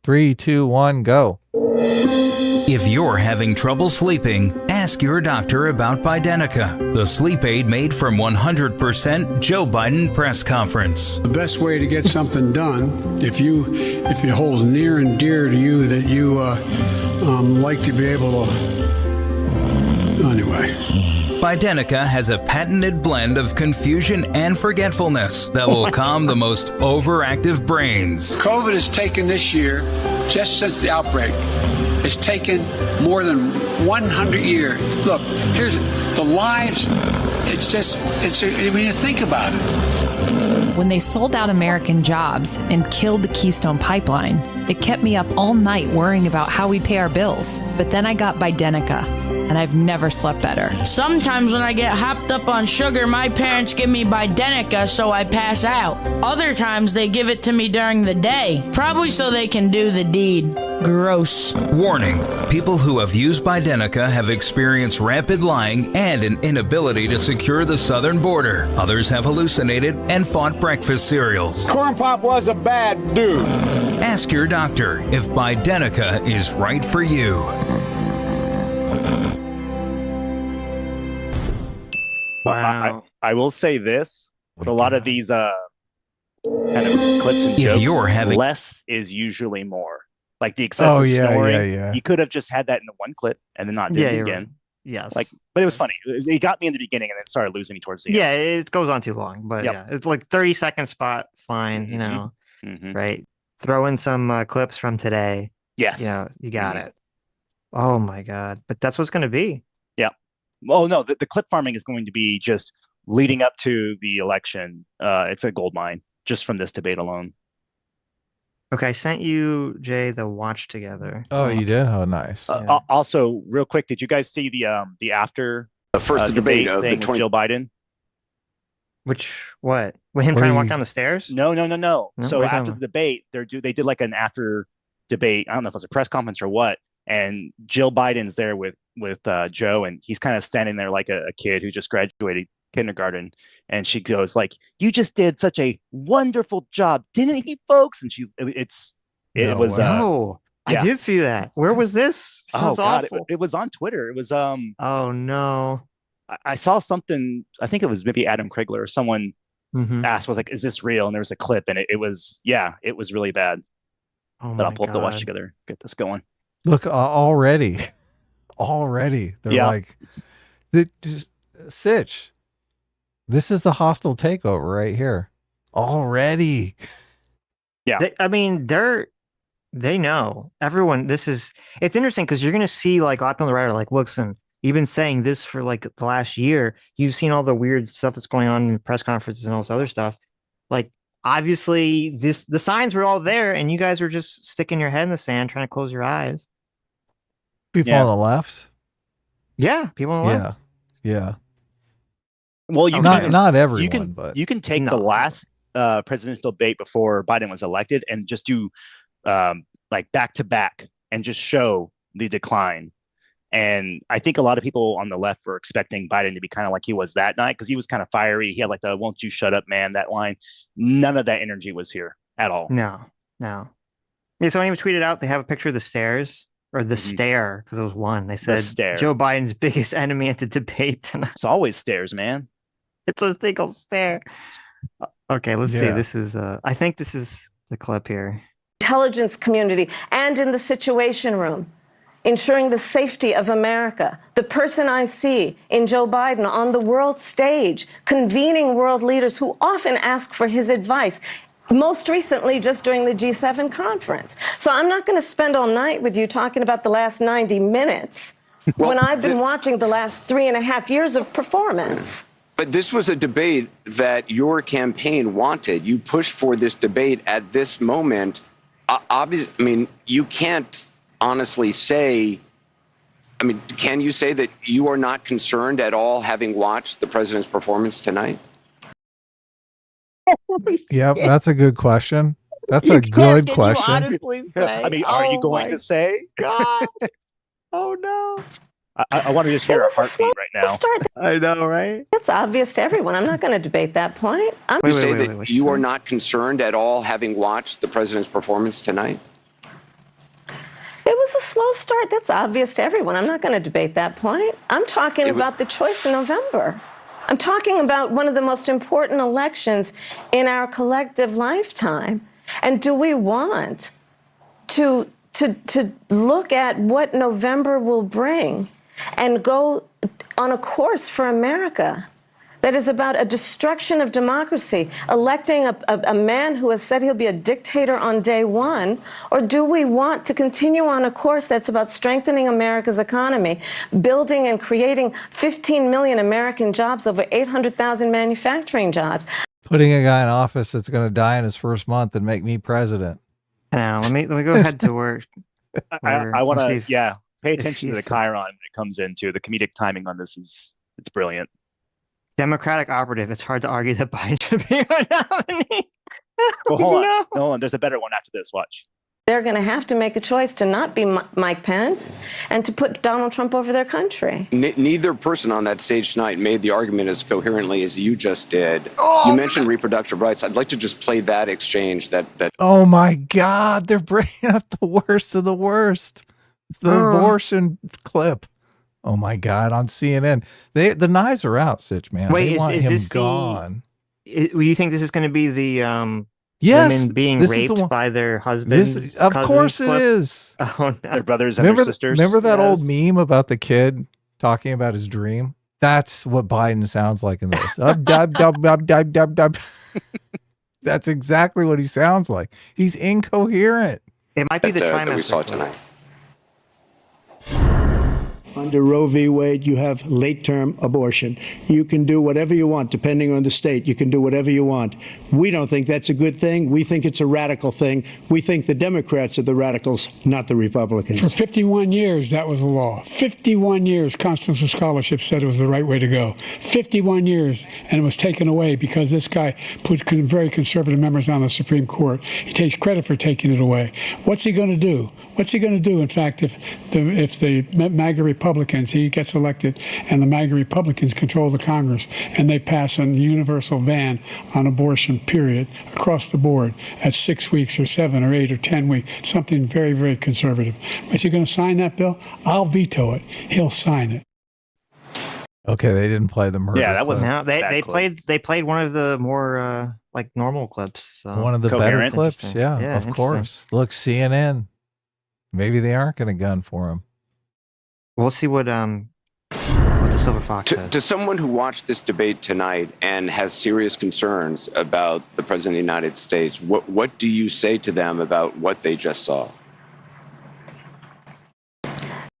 3, 2, 1, go. If you're having trouble sleeping, ask your doctor about Bidenica, the sleep aid made from 100% Joe Biden press conference. The best way to get something done, if it holds near and dear to you that you like to be able to. Anyway. Bidenica has a patented blend of confusion and forgetfulness that will calm the most overactive brains. COVID has taken this year just since the outbreak. It's taken more than 100 years. Look, here's the lives. When you think about it. When they sold out American jobs and killed the Keystone Pipeline, it kept me up all night worrying about how we'd pay our bills. But then I got Bidenica, and I've never slept better. Sometimes when I get hopped up on sugar, my parents give me Bidenica so I pass out. Other times they give it to me during the day, probably so they can do the deed. Gross. Warning, people who have used Bidenica have experienced rapid lying and an inability to secure the southern border. Others have hallucinated and fought breakfast cereals. Corn Pop was a bad dude. Ask your doctor if Bidenica is right for you. Wow. I will say this, with a lot of these kind of clips and If jokes, you're having- less is usually more. Like the excessive snoring, you could have just had that in the one clip and then not did it again. Right. Yes. But it was funny. It got me in the beginning and then started losing me towards the end. Yeah, it goes on too long, but Yep. yeah, it's like 30-second spot, fine, Mhm. right? Throw in some clips from today. Yes. You got it. Oh my God. But that's what's going to be. Yeah. Oh, no, the clip farming is going to be just leading up to the election. It's a gold mine just from this debate alone. Okay, I sent you, Jay, the watch together. Oh, you did? Oh, nice. Also, real quick, did you guys see the after first debate of the thing with Jill Biden? What? With him trying to walk down the stairs? No. No, So what are you after talking the debate, they did like an after debate. I don't know if it was a press conference or what. And Jill Biden's there with Joe, and he's kind of standing there like a kid who just graduated kindergarten. And she goes like, "You just did such a wonderful job, didn't he, folks?" And I did see that. Where was this? Oh Sounds God, awful. it was on Twitter. It was Oh no. I saw something. I think it was maybe Adam Krigler or someone asked, "Was like, is this real?" And there was a clip, and it was really bad. Oh but I'll my pull up the watch God. together, get this going. Look, already they're like, Sitch, this is the hostile takeover right here already. Yeah. They know everyone. It's interesting because you're going to see like a lot of people on the right are like, listen, you've been saying this for like the last year. You've seen all the weird stuff that's going on in press conferences and all this other stuff. Like, obviously the signs were all there and you guys were just sticking your head in the sand, trying to close your eyes. People on the left. Yeah. People on the left. Yeah. Well, you not everyone, but you can take the last presidential debate before Biden was elected and just do like back to back and just show the decline. And I think a lot of people on the left were expecting Biden to be kind of like he was that night because he was kind of fiery. He had like the "Won't you shut up, man?" that line. None of that energy was here at all. No. Yeah, someone even tweeted out they have a picture of the stairs or the stare because it was one. They said Joe Biden's biggest enemy at the debate tonight. It's always stairs, man. It's a single stare. Okay, let's see. This is I think this is the clip here. Intelligence community and in the Situation Room, ensuring the safety of America. The person I see in Joe Biden on the world stage, convening world leaders who often ask for his advice, most recently just during the G7 conference. So I'm not going to spend all night with you talking about the last 90 minutes when I've been watching the last 3.5 years of performance. But this was a debate that your campaign wanted. You pushed for this debate at this moment. Obviously, I mean, you can't honestly say, I mean, can you say that you are not concerned at all having watched the president's performance tonight? Yep, that's a good question. That's a good question. Honestly say, I mean, are you going to say? God. Oh no. I want to just hear a heartbeat right now. I know, right? That's obvious to everyone. I'm not going to debate that point. You say that you are not concerned at all having watched the president's performance tonight? It was a slow start. That's obvious to everyone. I'm not going to debate that point. I'm talking about the choice in November. I'm talking about one of the most important elections in our collective lifetime. And do we want to look at what November will bring and go on a course for America that is about a destruction of democracy, electing a man who has said he'll be a dictator on day one? Or do we want to continue on a course that's about strengthening America's economy, building and creating 15 million American jobs, over 800,000 manufacturing jobs? Putting a guy in office that's going to die in his first month and make me president. Now, let me go ahead to where I want let's see to, if- pay attention to the Chiron when it comes into the comedic timing on this it's brilliant. Democratic operative. It's hard to argue that Biden should be our nominee. Well, hold No. on. Hold on. There's a better one after this. Watch. They're going to have to make a choice to not be Mike Pence and to put Donald Trump over their country. Neither person on that stage tonight made the argument as coherently as you just did. You mentioned reproductive rights. I'd like to just play that exchange. That Oh my God, they're bringing up the worst of the worst. The abortion clip. Oh my God, on CNN. The knives are out, Sitch, man. Wait, they want is him this gone. You think this is going to be the Yes, women being this is the raped one- by their husbands? Of course it clip? is. Oh no. Their brothers and Remember, their sisters. remember that old Yes. meme about the kid talking about his dream? That's what Biden sounds like in this. Dub, dub, dub, dub, dub, dub. That's exactly what he sounds like. He's incoherent. It might be the that we trimester saw clip. tonight. Under Roe v. Wade, you have late-term abortion. You can do whatever you want, depending on the state. You can do whatever you want. We don't think that's a good thing. We think it's a radical thing. We think the Democrats are the radicals, not the Republicans. For 51 years, that was the law. 51 years, constitutional scholarship said it was the right way to go. 51 years, and it was taken away because this guy put very conservative members on the Supreme Court. He takes credit for taking it away. What's he going to do? What's he going to do, in fact, if the MAGA Republicans, he gets elected, and the MAGA Republicans control the Congress, and they pass a universal ban on abortion, period, across the board at 6 weeks or 7 or 8 or 10 weeks, something very, very conservative. Is he going to sign that bill? I'll veto it. He'll sign it. Okay, they didn't play the murder. Yeah, that was clip. No, Bad they played one of the more like normal clips. So. One of the better Coherent. clips. Interesting. Yeah, Yeah, of interesting. course. Look, CNN. Maybe they aren't going to gun for him. We'll see what the Silver Fox says. To someone who watched this debate tonight and has serious concerns about the President of the United States, what do you say to them about what they just saw?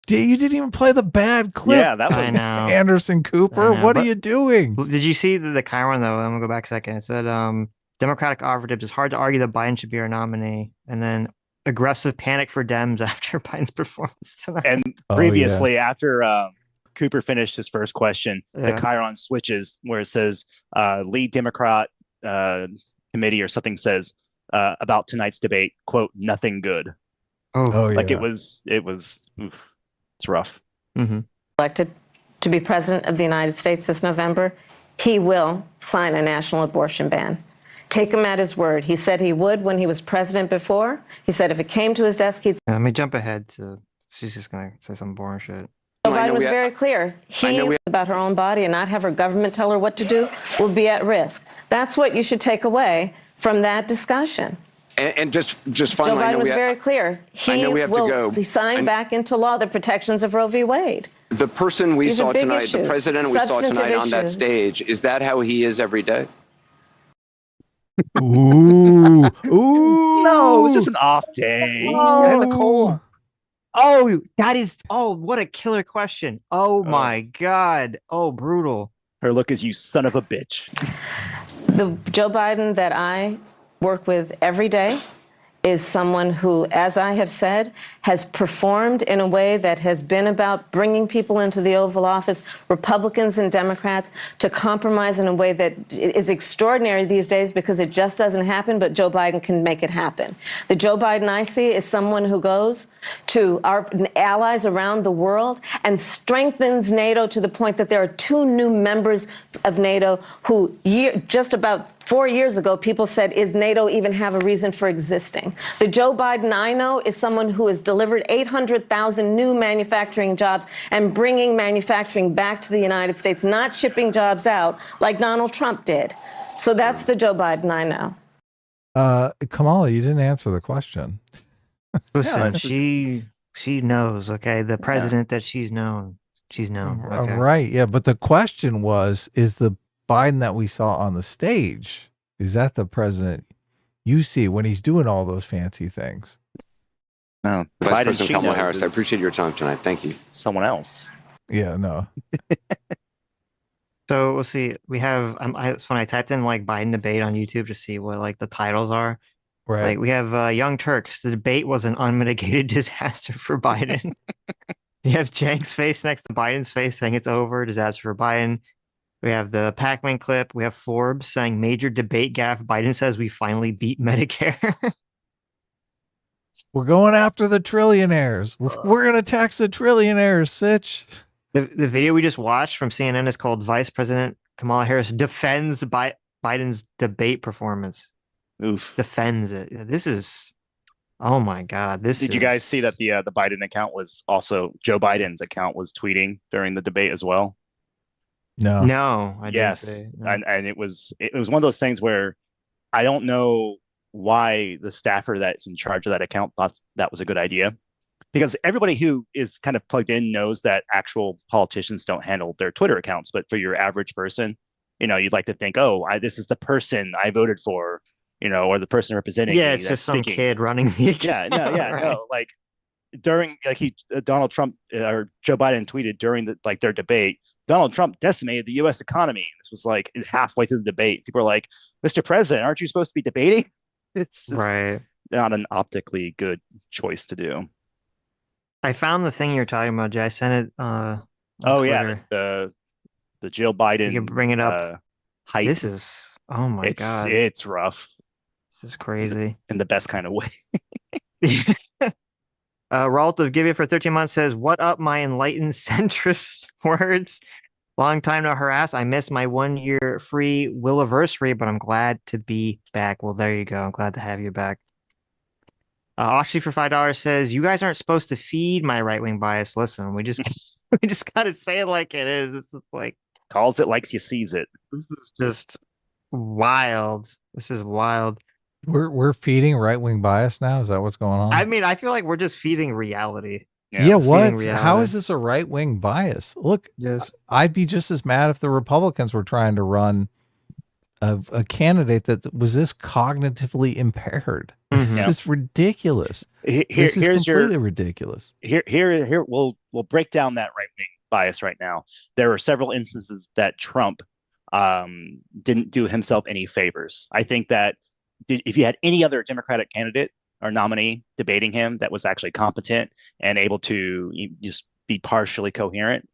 You didn't even play the bad clip. Yeah, that was. I know. Anderson Cooper. I know, What are but- you doing? Did you see the Chiron though? I'm gonna go back a second. It said Democratic operative. It's hard to argue that Biden should be our nominee, and then aggressive panic for Dems after Biden's performance tonight. And Oh, previously, after Cooper finished his first question, Yeah. the Chiron switches where it says lead Democrat committee or something says about tonight's debate, quote, nothing good. Oh, Like yeah. it was, oof, it's rough. Mm-hmm. Elected to be president of the United States this November, he will sign a national abortion ban. Take him at his word. He said he would when he was president before. He said if it came to his desk, he'd. Let me jump ahead to. She's just gonna say some boring shit. Joe I know Biden was we- very clear. I know He we- about her own body and not have her government tell her what to do will be at risk. That's what you should take away from that discussion. And just Joe finally, I Biden know was we very clear. He know we have to will go. sign And- back into law the protections of Roe v. Wade. the person we These are saw big tonight, the issues, president we saw substantive tonight on that issues. stage, is that how he is every day? Ooh. Ooh. No, it's just an off day. Oh, It's a cold. Oh, that is. Oh, what a killer question. Oh my God. Oh, brutal. Her look is, you son of a bitch. The Joe Biden that I work with every day is someone who, as I have said, has performed in a way that has been about bringing people into the Oval Office, Republicans and Democrats, to compromise in a way that is extraordinary these days because it just doesn't happen, but Joe Biden can make it happen. The Joe Biden I see is someone who goes to our allies around the world and strengthens NATO to the point that there are 2 new members of NATO who just about 4 years ago, people said, is NATO even have a reason for existing? The Joe Biden I know is someone who has delivered 800,000 new manufacturing jobs and bringing manufacturing back to the United States, not shipping jobs out like Donald Trump did. So that's the Joe Biden I know. Kamala, you didn't answer the question. Listen, she knows, okay? The president that she's known. Okay. Right. Yeah. But the question was, is the Biden that we saw on the stage, is that the president you see when he's doing all those fancy things? No, Vice President Kamala Harris, I appreciate your time tonight. Thank you. Someone else. Yeah, no. So we'll see. We have it's funny. I typed in like Biden debate on YouTube to see what like the titles are. Right. Like we have Young Turks. The debate was an unmitigated disaster for Biden. You have Cenk's face next to Biden's face saying it's over, disaster for Biden. We have the Pac-Man clip. We have Forbes saying major debate gaffe. Biden says we finally beat Medicare. We're going after the trillionaires. We're going to tax the trillionaires, Sitch. The video we just watched from CNN is called Vice President Kamala Harris defends Biden's debate performance. Oof. Defends it. This is, oh my God. Did you guys see that the Biden account was also, Joe Biden's account was tweeting during the debate as well? No, I didn't yes. say. No. And it was one of those things where I don't know why the staffer that's in charge of that account thought that was a good idea. Because everybody who is kind of plugged in knows that actual politicians don't handle their Twitter accounts. But for your average person, you'd like to think, oh, this is the person I voted for, or the person representing me. Yeah, it's just some kid running the account. Right. No. Like during, Donald Trump or Joe Biden tweeted during their debate, Donald Trump decimated the U.S. economy. This was like halfway through the debate. People are like, Mr. President, aren't you supposed to be debating? It's just not an optically good choice to do. I found the thing you're talking about, Jay. I sent it. On Twitter. Yeah, the Jill Biden. You can bring it up. Hype. This is God. It's rough. This is crazy in the best kind of way. Ralt of Give You for 13 months says, "What up, my enlightened centrist words? Long time no harass. I missed my 1 year free Williversary, but I'm glad to be back." Well, there you go. I'm glad to have you back. Ashley for $5 says, "You guys aren't supposed to feed my right wing bias. Listen, we just gotta say it like it is. This is like calls it like you sees it. This is just wild. This is wild. We're feeding right wing bias now. Is that what's going on? I mean, I feel like we're just feeding reality. Yeah, what? How is this a right wing bias? Look, yes. I'd be just as mad if the Republicans were trying to run a candidate that was this cognitively impaired. This is ridiculous. This is completely ridiculous. Here, we'll break down that right wing bias right now. There are several instances that Trump didn't do himself any favors. I think that if you had any other Democratic candidate or nominee debating him that was actually competent and able to just be partially coherent,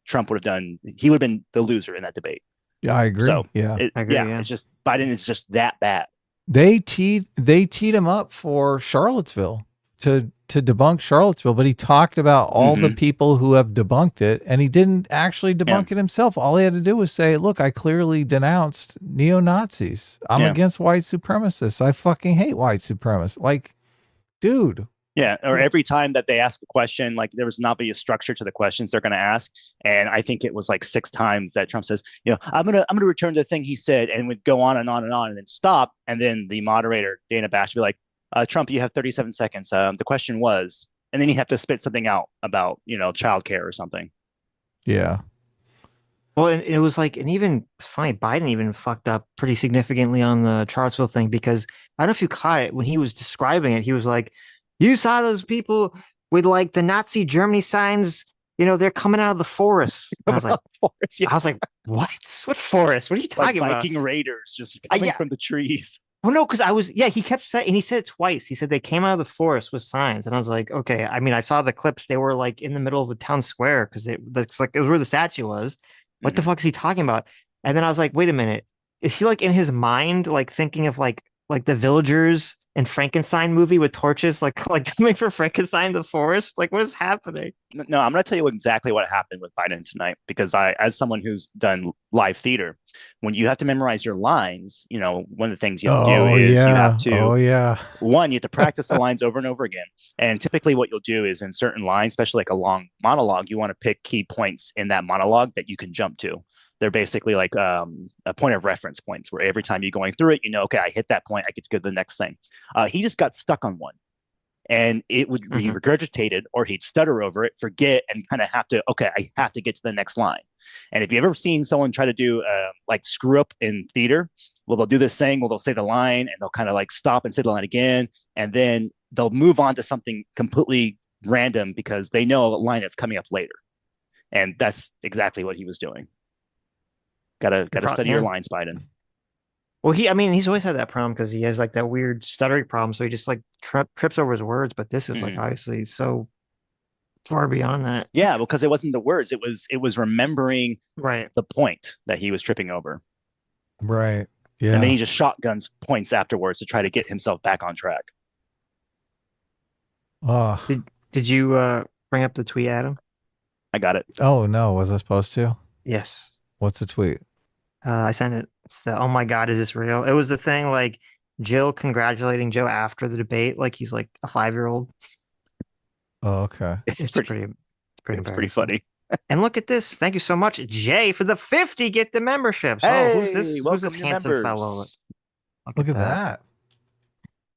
Trump would have been the loser in that debate. Yeah, I agree. So I agree, it's just Biden is just that bad. They teed him up for Charlottesville to debunk Charlottesville, but he talked about all the people who have debunked it, and he didn't actually debunk it himself. All he had to do was say, "Look, I clearly denounced neo-Nazis. I'm against white supremacists. I fucking hate white supremacists." Like, dude. Yeah, or every time that they ask a question, like there was not be a structure to the questions they're going to ask, and I think it was like 6 times that Trump says, I'm gonna return to the thing he said, and would go on and on and on, and then stop, and then the moderator Dana Bash would be like, "Trump, you have 37 seconds. The question was," and then you have to spit something out about childcare or something. Yeah. Well, it was like, and even it's funny, Biden even fucked up pretty significantly on the Charlottesville thing, because I don't know if you caught it when he was describing it. He was like, "You saw those people with like the Nazi Germany signs, they're coming out of the forest." And I was like, I was like, what? What forest? What are you talking about? Viking raiders just coming from the trees. Well, no, because he kept saying, and he said it twice. He said they came out of the forest with signs. And I was like, okay. I mean, I saw the clips. They were like in the middle of a town square because that's like, it was where the statue was. What the fuck is he talking about? And then I was like, wait a minute. Is he like in his mind, like thinking of like the villagers and Frankenstein movie with torches, like coming for Frankenstein in the forest? Like, what is happening? No, I'm going to tell you exactly what happened with Biden tonight, because as someone who's done live theater, when you have to memorize your lines, one of the things you have to do is you have to, one, you have to practice the lines over and over again. And typically what you'll do is in certain lines, especially like a long monologue, you want to pick key points in that monologue that you can jump to. They're basically like a point of reference points where every time you're going through it, okay, I hit that point, I get to go to the next thing. He just got stuck on one, and it would be regurgitated, or he'd stutter over it, forget, and kind of have to, okay, I have to get to the next line. And if you've ever seen someone try to do like screw up in theater, well, they'll do this thing, well, they'll say the line and they'll kind of like stop and say the line again, and then they'll move on to something completely random because they know a line that's coming up later. And that's exactly what he was doing. Gotta study your lines, Biden. Well, he's always had that problem because he has like that weird stuttering problem. So he just like trips over his words. But this is like obviously so far beyond that. Yeah, because it wasn't the words. It was remembering the point that he was tripping over. Right. Yeah. And then he just shotguns points afterwards to try to get himself back on track. Did you bring up the tweet, Adam? I got it. Oh no, was I supposed to? Yes. What's the tweet? I sent it. It's the, oh my God, is this real? It was the thing like Jill congratulating Joe after the debate, like he's like a 5-year-old. Oh, okay. It's pretty funny. And look at this. Thank you so much, Jay, for the 50 get the memberships. Hey, who's this? Who's this handsome members. fellow? Look at that.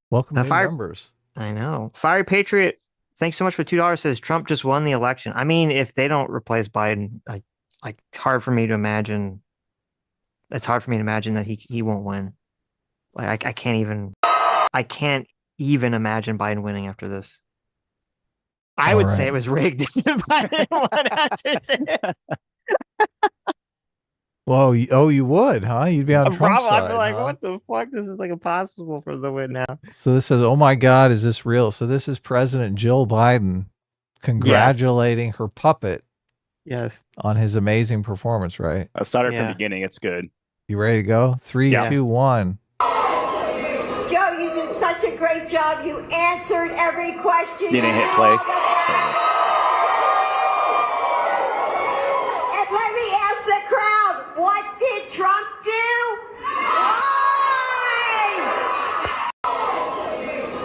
Welcome to members. I know. Fiery Patriot, thanks so much for $2. Says Trump just won the election. I mean, if they don't replace Biden, it's like hard for me to imagine. It's hard for me to imagine that he won't win. Like I can't even imagine Biden winning after this. I would say it was rigged if Biden won after this. Well, you would, huh? You'd be on Trump's side. I'd be like, huh? what the fuck? This is like impossible for the win now. So this says, oh my God, is this real? So this is President Jill Biden congratulating her puppet on his amazing performance, right? I started from the beginning. It's good. You ready to go? 3, 2, 1. Joe, you did such a great job. You answered every question. You didn't hit play. And let me ask the crowd, what did Trump do?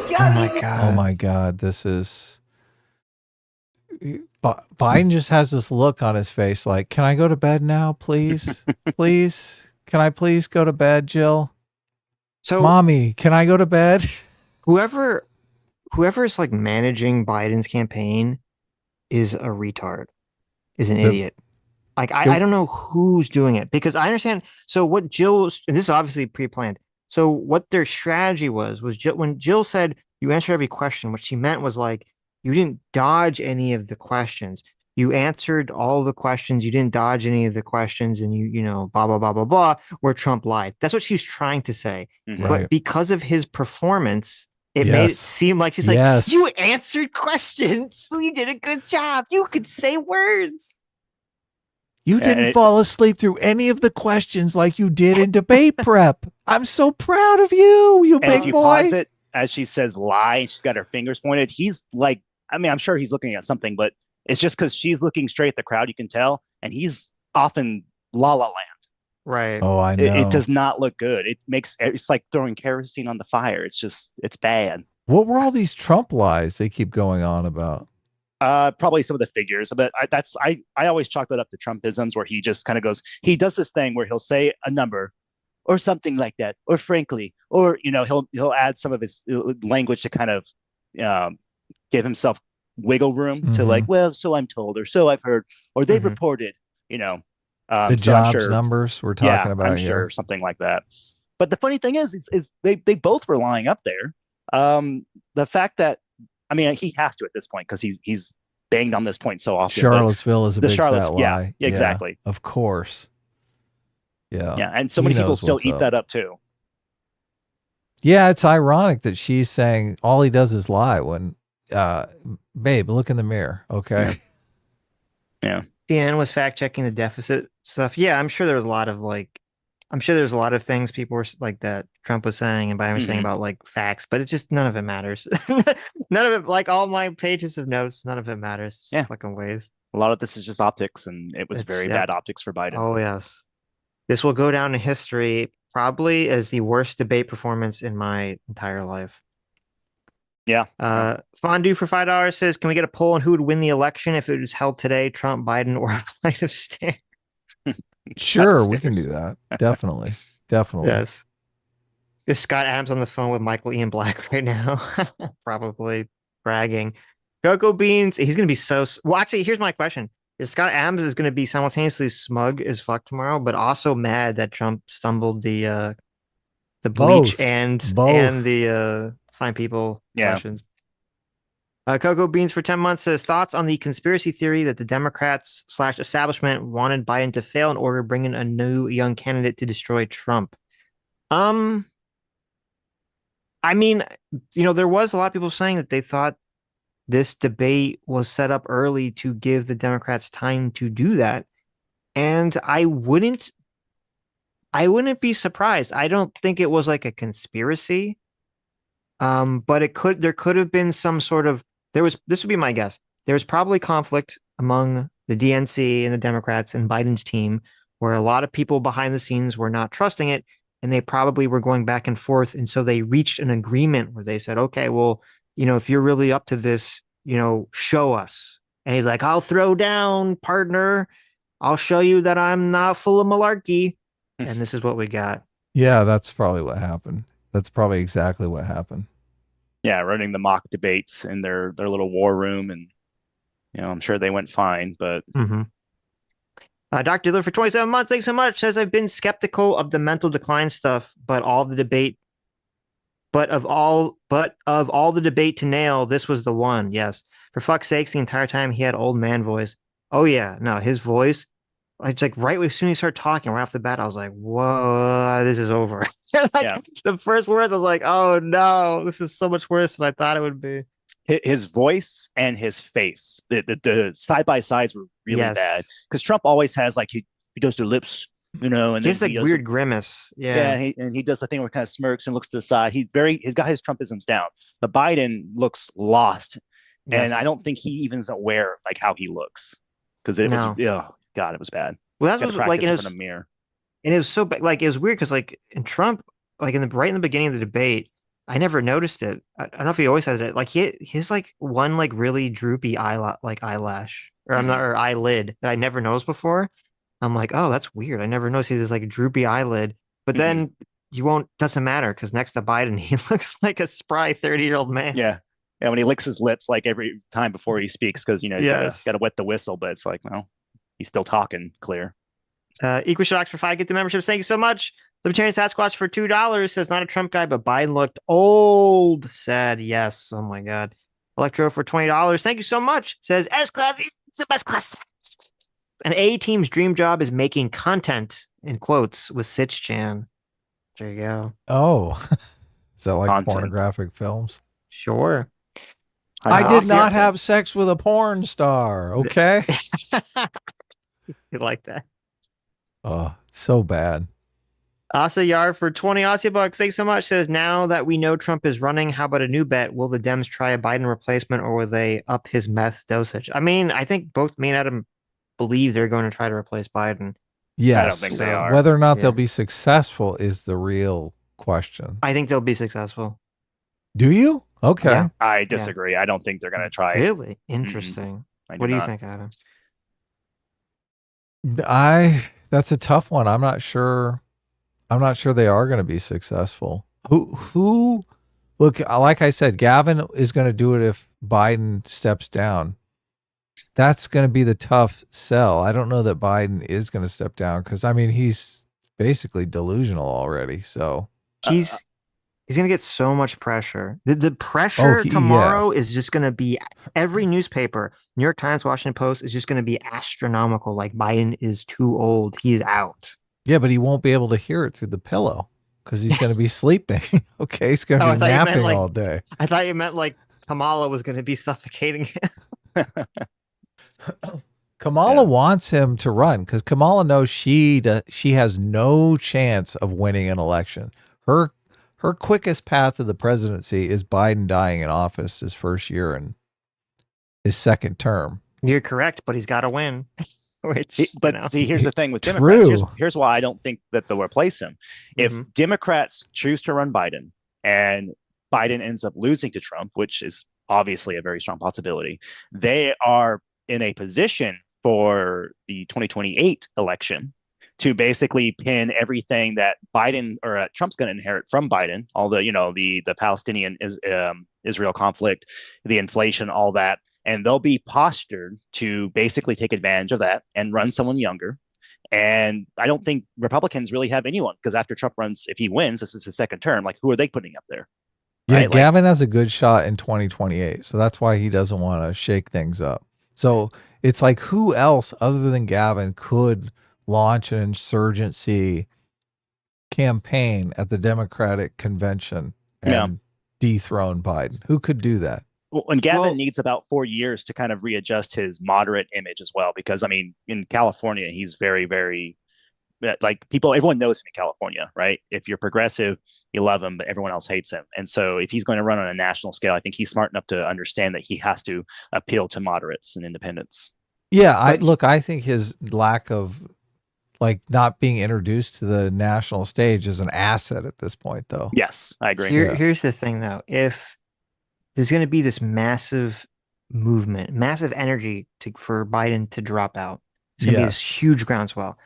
Joe, oh my God. Oh my God. This is... Biden just has this look on his face like, can I go to bed now, please? Please? Can I please go to bed, Jill? So, Mommy, can I go to bed? Whoever is like managing Biden's campaign is a retard, is an idiot. Like, I don't know who's doing it because I understand. So what Jill's, and this is obviously pre-planned. So what their strategy was when Jill said, you answer every question, what she meant was like, you didn't dodge any of the questions. You answered all the questions. You didn't dodge any of the questions, and you know, blah, blah, blah, blah, blah, where Trump lied. That's what she's trying to say. Mm-hmm. But because of his performance, it made it seem like she's like, you answered questions. So you did a good job. You could say words. You didn't fall asleep through any of the questions like you did in debate prep. I'm so proud of you, you big if you boy. pause it, as she says lie, and she's got her fingers pointed, he's like, I mean, I'm sure he's looking at something, but it's just because she's looking straight at the crowd, you can tell, and he's off in La La Land. Right. Oh, I know. It does not look good. It's like throwing kerosene on the fire. It's bad. What were all these Trump lies they keep going on about? Probably some of the figures, but I always chalk that up to Trumpisms, where he just kind of goes, he does this thing where he'll say a number or something like that, or frankly, or, you know, he'll add some of his language to kind of give himself wiggle room to like, well, so I'm told, or so I've heard, or they've reported, you know, the jobs numbers we're talking about I'm here. sure something like that. But the funny thing is they both were lying up there. The fact that, I mean, he has to at this point because he's banged on this point so often. Charlottesville is a big fat lie. Yeah, exactly. Yeah, of course. Yeah. Yeah, and so many people still eat that up too. Yeah, it's ironic that she's saying all he does is lie when, babe, look in the mirror, okay? Yeah. CNN was fact checking the deficit stuff. Yeah, I'm sure there was a lot of things people were like that Trump was saying and Biden was saying about like facts, but it's just none of it matters. None of it, like all my pages of notes, none of it matters. Yeah. Fucking waste. A lot of this is just optics, and it was very bad optics for Biden. Oh, yes. This will go down in history probably as the worst debate performance in my entire life. Yeah. Fondue for $5 says, can we get a poll on who would win the election if it was held today, Trump, Biden, or a flight of stairs? Sure, we can do that. Definitely. Yes. Is Scott Adams on the phone with Michael Ian Black right now? Probably bragging. Cocoa Beans, he's going to be well, actually, here's my question. Scott Adams is going to be simultaneously smug as fuck tomorrow, but also mad that Trump stumbled the bleach Both. and Both. the fine people Yeah. questions. Cocoa Beans for 10 months says thoughts on the conspiracy theory that the Democrats / establishment wanted Biden to fail in order to bring in a new young candidate to destroy Trump. I mean, there was a lot of people saying that they thought this debate was set up early to give the Democrats time to do that. And I wouldn't be surprised. I don't think it was like a conspiracy. But there could have been some sort of, this would be my guess. There was probably conflict among the DNC and the Democrats and Biden's team where a lot of people behind the scenes were not trusting it. And they probably were going back and forth. And so they reached an agreement where they said, okay, well, if you're really up to this, show us. And he's like, I'll throw down, partner. I'll show you that I'm not full of malarkey. And this is what we got. Yeah, that's probably what happened. That's probably exactly what happened. Yeah, running the mock debates in their little war room, and I'm sure they went fine. But Dr. Lou for 27 months, thanks so much. Says I've been skeptical of the mental decline stuff, but of all the debate to nail, this was the one. Yes, for fuck's sakes, the entire time he had old man voice. Oh yeah, no, his voice. It's like right as soon as he started talking, right off the bat, I was like, "Whoa, this is over." The first words, I was like, "Oh no, this is so much worse than I thought it would be." His voice and his face, the side by sides were really bad because Trump always has like he does their lips, and he has like weird grimace. Yeah, and he does the thing where he kind of smirks and looks to the side. He's got his Trumpisms down. But Biden looks lost, and I don't think he even is aware like how he looks because it was God, it was bad. Well, that was like in a mirror, and it was so bad. Like it was weird because like in Trump, like right in the beginning of the debate, I never noticed it. I don't know if he always has it. Like he has like one like really droopy eyelash or or eyelid that I never noticed before. I'm like, oh, that's weird. I never noticed he has this like droopy eyelid. But then doesn't matter because next to Biden, he looks like a spry 30-year-old man. Yeah. Yeah, when he licks his lips like every time before he speaks because he's got to wet the whistle, but it's like, well, he's still talking clear. Equishocks for 5 get the memberships. Thank you so much. Libertarian Sasquatch for $2 says not a Trump guy, but Biden looked old. Sad, yes. Oh my god. Electro for $20. Thank you so much. Says S class is the best class. An A team's dream job is making content in quotes with Sitch Chan. There you go. Oh, is that like pornographic films? Sure. I did not have sex with a porn star. Okay. You like that? Oh, so bad. Asa Yar for 20 Aussie bucks. Thanks so much. Says now that we know Trump is running, how about a new bet? Will the Dems try a Biden replacement or will they up his meth dosage? I mean, I think both me and Adam believe they're going to try to replace Biden. Yes. I don't think they are. Whether or not they'll be successful is the real question. I think they'll be successful. Do you? Okay. Yeah. I disagree. I don't think they're going to try. Really? Interesting. What do you think, Adam? That's a tough one. I'm not sure they are going to be successful. Who look, like I said, Gavin is going to do it if Biden steps down. That's going to be the tough sell. I don't know that Biden is going to step down because I mean he's basically delusional already. So he's going to get so much pressure. The pressure tomorrow is just going to be every newspaper, New York Times, Washington Post is just going to be astronomical. Like Biden is too old. He's out. Yeah, but he won't be able to hear it through the pillow because he's going to be sleeping. Okay, he's going to be napping all day. I thought you meant like Kamala was going to be suffocating him. Kamala wants him to run because Kamala knows she has no chance of winning an election. Her quickest path to the presidency is Biden dying in office his first year and his second term. You're correct, but he's got to win. See, here's the thing with Democrats. Here's why I don't think that they'll replace him. If Democrats choose to run Biden and Biden ends up losing to Trump, which is obviously a very strong possibility, they are in a position for the 2028 election to basically pin everything that Biden or Trump's going to inherit from Biden, all the Palestinian Israel conflict, the inflation, all that, and they'll be postured to basically take advantage of that and run someone younger. And I don't think Republicans really have anyone, because after Trump runs, if he wins, this is his second term. Like, who are they putting up there? Yeah, Right? Gavin has a good shot in 2028, so that's why he doesn't want to shake things up. So it's like, who else other than Gavin could launch an insurgency campaign at the Democratic convention and dethrone Biden? Who could do that? Well, and Gavin needs about 4 years to kind of readjust his moderate image as well, because I mean, in California, he's very, very like everyone knows him in California, right? If you're progressive, you love him, but everyone else hates him. And so if he's going to run on a national scale, I think he's smart enough to understand that he has to appeal to moderates and independents. Yeah, I think his lack of like not being introduced to the national stage is an asset at this point, though. Yes, I agree. Here's the thing, though. If there's going to be this massive movement, massive energy for Biden to drop out, it's going to be this huge groundswell.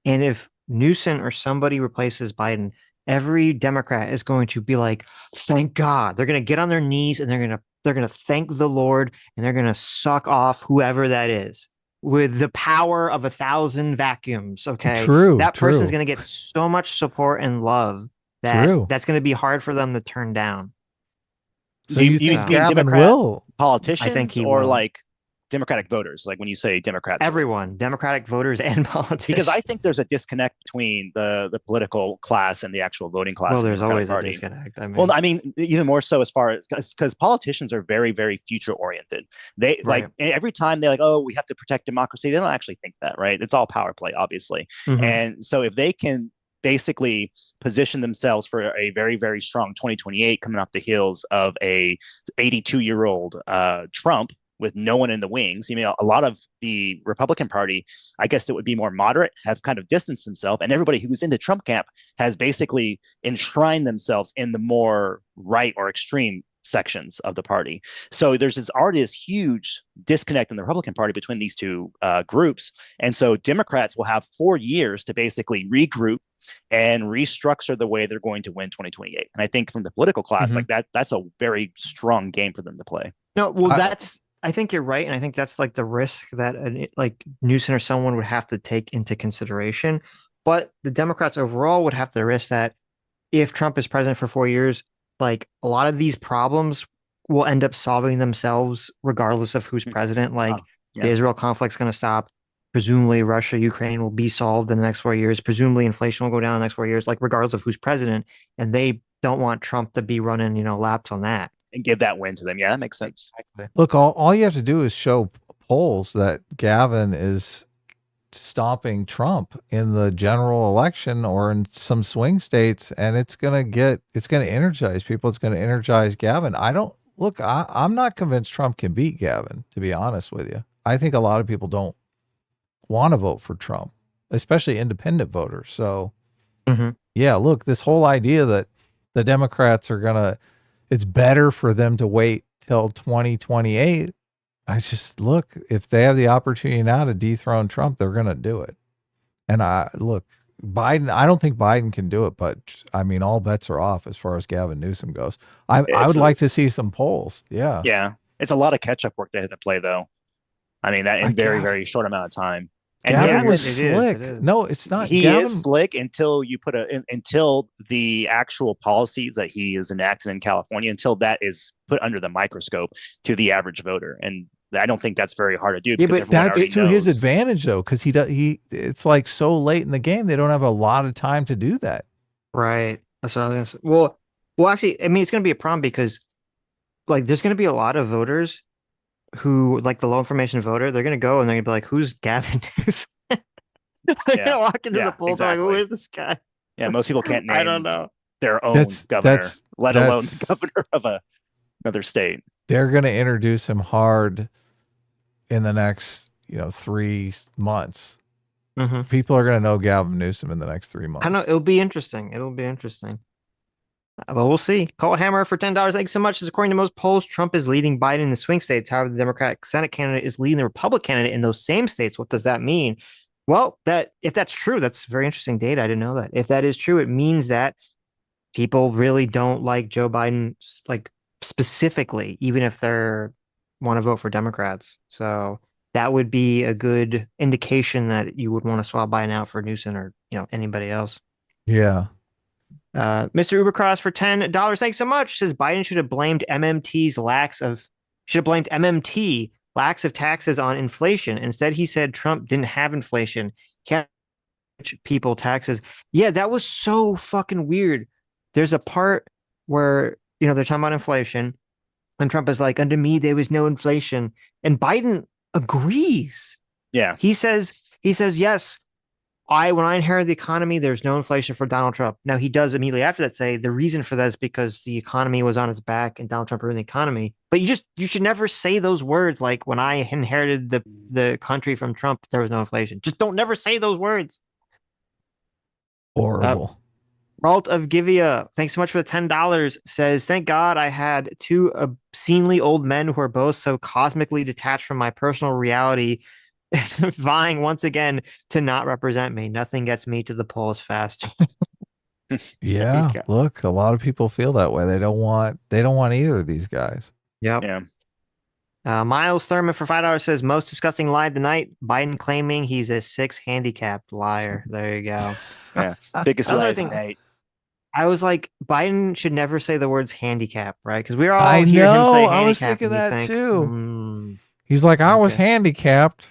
And if Newsom or somebody replaces Biden, every Democrat is going to be like, "Thank God!" They're going to get on their knees and they're going to thank the Lord, and they're going to suck off whoever that is with the power of 1,000 vacuums. Okay, that person's going to get so much support and love that that's going to be hard for them to turn down. So you think Gavin will? Politicians, I think he or will. like Democratic voters, like when you say Democrats, everyone, Democratic voters and politicians. Because I think there's a disconnect between the political class and the actual voting class. Well, there's always a disconnect. I mean, even more so as far as because politicians are very, very future oriented. They like every time they're like, "Oh, we have to protect democracy." They don't actually think that, right? It's all power play, obviously. And so if they can basically position themselves for a very, very strong 2028 coming off the heels of a 82-year-old Trump with no one in the wings. You know, a lot of the Republican Party, I guess it would be more moderate, have kind of distanced themselves, and everybody who's in the Trump camp has basically enshrined themselves in the more right or extreme sections of the party. So there's already this huge disconnect in the Republican Party between these two groups. And so Democrats will have 4 years to basically regroup and restructure the way they're going to win 2028. And I think from the political class, like that's a very strong game for them to play. No, well, I think you're right, and I think that's like the risk that like Newsom or someone would have to take into consideration. But the Democrats overall would have to risk that if Trump is president for 4 years, like a lot of these problems will end up solving themselves regardless of who's president. Like the Israel conflict's going to stop. Presumably Russia, Ukraine will be solved in the next 4 years. Presumably inflation will go down in the next 4 years, like regardless of who's president. And they don't want Trump to be running, laps on that. And give that win to them. Yeah, that makes sense. Look, all you have to do is show polls that Gavin is stomping Trump in the general election or in some swing states, and it's going to energize people. It's going to energize Gavin. I'm not convinced Trump can beat Gavin, to be honest with you. I think a lot of people don't want to vote for Trump, especially independent voters. So yeah, look, this whole idea that the Democrats are going to, it's better for them to wait till 2028. I just look, if they have the opportunity now to dethrone Trump, they're going to do it. And Biden, I don't think Biden can do it, but I mean, all bets are off as far as Gavin Newsom goes. I would like to see some polls. Yeah. Yeah. It's a lot of catch up work they had to play though. I mean, that in very, very short amount of time. And Gavin was slick. No, it's not. He is slick until you until the actual policies that he has enacted in California, until that is put under the microscope to the average voter. And I don't think that's very hard to do. Yeah, but that's to his advantage though, because it's like so late in the game, they don't have a lot of time to do that. Right. That's what I was gonna say. Well, actually, I mean, it's going to be a problem because, like, there's going to be a lot of voters who, like, the low information voter, they're going to go and they're going to be like, "Who's Gavin Newsom?" They're going to walk into the polls like, "Who is this guy?" Yeah, most people can't name I don't know. their own governor, let alone the governor of another state. They're going to introduce him hard in the next, 3 months. People are going to know Gavin Newsom in the next 3 months. I know, it'll be interesting. But we'll see. Call Hammer for $10. Thanks so much. As according to most polls, Trump is leading Biden in the swing states. However, the Democratic Senate candidate is leading the Republican candidate in those same states. What does that mean? Well, if that's true, that's very interesting data. I didn't know that. If that is true, it means that people really don't like Joe Biden, like, specifically, even if they're want to vote for Democrats. So that would be a good indication that you would want to swap Biden out for Newsom or anybody else. Yeah. Mr. Ubercross for $10. Thanks so much. Says Biden should have blamed MMT lacks of taxes on inflation. Instead, he said Trump didn't have inflation. He had rich people taxes. Yeah, that was so fucking weird. There's a part where they're talking about inflation, and Trump is like, under me there was no inflation, and Biden agrees. Yeah, he says yes. When I inherited the economy, there's no inflation for Donald Trump. Now he does immediately after that say the reason for that is because the economy was on his back and Donald Trump ruined the economy. But you should never say those words like when I inherited the country from Trump, there was no inflation. Just don't never say those words. Horrible. Ralt of Givea, thanks so much for the $10. Says, thank God I had two obscenely old men who are both so cosmically detached from my personal reality vying once again to not represent me. Nothing gets me to the polls fast. Yeah, look, a lot of people feel that way. They don't want either of these guys. Yep. Yeah. Miles Thurman for $5 says, most disgusting lie of the night, Biden claiming he's a 6 handicapped liar. There you go. Yeah, biggest lie of the night. I was like, Biden should never say the words handicap, right? Because we all I hear him know. say I was handicap thinking and that you think, too. He's like, I was handicapped.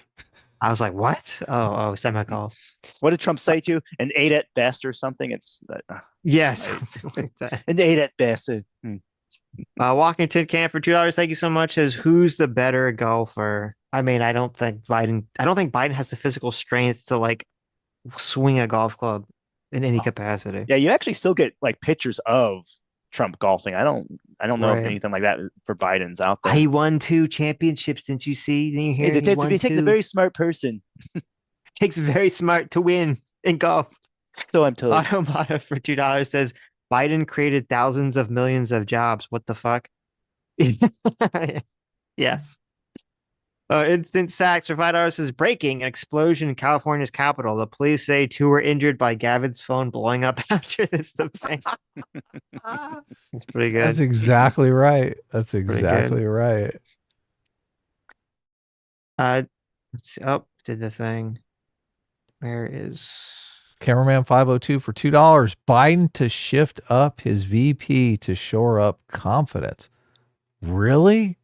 I was like, what? Oh, semicolon. What did Trump say to you? An 8 at best or something? It's yes, something like that. An 8 at best. Walking Tin Can for $2. Thank you so much. Says, who's the better golfer? I mean, I don't think Biden has the physical strength to like swing a golf club in any capacity. Yeah, you actually still get like pictures of Trump golfing. I don't know if anything like that for Biden's out there. He won 2 championships. Didn't you see? Didn't you hear? It takes a very smart person. Takes very smart to win in golf. So I'm told. Automata for $2 says Biden created thousands of millions of jobs. What the fuck? Yes. Instant Sacks for $5 says breaking an explosion in California's capital. The police say 2 were injured by Gavin's phone blowing up after this thing. That's pretty good. That's exactly right. That's exactly right. Let's see. Oh, did the thing. Where is Cameraman 502 for $2. Biden to shift up his VP to shore up confidence. Really?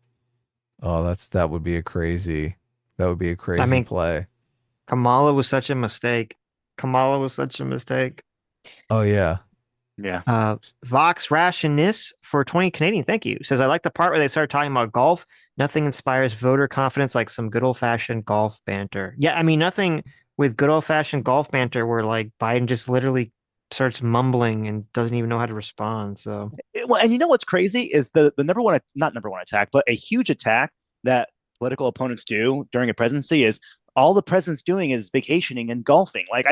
Oh, that would be a crazy play. Kamala was such a mistake. Oh yeah. Yeah. Vox Rationis for 20 Canadian. Thank you. Says, I like the part where they start talking about golf. Nothing inspires voter confidence like some good old fashioned golf banter. Yeah, I mean, nothing with good old fashioned golf banter where like Biden just literally starts mumbling and doesn't even know how to respond. So, well, and you know what's crazy is the not number one attack, but a huge attack that political opponents do during a presidency is all the president's doing is vacationing and golfing. Like,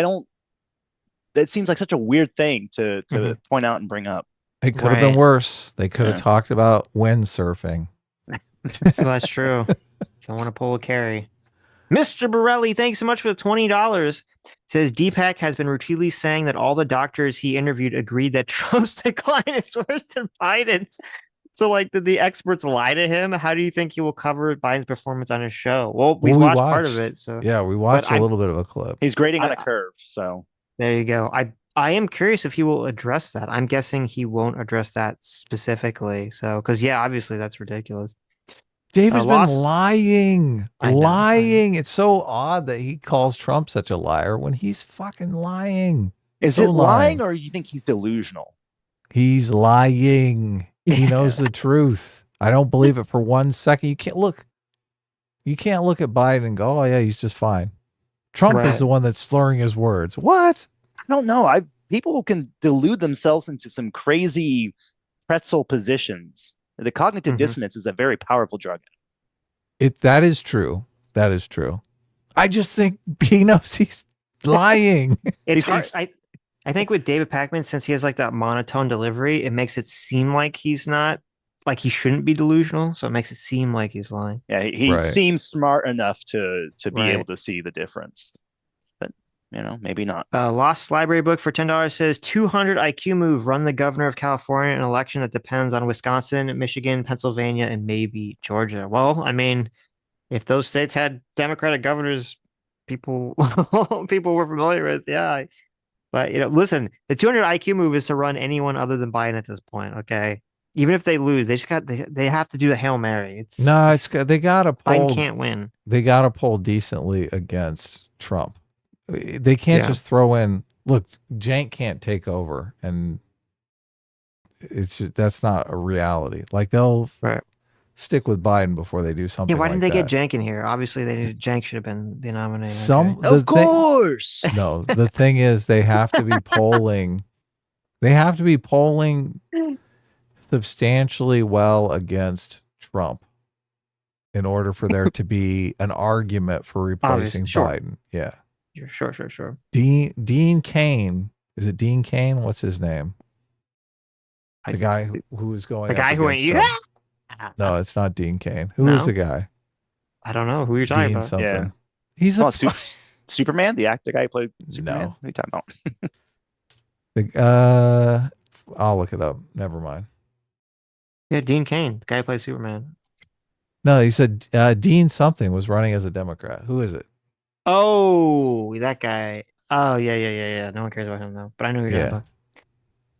that seems like such a weird thing to point out and bring up. It could have been worse. They could have talked about windsurfing. Well, that's true. Don't want to pull a carry. Mr. Borelli, thanks so much for the $20. Says Deepak has been routinely saying that all the doctors he interviewed agreed that Trump's decline is worse than Biden's. So, like, did the experts lie to him? How do you think he will cover Biden's performance on his show? Well, we watched part of it. So yeah, we watched a little bit of a clip. He's grading on a curve. So there you go. I am curious if he will address that. I'm guessing he won't address that specifically. So, because yeah, obviously that's ridiculous. David's been lying. It's so odd that he calls Trump such a liar when he's fucking lying. Is it lying or you think he's delusional? He's lying. He knows the truth. I don't believe it for 1 second. You can't look at Biden and go, oh yeah, he's just fine. Trump is the one that's slurring his words. What? I don't know. People can delude themselves into some crazy pretzel positions. The cognitive dissonance is a very powerful drug. That is true. That is true. I just think he knows he's lying. It's hard. I think with David Pakman, since he has like that monotone delivery, it makes it seem like he's not, like he shouldn't be delusional. So it makes it seem like he's lying. Yeah, he seems smart enough to be able to see the difference. But maybe not. Lost library book for $10 says 200 IQ move, run the governor of California in an election that depends on Wisconsin, Michigan, Pennsylvania, and maybe Georgia. Well, I mean, if those states had Democratic governors, people were familiar with, yeah. But listen, the 200 IQ move is to run anyone other than Biden at this point. Okay, even if they lose, they have to do a Hail Mary. They gotta Biden poll. can't win. They gotta poll decently against Trump. They can't just throw in. Look, Jank can't take over, and that's not a reality. Like they'll stick with Biden before they do something. Yeah, why didn't they that. get Jank in here? Obviously, Jank should have been the nominee. Of course. No, the thing is, they have to be polling. They have to be polling substantially well against Trump in order for there to be an argument for replacing Biden. Yeah. Sure. Dean Cain. Is it Dean Cain? What's his name? The guy who was going. The guy who went. No, it's not Dean Cain. Who is the guy? I don't know who you're talking about. Something. Yeah. He's Superman, the guy who played Superman. No. What are you talking about? I'll look it up. Never mind. Yeah, Dean Cain, the guy who played Superman. No, he said Dean something was running as a Democrat. Who is it? Oh, that guy. Oh, yeah. No one cares about him though. But I know who you're talking about.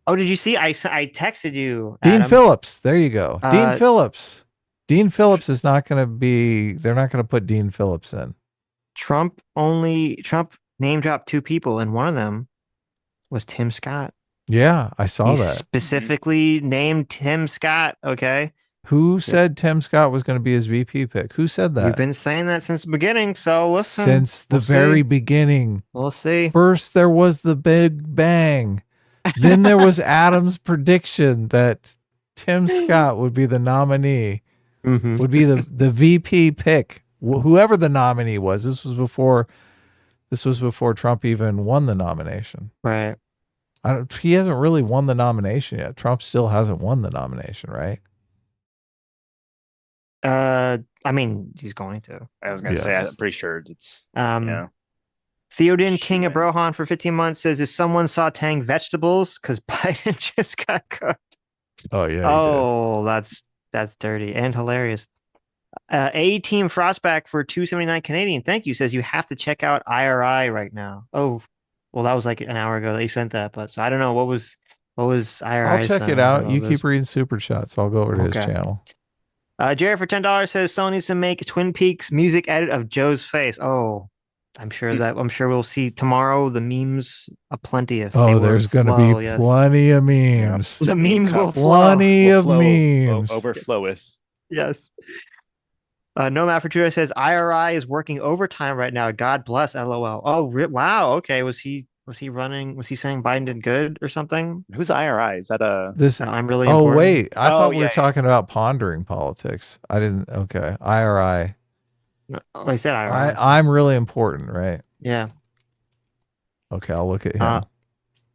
Oh, did you see? I texted you. Dean Adam. Phillips. There you go. Dean Phillips. Dean Phillips is not going to be. They're not going to put Dean Phillips in. Trump name dropped 2 people, and one of them was Tim Scott. Yeah, I saw He that. Specifically named Tim Scott. Okay. Who said Tim Scott was going to be his VP pick? Who said that? We've been saying that since the beginning. So listen. Since the very beginning. We'll see. First, there was the Big Bang. Then there was Adam's prediction that Tim Scott would be the nominee, would be the VP pick, whoever the nominee was. This was before Trump even won the nomination. Right. He hasn't really won the nomination yet. Trump still hasn't won the nomination, right? I mean, he's going to. I was going to say, I'm pretty sure it's. Theoden King of Brohan for 15 months says, is someone sauteing vegetables? Because Biden just got cooked. Oh, yeah. Oh, that's dirty and hilarious. A Team Frostback for 279 Canadian. Thank you. Says you have to check out IRI right now. Oh, well, that was like an hour ago that you sent that. But so I don't know what was IRI. I'll check it out. You keep reading super chats. I'll go over to his channel. Jared for $10 says Sony needs to make Twin Peaks music edit of Joe's face. Oh, I'm sure we'll see tomorrow the memes aplenty of. Oh, there's going to be plenty of memes. The memes will flow. Plenty of memes. Overfloweth. Yes. Nomad for Tutor says IRI is working overtime right now. God bless. LOL. Oh, wow. Okay. Was he running? Was he saying Biden did good or something? Who's IRI? Is that I'm really. Oh, important. wait. I thought we were talking about pondering politics. I didn't. Okay. IRI. Oh, I said IRI. I'm really important, right? Yeah. Okay. I'll look at him.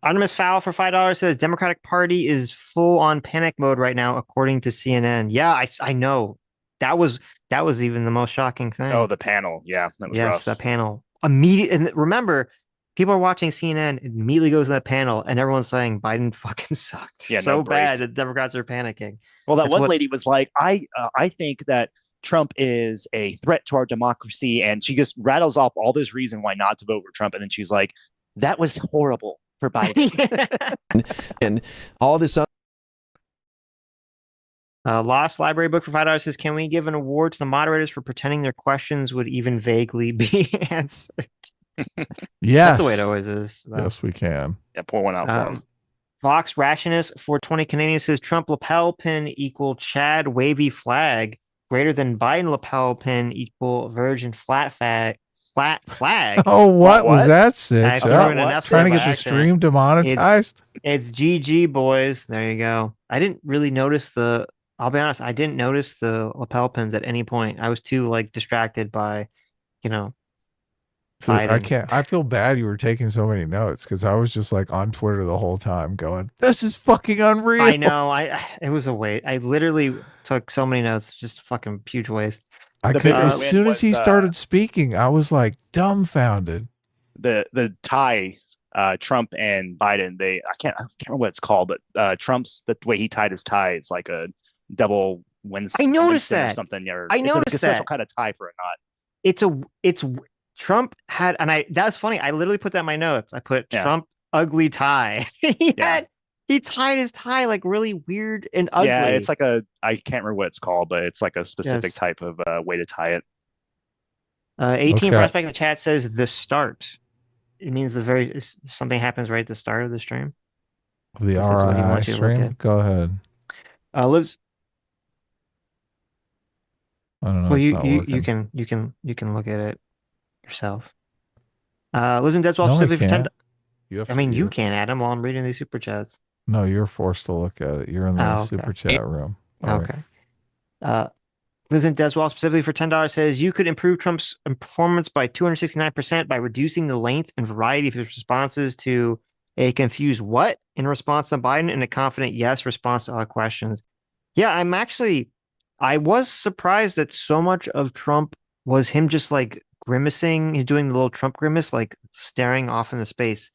Anonymous Foul for $5 says Democratic Party is full on panic mode right now, according to CNN. Yeah, I know. That was even the most shocking thing. Oh, the panel. Yeah, that was rough. Yes, that panel. And remember, people are watching CNN, immediately goes to that panel, and everyone's saying Biden fucking sucked. Yeah, so bad that Democrats are panicking. Well, that one lady was like, I think that Trump is a threat to our democracy, and she just rattles off all this reason why not to vote for Trump, and then she's like, that was horrible for Biden. and all this other Lost library book for $5 says, can we give an award to the moderators for pretending their questions would even vaguely be answered? Yes. That's the way it always is. Yes, we can. Yeah, pour one out for him. Vox Rationist for 20 Canadian says Trump lapel pin equal Chad wavy flag greater than Biden lapel pin equal Virgin flat flag. Oh, what was that, Sitch? Trying to get the stream demonetized? It's GG, boys. There you go. I didn't really notice I'll be honest, I didn't notice the lapel pins at any point. I was too distracted by, So I feel bad you were taking so many notes because I was just on Twitter the whole time going, this is fucking unreal. I know. It was a waste. I literally took so many notes, just fucking huge waste. As soon as he started speaking, I was dumbfounded. the tie, Trump and Biden. I can't remember what it's called, but Trump's the way he tied his tie. It's like a double Winston. I noticed Winston or that. something. Or I noticed it's a special that. kind of tie for a knot. It's Trump had, and that's funny. I literally put that in my notes. I put Trump ugly tie. He tied his tie like really weird and ugly. Yeah, it's like I can't remember what it's called, but it's like a specific type of way to tie it. 18 Prospect in the chat says the start. It means something happens right at the start of the stream. The RI stream. Go ahead. Lives. I don't know. Well, you can look at it yourself. Lives in Dead's Wall specifically for 10. I mean, you can, Adam, while I'm reading these super chats. No, you're forced to look at it. You're in the super chat room. Okay. Lives in Dead's Wall specifically for $10 says you could improve Trump's performance by 269% by reducing the length and variety of his responses to a confused what in response to Biden and a confident yes response to all questions. Yeah, I was surprised that so much of Trump was him just like grimacing. He's doing the little Trump grimace, like staring off into space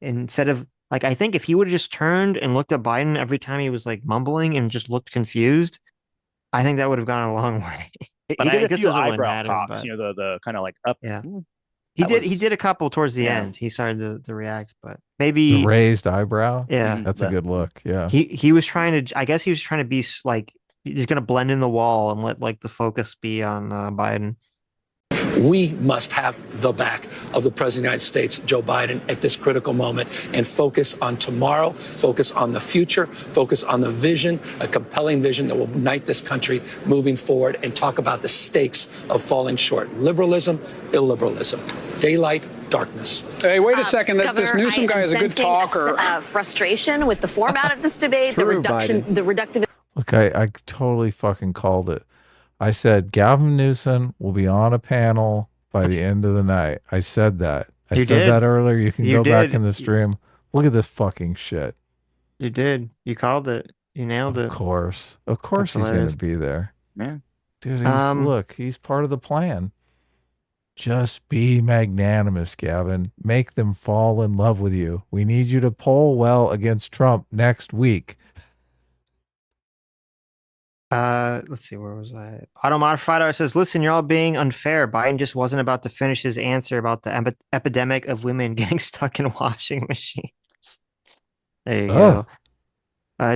instead of like, I think if he would have just turned and looked at Biden every time he was like mumbling and just looked confused, I think that would have gone a long way. But he did a few eyebrow cocks, the kind of like up. Yeah. He did a couple towards the end. He started to react, but maybe the raised eyebrow. Yeah. That's a good look. Yeah. He was trying to, I guess he was trying to be like, he's going to blend in the wall and let like the focus be on Biden. We must have the back of the President of the United States, Joe Biden, at this critical moment and focus on tomorrow, focus on the future, focus on the vision, a compelling vision that will unite this country moving forward, and talk about the stakes of falling short. Liberalism, illiberalism, daylight, darkness. Hey, wait a second. This Newsom guy is a good talker. Frustration with the format of this debate, the reductive. Look, I totally fucking called it. I said Gavin Newsom will be on a panel by the end of the night. I said that. I said that earlier. You can go back in the stream. Look at this fucking shit. You did. You called it. You nailed it. Of course he's going to be there. Yeah. Dude, he's part of the plan. Just be magnanimous, Gavin. Make them fall in love with you. We need you to poll well against Trump next week. Let's see, where was I? Automodifier says, listen, you're all being unfair. Biden just wasn't about to finish his answer about the epidemic of women getting stuck in washing machines. There you go.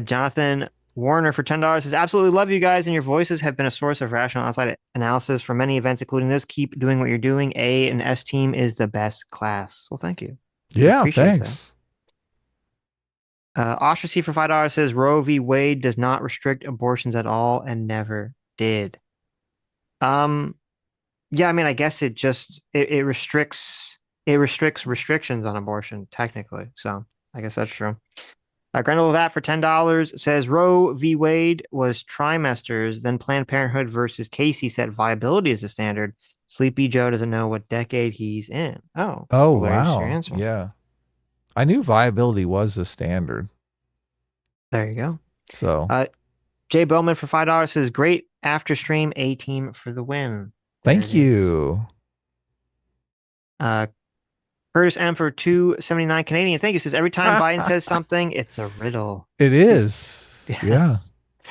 Jonathan Warner for $10 says, absolutely love you guys, and your voices have been a source of rational outside analysis for many events, including this. Keep doing what you're doing. A and S team is the best class. Well, thank you. Yeah, thanks. Ostracy for $5 says Roe v. Wade does not restrict abortions at all and never did. Yeah, I mean, I guess it just it restricts restrictions on abortion technically. So I guess that's true. Grendel Vat for $10 says Roe v. Wade was trimesters, then Planned Parenthood versus Casey set viability as a standard. Sleepy Joe doesn't know what decade he's in. Oh, wow. Yeah. I knew viability was the standard. There you go. So, Jay Bowman for $5 says, great after stream, A team for the win. Thank you. Curtis M for $2.79 Canadian. Thank you. Says every time Biden says something, it's a riddle. It is. Yes. Yeah.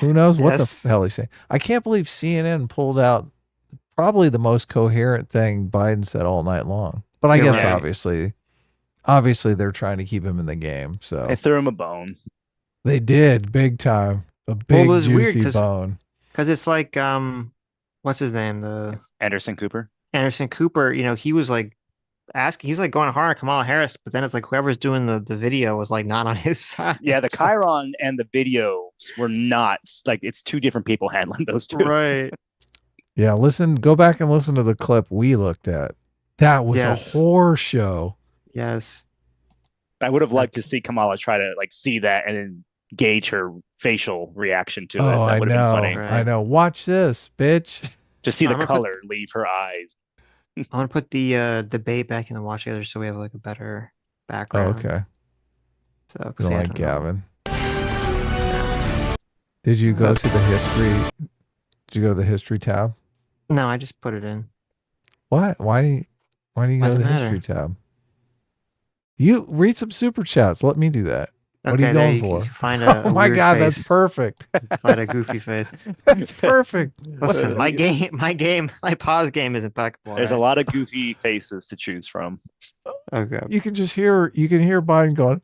Who knows what the hell he's saying? I can't believe CNN pulled out probably the most coherent thing Biden said all night long. But I guess obviously they're trying to keep him in the game. So they threw him a bone. They did big time. A big juicy bone. Because it's like what's his name? The Anderson Cooper. Anderson Cooper, he was like asking, he's like going hard on Kamala Harris, but then it's like whoever's doing the video was like not on his side. Yeah, the Chiron and the videos were not like, it's two different people handling those two. Right. Yeah, go back and listen to the clip we looked at. That was a horror show. Yes. I would have liked to see Kamala try to like see that and then gauge her facial reaction to it. That would have been funny. Right. I know. Watch this, bitch. Just see the color leave her eyes. I want to put the debate back in the watch together so we have like a better background. Oh, okay. So you don't like Gavin. Did you go to the history? Did you go to the history tab? No, I just put it in. What? Why do you go to the history tab? You read some super chats. Let me do that. What are you there going for? can find a Oh my weird God, face. that's perfect. Find a goofy face. That's perfect. Listen, my pause game is impeccable. There's right? a lot of goofy faces to choose from. Okay. You can hear Biden going,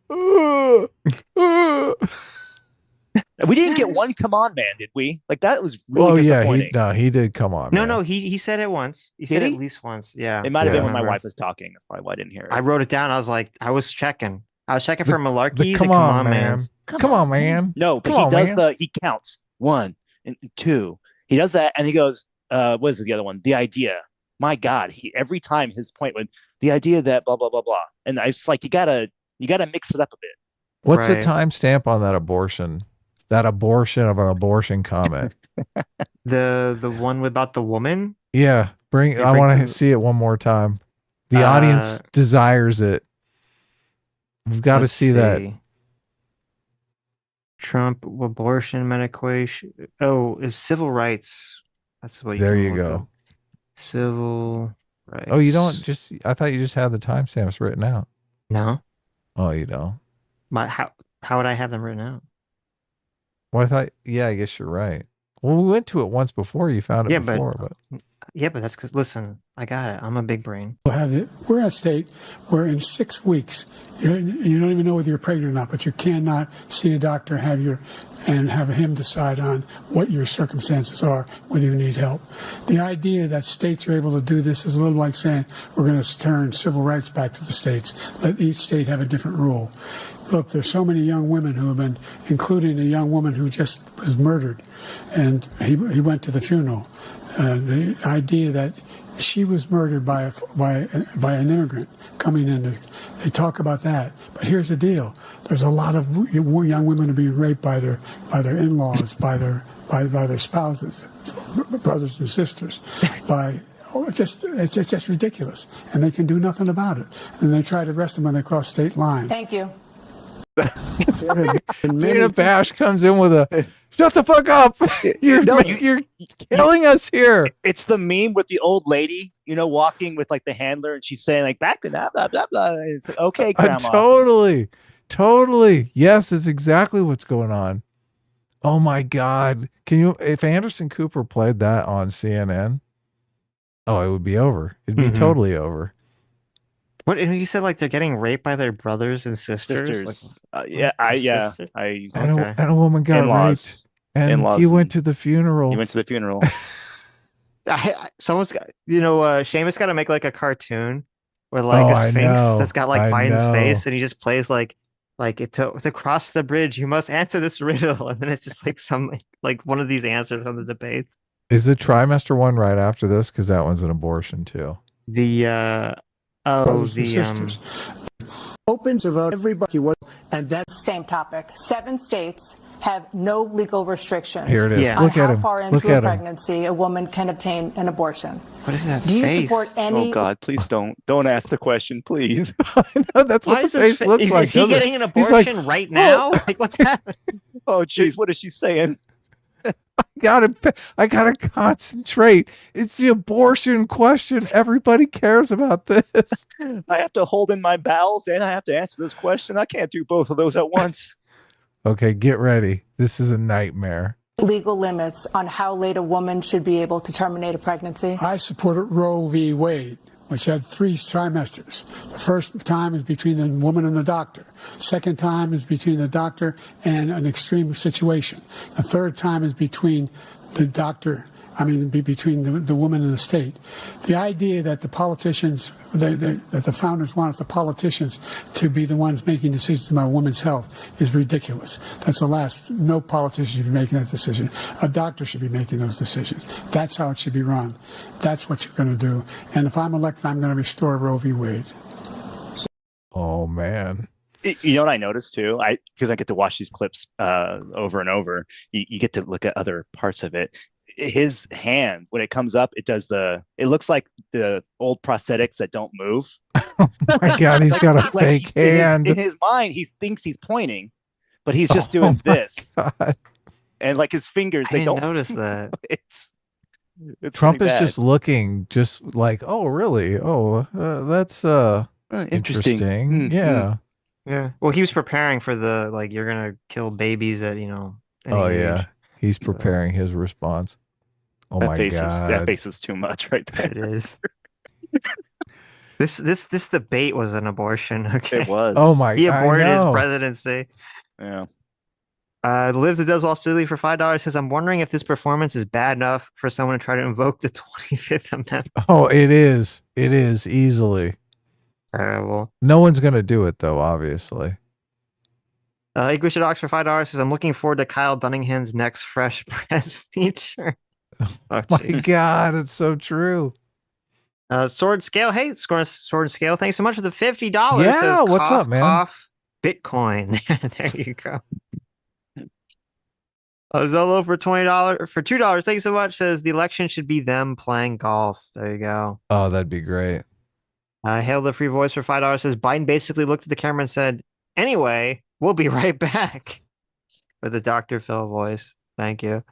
We didn't get one "come on, man," did we? Like that was really oh disappointing. yeah, he did come on. No, man. no, he said it once. He said Did it he? at least once. Yeah. It might have Yeah. been when my Remember. wife was talking. That's probably why I didn't hear it. I wrote it down. I was like, I was checking for malarkeys the and come on, man. mans. Come on, man. No, but Come on, he does man. he counts 1 and 2. He does that and he goes, what is it, the other one? The idea. My God, every time his point would the idea that blah blah blah blah. And it's like you gotta mix it up a bit. What's the Right. timestamp on that abortion? That abortion of an abortion comment. The one about the woman? Yeah, They I bring want to to- see it one more time. The audience desires it. We've got to Let's see that. Trump abortion medication. Oh, it's civil rights. That's what you There can you look go. up. Civil rights. Oh, you don't just? I thought you just had the timestamps written out. No. Oh, you don't. How would I have them written out? Well, I thought. Yeah, I guess you're right. Well, we went to it once before. You found it Yeah, before, but but yeah, but that's because listen, I got it. I'm a big brain. We're in a state where in 6 weeks you don't even know whether you're pregnant or not, but you cannot see a doctor, have him decide on what your circumstances are, whether you need help. The idea that states are able to do this is a little like saying we're going to turn civil rights back to the states, let each state have a different rule. Look, there's so many young women who have been, including a young woman who just was murdered, and he went to the funeral. The idea that she was murdered by an immigrant coming in. They talk about that, but here's the deal: there's a lot of young women are being raped by their in-laws, by their spouses, brothers and sisters, it's just ridiculous, and they can do nothing about it. And they try to arrest them when they cross state lines. Thank you. Gina Bash comes in with a shut the fuck up. You're killing us here. It's the meme with the old lady, walking with like the handler, and she's saying like back to that, blah blah blah. It's like, okay, grandma. Totally. Yes, it's exactly what's going on. Oh my God. If Anderson Cooper played that on CNN, oh, it would be over. It'd be totally over. What, and you said like they're getting raped by their brothers and sisters? And a woman got in-laws. raped, and he went to the funeral. He went to the funeral. Someone's got, Seamus got to make like a cartoon with like a sphinx that's got like Biden's face, and he just plays like to cross the bridge, you must answer this riddle, and then it's just like some like one of these answers on the debate. Is the trimester one right after this? Because that one's an abortion too. Sisters. Open to vote, everybody was, and that's Same topic. 7 states have no legal restrictions Here it is. Yeah. on Look at how him. far Look into a at him. pregnancy a woman can obtain an abortion. What is that? Do you face? support any? Oh God, please don't ask the question, please. No, that's what Why the is this face fa- looks is, like. is he doesn't it? getting an He's like, abortion right now? Like what's happening? Oh geez, what is she saying? I gotta concentrate. It's the abortion question. Everybody cares about this. I have to hold in my bowels and I have to answer this question. I can't do both of those at once. Okay, get ready. This is a nightmare. Legal limits on how late a woman should be able to terminate a pregnancy? I supported Roe v. Wade, which had 3 trimesters. The first time is between the woman and the doctor. Second time is between the doctor and an extreme situation. The third time is between the doctor, between the woman and the state. The idea that the politicians, that the founders wanted the politicians to be the ones making decisions about women's health is ridiculous. That's the last. No politician should be making that decision. A doctor should be making those decisions. That's how it should be run. That's what you're going to do. And if I'm elected, I'm going to restore Roe v. Wade. Oh man. You know what I noticed too? Because I get to watch these clips over and over. You get to look at other parts of it. His hand, when it comes up, it looks like the old prosthetics that don't move. My God, he's got a fake hand. In his mind, he thinks he's pointing, but he's just doing this. God. And like his fingers, I they don't notice that. It's Trump pretty is bad. just looking, just like, oh really? Oh, that's interesting. Yeah. Yeah. Well, he was preparing for the like you're gonna kill babies at any Oh age. yeah. He's preparing his response. Oh That my that god. face is too much right there. It is. This debate was an abortion. Okay. It was. Oh my! He aborted I his know. presidency. Yeah. Lives that does Wall Street for $5 says, I'm wondering if this performance is bad enough for someone to try to invoke the 25th Amendment. Oh, it is. It is easily. Terrible. No one's gonna do it though, obviously. English Docs for $5 says, I'm looking forward to Kyle Dunningham's next Fresh Press feature. Oh my god, it's so true. Sword Scale. Hey, Sword Scale. Thanks so much for the $50. Yeah, Says, what's cough, up, man? Cough, Bitcoin. There you go. Zolo for $2. Thanks so much. Says the election should be them playing golf. There you go. Oh, that'd be great. Hail the Free Voice for $5 says Biden basically looked at the camera and said, anyway, we'll be right back. With the Dr. Phil voice. Thank you.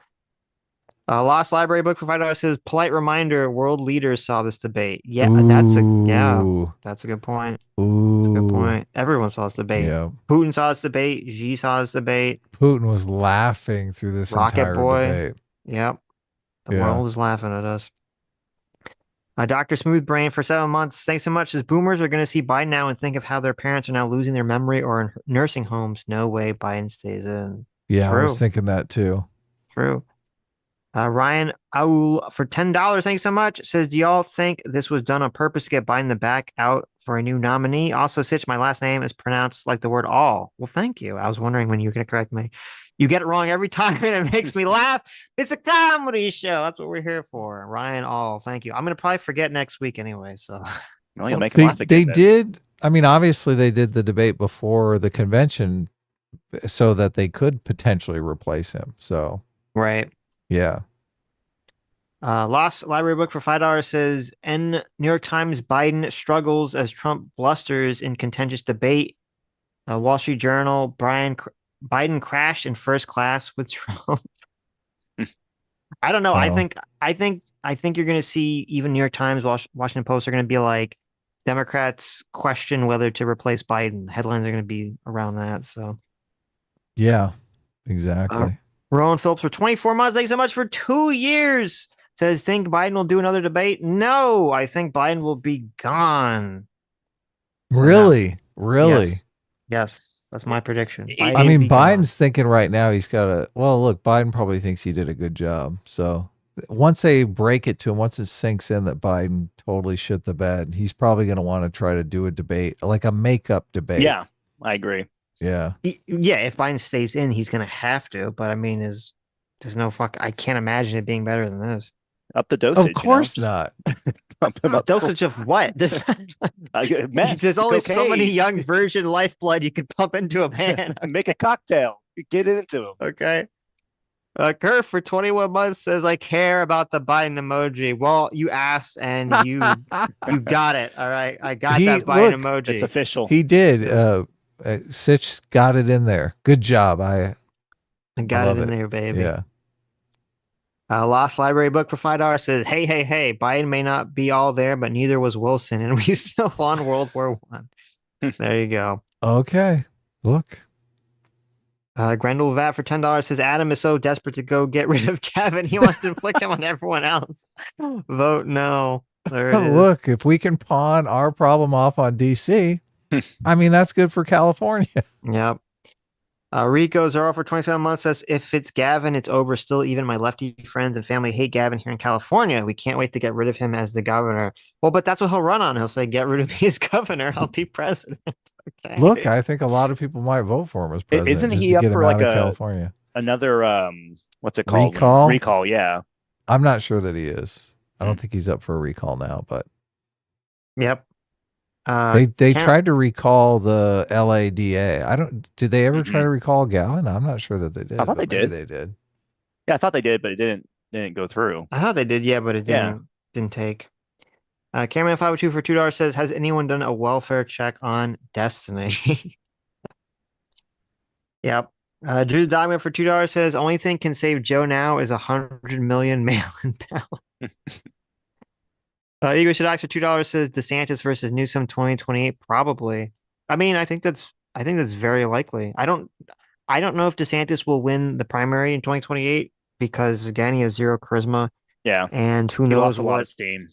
Lost Library Book for $5 says polite reminder, world leaders saw this debate. Yeah, that's a good point. That's a good point. Everyone saw this debate. Yeah. Putin saw this debate. Xi saw this debate. Putin was laughing through this Rocket entire Boy. debate. Yep. The Yeah. world is laughing at us. Dr. Smoothbrain for 7 months. Thanks so much. As boomers are going to see Biden now and think of how their parents are now losing their memory or in nursing homes. No way Biden stays in. Yeah, True. I was thinking that too. True. Ryan Aul for $10. Thanks so much. Says, do y'all think this was done on purpose to get Biden the back out for a new nominee? Also, Sitch, my last name is pronounced like the word all. Well, thank you. I was wondering when you were going to correct me. You get it wrong every time and it makes me laugh. It's a comedy show. That's what we're here for. Ryan All. Thank you. I'm going to probably forget next week anyway. So Well, you'll make him laugh again. They then. did. I mean, obviously they did the debate before the convention so that they could potentially replace him. So, right. Yeah. Lost Library Book for $5 says, New York Times, Biden struggles as Trump blusters in contentious debate. Wall Street Journal, Biden crashed in first class with Trump. I don't know. I think you're going to see even New York Times, Washington Post are going to be like, Democrats question whether to replace Biden. Headlines are going to be around that. So, yeah, exactly. Rowan Phillips for 24 months. Thanks so much for 2 years. Says, think Biden will do another debate? No, I think Biden will be gone. So Really? no. Really? Yes, that's my prediction. I mean, Biden's thinking right now he's got to, well, look, Biden probably thinks he did a good job. So once they break it to him, once it sinks in that Biden totally shit the bed, he's probably going to want to try to do a debate, like a makeup debate. Yeah, I agree. Yeah. Yeah, if Biden stays in, he's going to have to. But I mean, there's no I can't imagine it being better than this. Up the dosage. Of course not. Dosage of what? There's only so many young virgin lifeblood you can pump into a man. Make a cocktail. Get it into him. Okay. Kurt for 21 months says, I care about the Biden emoji. Well, you asked and you got it. All right. I got that Biden emoji. It's official. He did. Sitch got it in there. Good job. I got it in there, baby. Yeah. Lost Library Book for $5 says, hey, Biden may not be all there, but neither was Wilson, and we still won World War I. There you go. Okay. Look. Grendel Vat for $10 says, Adam is so desperate to go get rid of Kevin, he wants to inflict him on everyone else. Vote no. There it is. Look, if we can pawn our problem off on DC, I mean, that's good for California. Yep. Rico Zero for 27 months says, if it's Gavin, it's over. Still, even my lefty friends and family hate Gavin here in California. We can't wait to get rid of him as the governor. Well, but that's what he'll run on. He'll say, get rid of me as governor. I'll be president. Okay. Look, I think a lot of people might vote for him as president. Isn't just he to up get for him like out of California? Another, what's it called? Recall? Yeah. I'm not sure that he is. I don't think he's up for a recall now, but. Yep. They tried to recall the LADA. Did they ever try to recall Gavin? I'm not sure that they did. I thought they did. They did. Yeah, I thought they did, but it didn't go through. I thought they did, yeah, but it didn't take. Cameraman 502 for $2 says, has anyone done a welfare check on Destiny? Yep. Drew the Diamond for $2 says, only thing can save Joe now is 100 million mail-in ballot. Igor Shadaks for $2 says DeSantis versus Newsom 2028. Probably. I mean, I think that's very likely. I don't know if DeSantis will win the primary in 2028 because again he has zero charisma. Yeah. And who He knows lost a what lot of steam.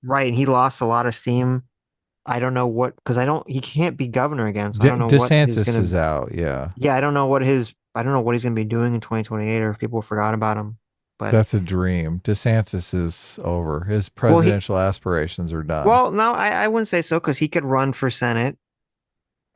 Right, and he lost a lot of steam. I don't know what because he can't be governor again. So I don't know what DeSantis he's gonna is out. Yeah. Yeah, I don't know what he's gonna be doing in 2028 or if people forgot about him. But That's a dream. DeSantis is over. His presidential aspirations are done. well, no, I wouldn't say so because he could run for Senate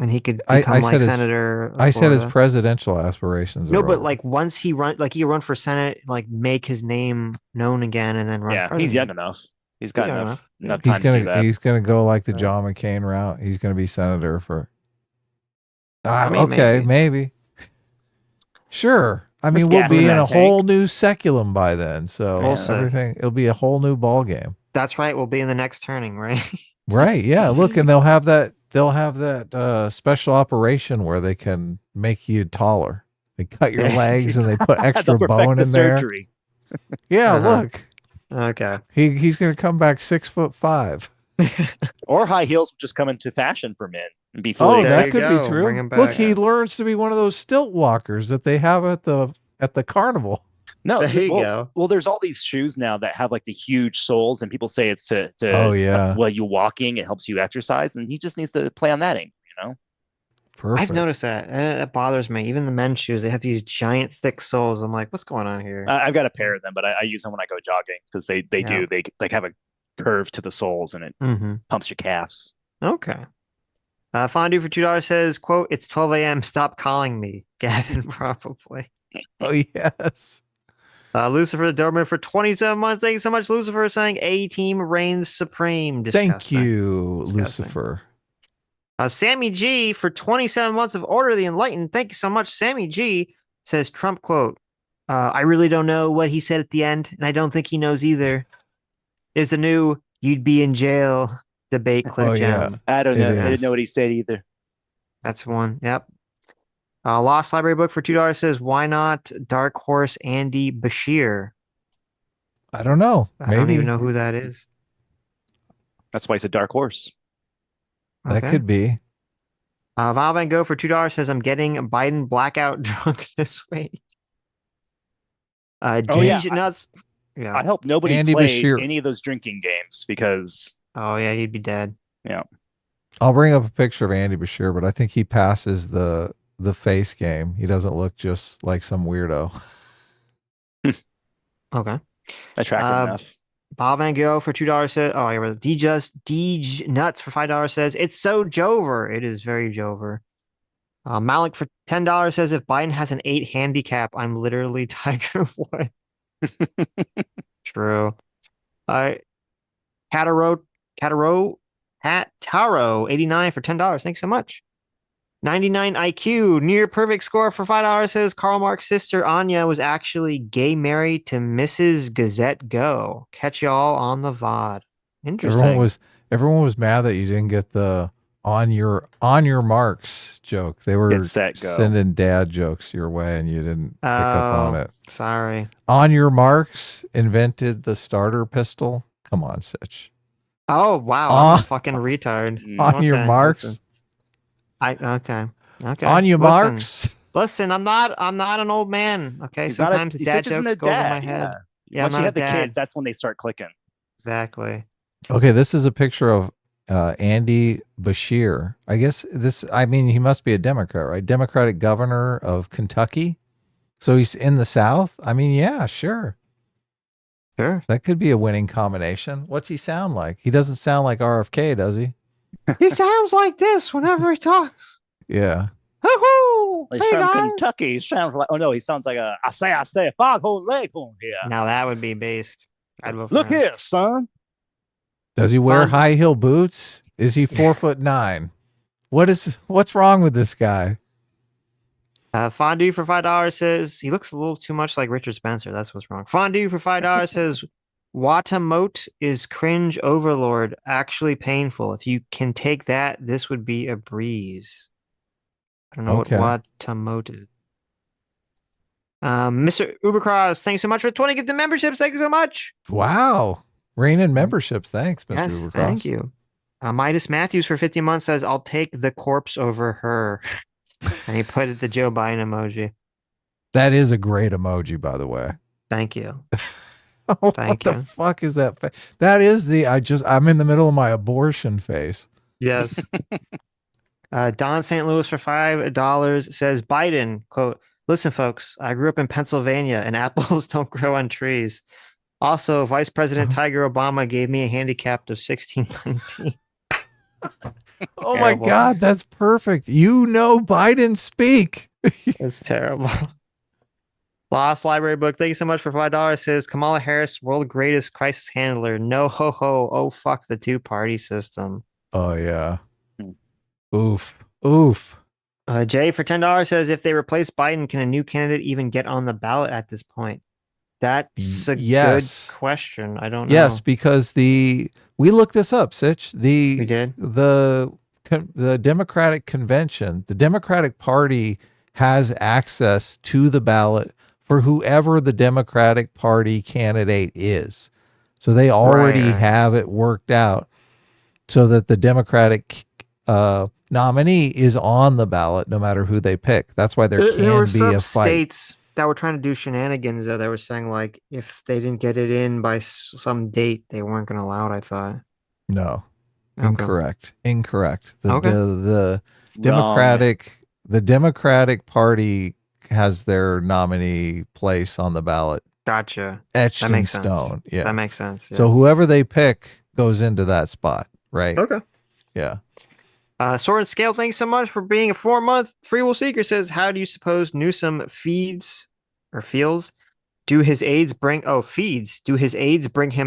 and he could become senator. I said his Florida. presidential aspirations are No, but over. like once he could run for Senate, like make his name known again and then run. Yeah, for he's president. young enough. He's got young enough enough. He's time to do that. he's gonna go like the John McCain route. He's gonna be senator for. I mean, Okay, maybe. Sure. I mean, we'll be in a whole new seculum by then, so it'll be a whole new ball game. That's right. We'll be in the next turning, right? Right. Yeah. Look, and they'll have that special operation where they can make you taller. They cut your legs and they put extra bone in there. Surgery. Yeah. Look. Okay. He's gonna come back 6'5". Or high heels will just come into fashion for men and be fully. Oh, that could be true. Look, he learns to be one of those stilt walkers that they have at the carnival. No, There you go. Well, there's all these shoes now that have like the huge soles, and people say it's to Oh, yeah. well, you walking, it helps you exercise, and he just needs to play on that angle, you know. Perfect. I've noticed that. It bothers me. Even the men's shoes, they have these giant, thick soles. I'm like, what's going on here? I've got a pair of them, but I use them when I go jogging because they like have a curve to the soles, and it pumps your calves. Okay. Fondue for $2 says, quote, "It's 12 a.m. Stop calling me." Gavin, probably. Oh, yes. Lucifer the Doberman for 27 months. Thank you so much, Lucifer, saying A-Team reigns supreme. Thank Disgusting. you, Disgusting. Lucifer. Sammy G for 27 months of Order of the Enlightened. Thank you so much, Sammy G. Says Trump, quote, "I really don't know what he said at the end, and I don't think he knows either. Is the new you'd be in jail debate clip gem." I don't know. I didn't know what he said either. That's one. Yep. Lost Library book for $2 says, "Why not Dark Horse Andy Bashir?" I don't know. I don't even know who that is. That's why it's a dark horse. That could be. Val Van Gogh for $2 says, "I'm getting Biden blackout drunk this week." Nuts. Yeah. I hope nobody Andy played Bashir. any of those drinking games because. Oh yeah, he'd be dead. Yeah. I'll bring up a picture of Andy Bashir, but I think he passes the face game. He doesn't look just like some weirdo. Okay. Attractive enough. Bob Van Gogh for $2 says, "Oh, yeah, Deej Nuts for $5 says, it's so Jover." It is very Jover. Malik for $10 says, "If Biden has an 8 handicap, I'm literally Tiger Woods." True. Taro 89 for $10. Thanks so much. 99 IQ, near perfect score for $5 says, "Karl Marx's sister Anya was actually gay married to Mrs. Gazette Go." Catch y'all on the VOD. Interesting. Everyone was mad that you didn't get the on your marks joke. They were Get set, go. sending dad jokes your way and you didn't pick up on it. Sorry. On your marks invented the starter pistol. Come on, Sitch. Oh wow, I'm a fucking retard. On your marks. Listen. Okay. On your Listen. marks. Listen, I'm not an old man. Okay, He's not sometimes he dad Sitch isn't jokes a go over dad, my head. Yeah, Once I'm you not have a the dad. kids, that's when they start clicking. Exactly. Okay, this is a picture of Andy Bashir. I guess he must be a Democrat, right? Democratic governor of Kentucky. So he's in the South? I mean, yeah, sure. Sure. That could be a winning combination. What's he sound like? He doesn't sound like RFK, does he? He sounds like this whenever he talks. Yeah. Hoo-hoo! He's Hey, from guys. Kentucky. He sounds like he sounds like a I say, foghorn leghorn here. Now that would be based. I'd vote for Look him. here, son. Does he wear high heel boots? Is he 4'9"? What's wrong with this guy? Fondue for $5 says he looks a little too much like Richard Spencer. That's what's wrong. Fondue for $5 says, "Watamote is cringe overlord, actually painful. If you can take that, this would be a breeze." I don't know Okay. what Watamote is. Mr. Ubercross, thanks so much for 20 gifted memberships. Thank you so much. Wow. Rein in memberships. Thanks, Mr. Yes, Ubercross. thank you. Midas Matthews for 50 months says, I'll take the corpse over her. And he put the Joe Biden emoji. That is a great emoji, by the way. Thank you. What Thank the you. fuck is that? That is I'm in the middle of my abortion face. Yes. Don St. Louis for $5 says, Biden, quote, listen, folks, I grew up in Pennsylvania and apples don't grow on trees. Also, Vice President Tiger Obama gave me a handicap of 1619. Oh my God, that's perfect. You know Biden speak. It's terrible. Lost Library Book, thank you so much for $5. Says Kamala Harris, world greatest crisis handler. No ho ho. Oh fuck the two-party system. Oh yeah. Oof. Oof. Jay for $10 says, if they replace Biden, can a new candidate even get on the ballot at this point? That's a good question. I don't know. Yes, because we looked this up, Sitch. We did. The Democratic convention, the Democratic Party has access to the ballot for whoever the Democratic Party candidate is. So they already have it worked out so that the Democratic nominee is on the ballot no matter who they pick. That's why there were can be some a fight. States that were trying to do shenanigans, though. They were saying, like, if they didn't get it in by some date, they weren't going to allow it, I thought. No. Okay. Incorrect. The Okay. Democratic Party has their nominee place on the ballot Gotcha. etched That in makes sense. stone. Yeah. That makes sense. Yeah. So whoever they pick goes into that spot, right? Okay. Yeah. Sword and Scale, thanks so much for being a 4-month Free Will Seeker. Says, how do you suppose Newsom feels? Do his aides bring him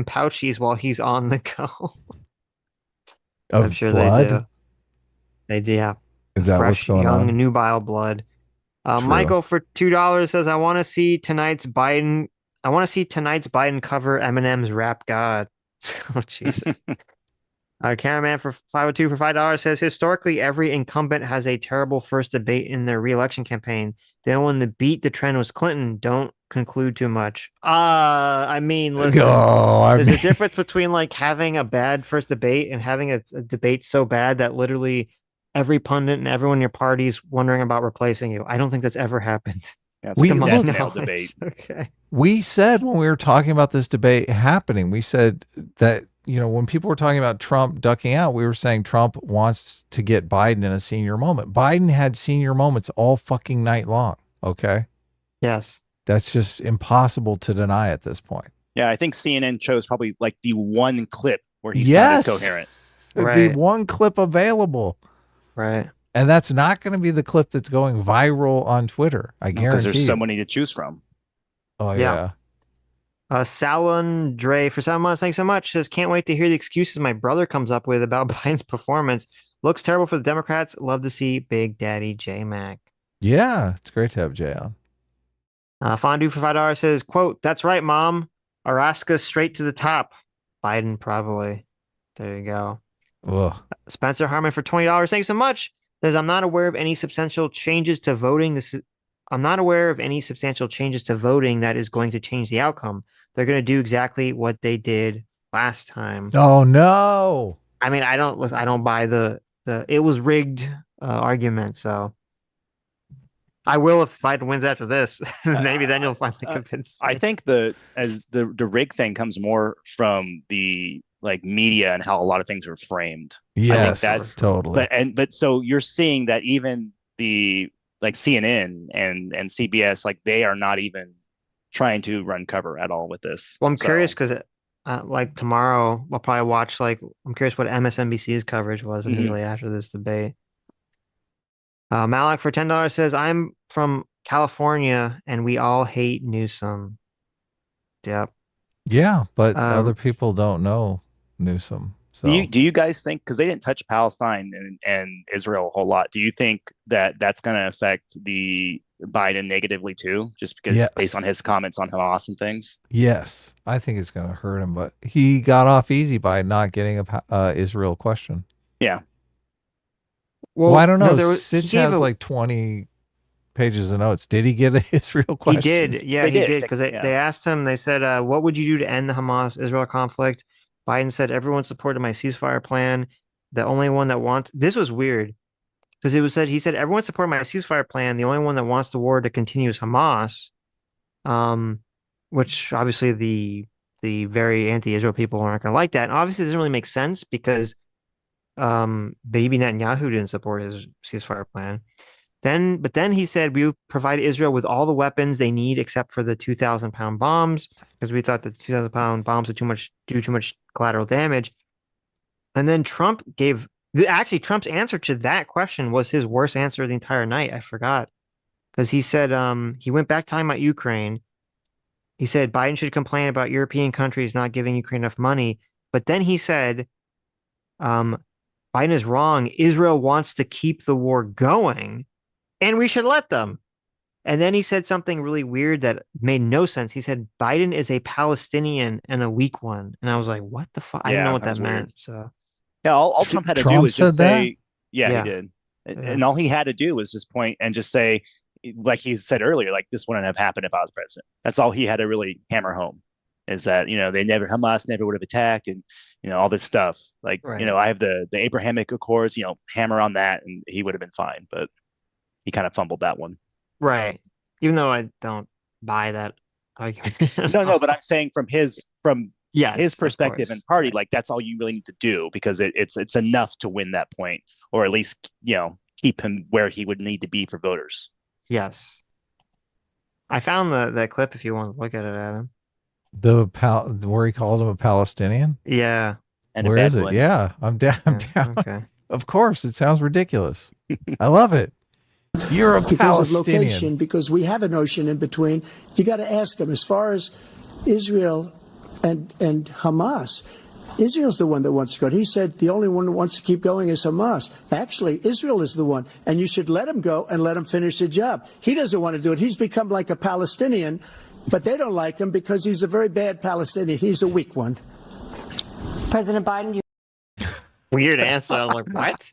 pouchies while he's on the go? I'm sure blood? they do. They do, yeah. Is that what's going young, on? nubile blood. True. Michael for $2 says, I want to see tonight's Biden cover Eminem's Rap God. Oh, Jesus. Cameraman for 502 for $5 says, historically, every incumbent has a terrible first debate in their re-election campaign. The only one that beat the trend was Clinton. Don't conclude too much. I mean, listen, there's a difference between like having a bad first debate and having a debate so bad that literally every pundit and everyone in your party's wondering about replacing you. I don't think that's ever happened. Yeah, it's a death knell knowledge. debate. Okay. We said when we were talking about this debate happening, we said that, you know, when people were talking about Trump ducking out, we were saying Trump wants to get Biden in a senior moment. Biden had senior moments all fucking night long. Okay. Yes. That's just impossible to deny at this point. Yeah, I think CNN chose probably like the one clip where he sounded coherent. The one clip available. Right. And that's not going to be the clip that's going viral on Twitter. I guarantee. Because there's so many to choose from. Oh, yeah. Salon Dre for 7 months. Thanks so much. Says, can't wait to hear the excuses my brother comes up with about Biden's performance. Looks terrible for the Democrats. Love to see Big Daddy J-Mac. Yeah, it's great to have Jay on. Fondue for $5 says, quote, that's right, Mom. Araska straight to the top. Biden probably. There you go. Ugh. Spencer Harmon for $20. Thanks so much. Says, I'm not aware of any substantial changes to voting. I'm not aware of any substantial changes to voting that is going to change the outcome. They're going to do exactly what they did last time. Oh no. I mean, I don't buy the it was rigged argument. So I will if Biden wins after this. Maybe then you'll finally convince me. I think the rig thing comes more from the like media and how a lot of things are framed. Yes, I think that's totally. But so you're seeing that even the like CNN and CBS, like they are not even trying to run cover at all with this. Well, I'm curious because like tomorrow I'll probably watch I'm curious what MSNBC's coverage was immediately after this debate. Malik for $10 says, I'm from California and we all hate Newsom. Yep. Yeah, but other people don't know Newsom. So do you guys think, because they didn't touch Palestine and Israel a whole lot, do you think that that's going to affect the Biden negatively too, just because based on his comments on Hamas and things? Yes, I think it's going to hurt him, but he got off easy by not getting a Israel question. Yeah. Well, I don't know. Sitch has like 20 pages of notes. Did he get an Israel question? He did. Yeah, he did. Because they asked him, they said, what would you do to end the Hamas-Israel conflict? Biden said everyone supported my ceasefire plan. The only one that wants this was weird because it was said he said everyone supported my ceasefire plan. The only one that wants the war to continue is Hamas. Which obviously the very anti-Israel people aren't going to like that. And obviously, it doesn't really make sense because Baby Netanyahu didn't support his ceasefire plan. But then he said we provide Israel with all the weapons they need except for the 2,000-pound bombs because we thought the 2,000-pound bombs would do too much collateral damage. And then Trump Trump's answer to that question was his worst answer of the entire night. I forgot because he said he went back talking about Ukraine. He said Biden should complain about European countries not giving Ukraine enough money. But then he said, Biden is wrong. Israel wants to keep the war going, and we should let them. And then he said something really weird that made no sense. He said Biden is a Palestinian and a weak one. And I was like, what the fuck? I didn't know what that meant. So yeah, all Trump had to do was just say, yeah, he did. And all he had to do was just point and just say, like he said earlier, like this wouldn't have happened if I was president. That's all he had to really hammer home is that, Hamas never would have attacked and, all this stuff. Like, I have the Abrahamic Accords, hammer on that and he would have been fine. But he kind of fumbled that one. Right. Even though I don't buy that argument. No, but I'm saying from his perspective and party, like that's all you really need to do because it's enough to win that point or at least, keep him where he would need to be for voters. Yes. I found that clip if you want to look at it, Adam. Where he calls him a Palestinian? Yeah. And where is it? Yeah, I'm down. I'm down. Okay. Of course, it sounds ridiculous. I love it. You're a because Palestinian. Of location, because we have an ocean in between. You got to ask them as far as Israel and Hamas. Israel's the one that wants to go. He said the only one who wants to keep going is Hamas. Actually, Israel is the one, and you should let him go and let him finish the job. He doesn't want to do it. He's become like a Palestinian, but they don't like him because he's a very bad Palestinian. He's a weak one. President Biden, weird answer. I was like, what?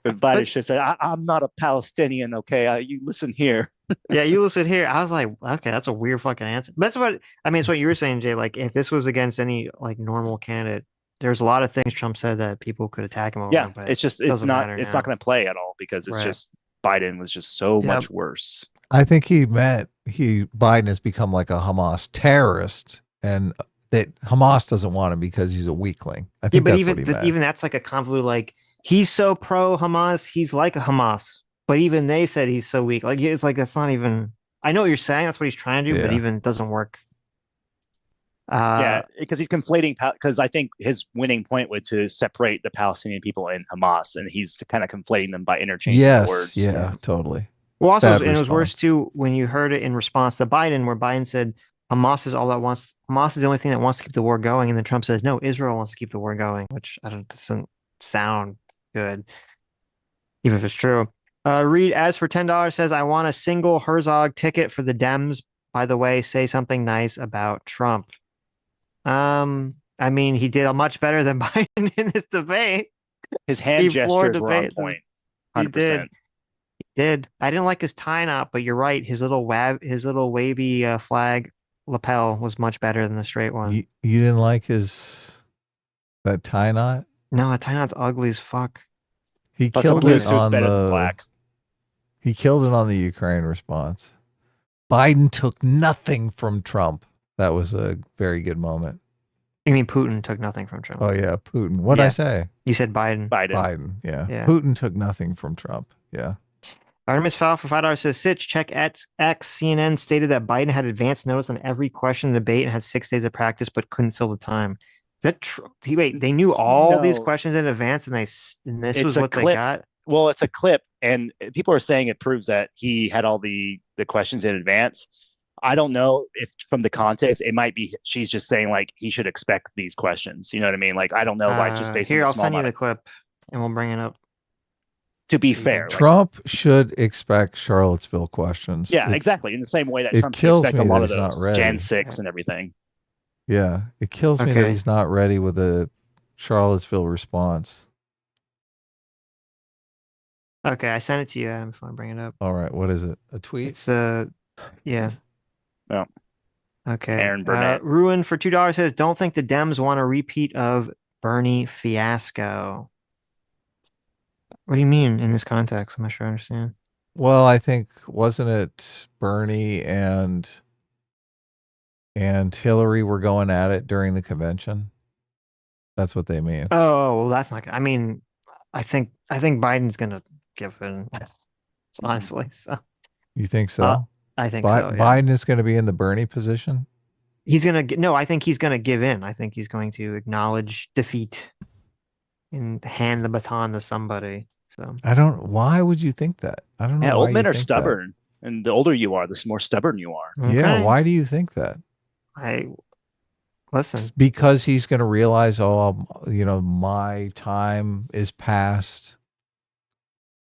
Biden should say, I'm not a Palestinian, okay? You listen here. Yeah, you listen here. I was like, okay, that's a weird fucking answer. That's what I mean. It's what you were saying, Jay. Like, if this was against any like normal candidate, there's a lot of things Trump said that people could attack him over. Yeah, but it's not going to play at all because it's just Biden was just so much worse. I think he meant Biden has become like a Hamas terrorist, and that Hamas doesn't want him because he's a weakling. I think that's what he meant. Even that's like a convoluted. Like he's so pro Hamas, he's like a Hamas. But even they said he's so weak. Like it's like that's not even. I know what you're saying. That's what he's trying to do, but even doesn't work. Yeah, because he's conflating. Because I think his winning point was to separate the Palestinian people and Hamas, and he's kind of conflating them by interchanging words. Yeah, totally. Well, also, and it was worse too when you heard it in response to Biden, where Biden said Hamas is all that wants. Hamas is the only thing that wants to keep the war going, and then Trump says no, Israel wants to keep the war going, which doesn't sound good, even if it's true. Reed, as for $10, says, I want a single Herzog ticket for the Dems. By the way, say something nice about Trump. I mean, he did much better than Biden in this debate. His hand gestures were on point. 100%. He did. I didn't like his tie knot, but you're right. His little wavy flag lapel was much better than the straight one. You didn't like that tie knot? No, that tie knot's ugly as fuck. He killed it on the black. He killed it on the Ukraine response. Biden took nothing from Trump. That was a very good moment. You mean Putin took nothing from Trump? Oh yeah, Putin. What did I say? You said Biden. Biden. Yeah. Putin took nothing from Trump. Yeah. Artemis Fowl for $5 says, Sitch, check X. CNN stated that Biden had advance notice on every question in the debate and had 6 days of practice, but couldn't fill the time. Is that true? Wait, they knew all these questions in advance, and this was what they got. Well, it's a clip, and people are saying it proves that he had all the questions in advance. I don't know if from the context, it might be she's just saying like he should expect these questions. You know what I mean? Like I don't know why just based here. on I'll send you the clip, and we'll bring it up. To be fair, Trump should expect Charlottesville questions. Yeah, exactly. In the same way that it Trump should expect a lot of those ready. Jan 6 and everything. Yeah, it kills me that he's not ready with a Charlottesville response. Okay, I sent it to you, Adam, if I bring it up. All right, what is it? A tweet? It's yeah. No. Okay. Aaron Burnett. Ruin for $2 says, don't think the Dems want a repeat of Bernie fiasco. What do you mean in this context? I'm not sure I understand. Well, I think, wasn't it Bernie and Hillary were going at it during the convention? That's what they mean. Oh, well, that's not. I mean, I think Biden's gonna give in. Honestly, so You think so? I think so. Yeah. Biden is going to be in the Bernie position. He's gonna no. I think he's gonna give in. I think he's going to acknowledge defeat and hand the baton to somebody. So I don't. Why would you think that? I don't know. Yeah, why old men you are think stubborn, and the older you are, the more stubborn you are. that. Yeah. Why do you think that? Listen, Because he's going to realize, oh, my time is past.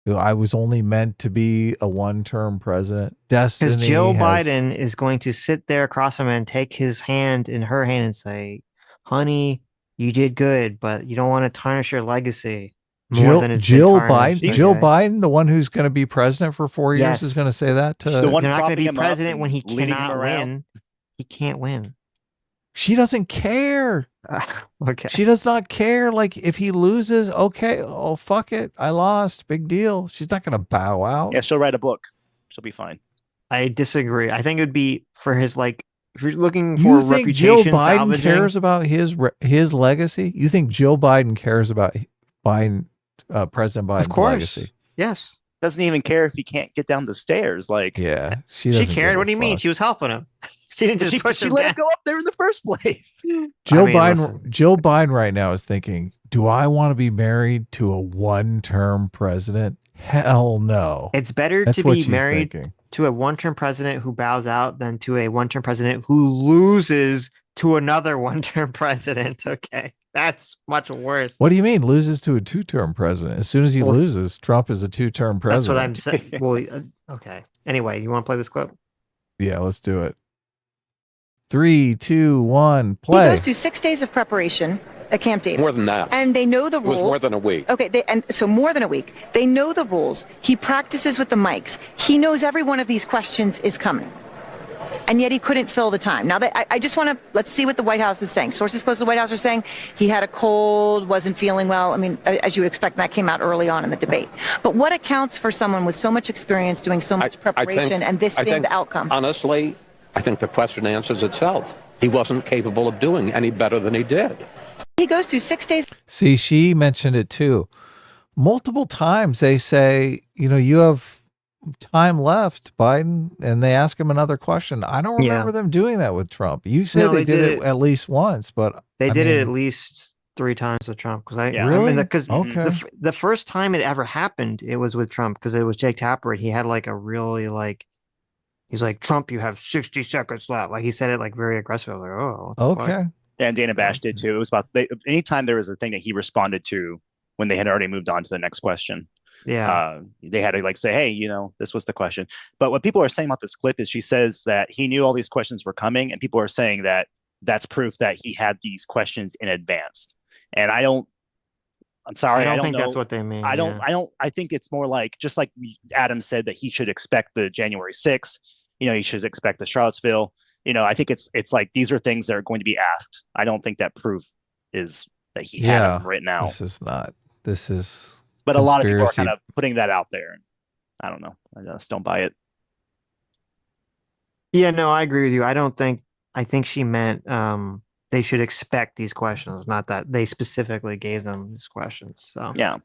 I was only meant to be a one-term president. Destiny. because Joe Biden is going to sit there across him and take his hand in her hand and say, "Honey, you did good, but you don't want to tarnish your legacy more than it's been Jill tarnished." Biden. Jill Biden, the one who's going to be president for 4 years, Yes. is going to say that to. The one You're not going to propping be him up president when he and leading him cannot around. win. He can't win. She doesn't care. Okay. She does not care. Like, if he loses, okay, oh, fuck it. I lost. Big deal. She's not going to bow out. Yeah, she'll write a book. She'll be fine. I disagree. I think it would be for his if you're looking for You think Joe reputation Biden salvaging, cares about his legacy? You think Joe Biden cares about President Biden's of course. legacy? Yes. Doesn't even care if he can't get down the stairs. Like, Yeah, She doesn't cared. give What a do you mean? fuck. She was helping him. She didn't just push she him let down. him go up there in the first place. Joe I mean, Biden. listen. Joe Biden right now is thinking, "Do I want to be married to a one-term president? Hell no." It's better That's to what be she's married thinking. to a one-term president who bows out than to a one-term president who loses to another one-term president. Okay. That's much worse. What do you mean loses to a two-term president? As soon as he loses, Trump is a two-term That's what president. I'm saying. Well, okay. Anyway, you want to play this clip? Yeah, let's do it. 3, 2, 1, He play. goes through 6 days of preparation at Camp David. More than that. And they know the It was rules. more than a week. Okay, so more than a week. They know the rules. He practices with the mics. He knows every one of these questions is coming. And yet he couldn't fill the time. Now, I just want to, let's see what the White House is saying. Sources close to the White House are saying he had a cold, wasn't feeling well. I mean, as you would expect, that came out early on in the debate. But what accounts for someone with so much experience doing so much preparation and this being the outcome? Honestly, I think the question answers itself. He wasn't capable of doing any better than he did. He goes through 6 days. See, she mentioned it too. Multiple times they say, you have time left, Biden, and they ask him another question. I don't remember them doing that with Trump. You said No, they did it at least once, but They I did it mean, at least 3 times with Trump. Because Really? Because Okay. the first time it ever happened, it was with Trump because it was Jake Tapper. He had like a really he's like, Trump, you have 60 seconds left. Like he said it like very aggressive. I was like, oh, what the fuck? Okay. And Dana Bash did too. It was about anytime there was a thing that he responded to when they had already moved on to the next question. Yeah. They had to say, hey, this was the question. But what people are saying about this clip is she says that he knew all these questions were coming, and people are saying that that's proof that he had these questions in advance. And I'm sorry, I I don't don't think know. that's what they mean. I think it's more like, just like Adam said that he should expect the January 6th, he should expect the Charlottesville. I think it's like these are things that are going to be asked. I don't think that proof is that he had them written out. This is But a lot of people are conspiracy. kind of putting that out there. I don't know. I just don't buy it. Yeah, no, I agree with you. I think she meant they should expect these questions, not that they specifically gave them these questions. So yeah.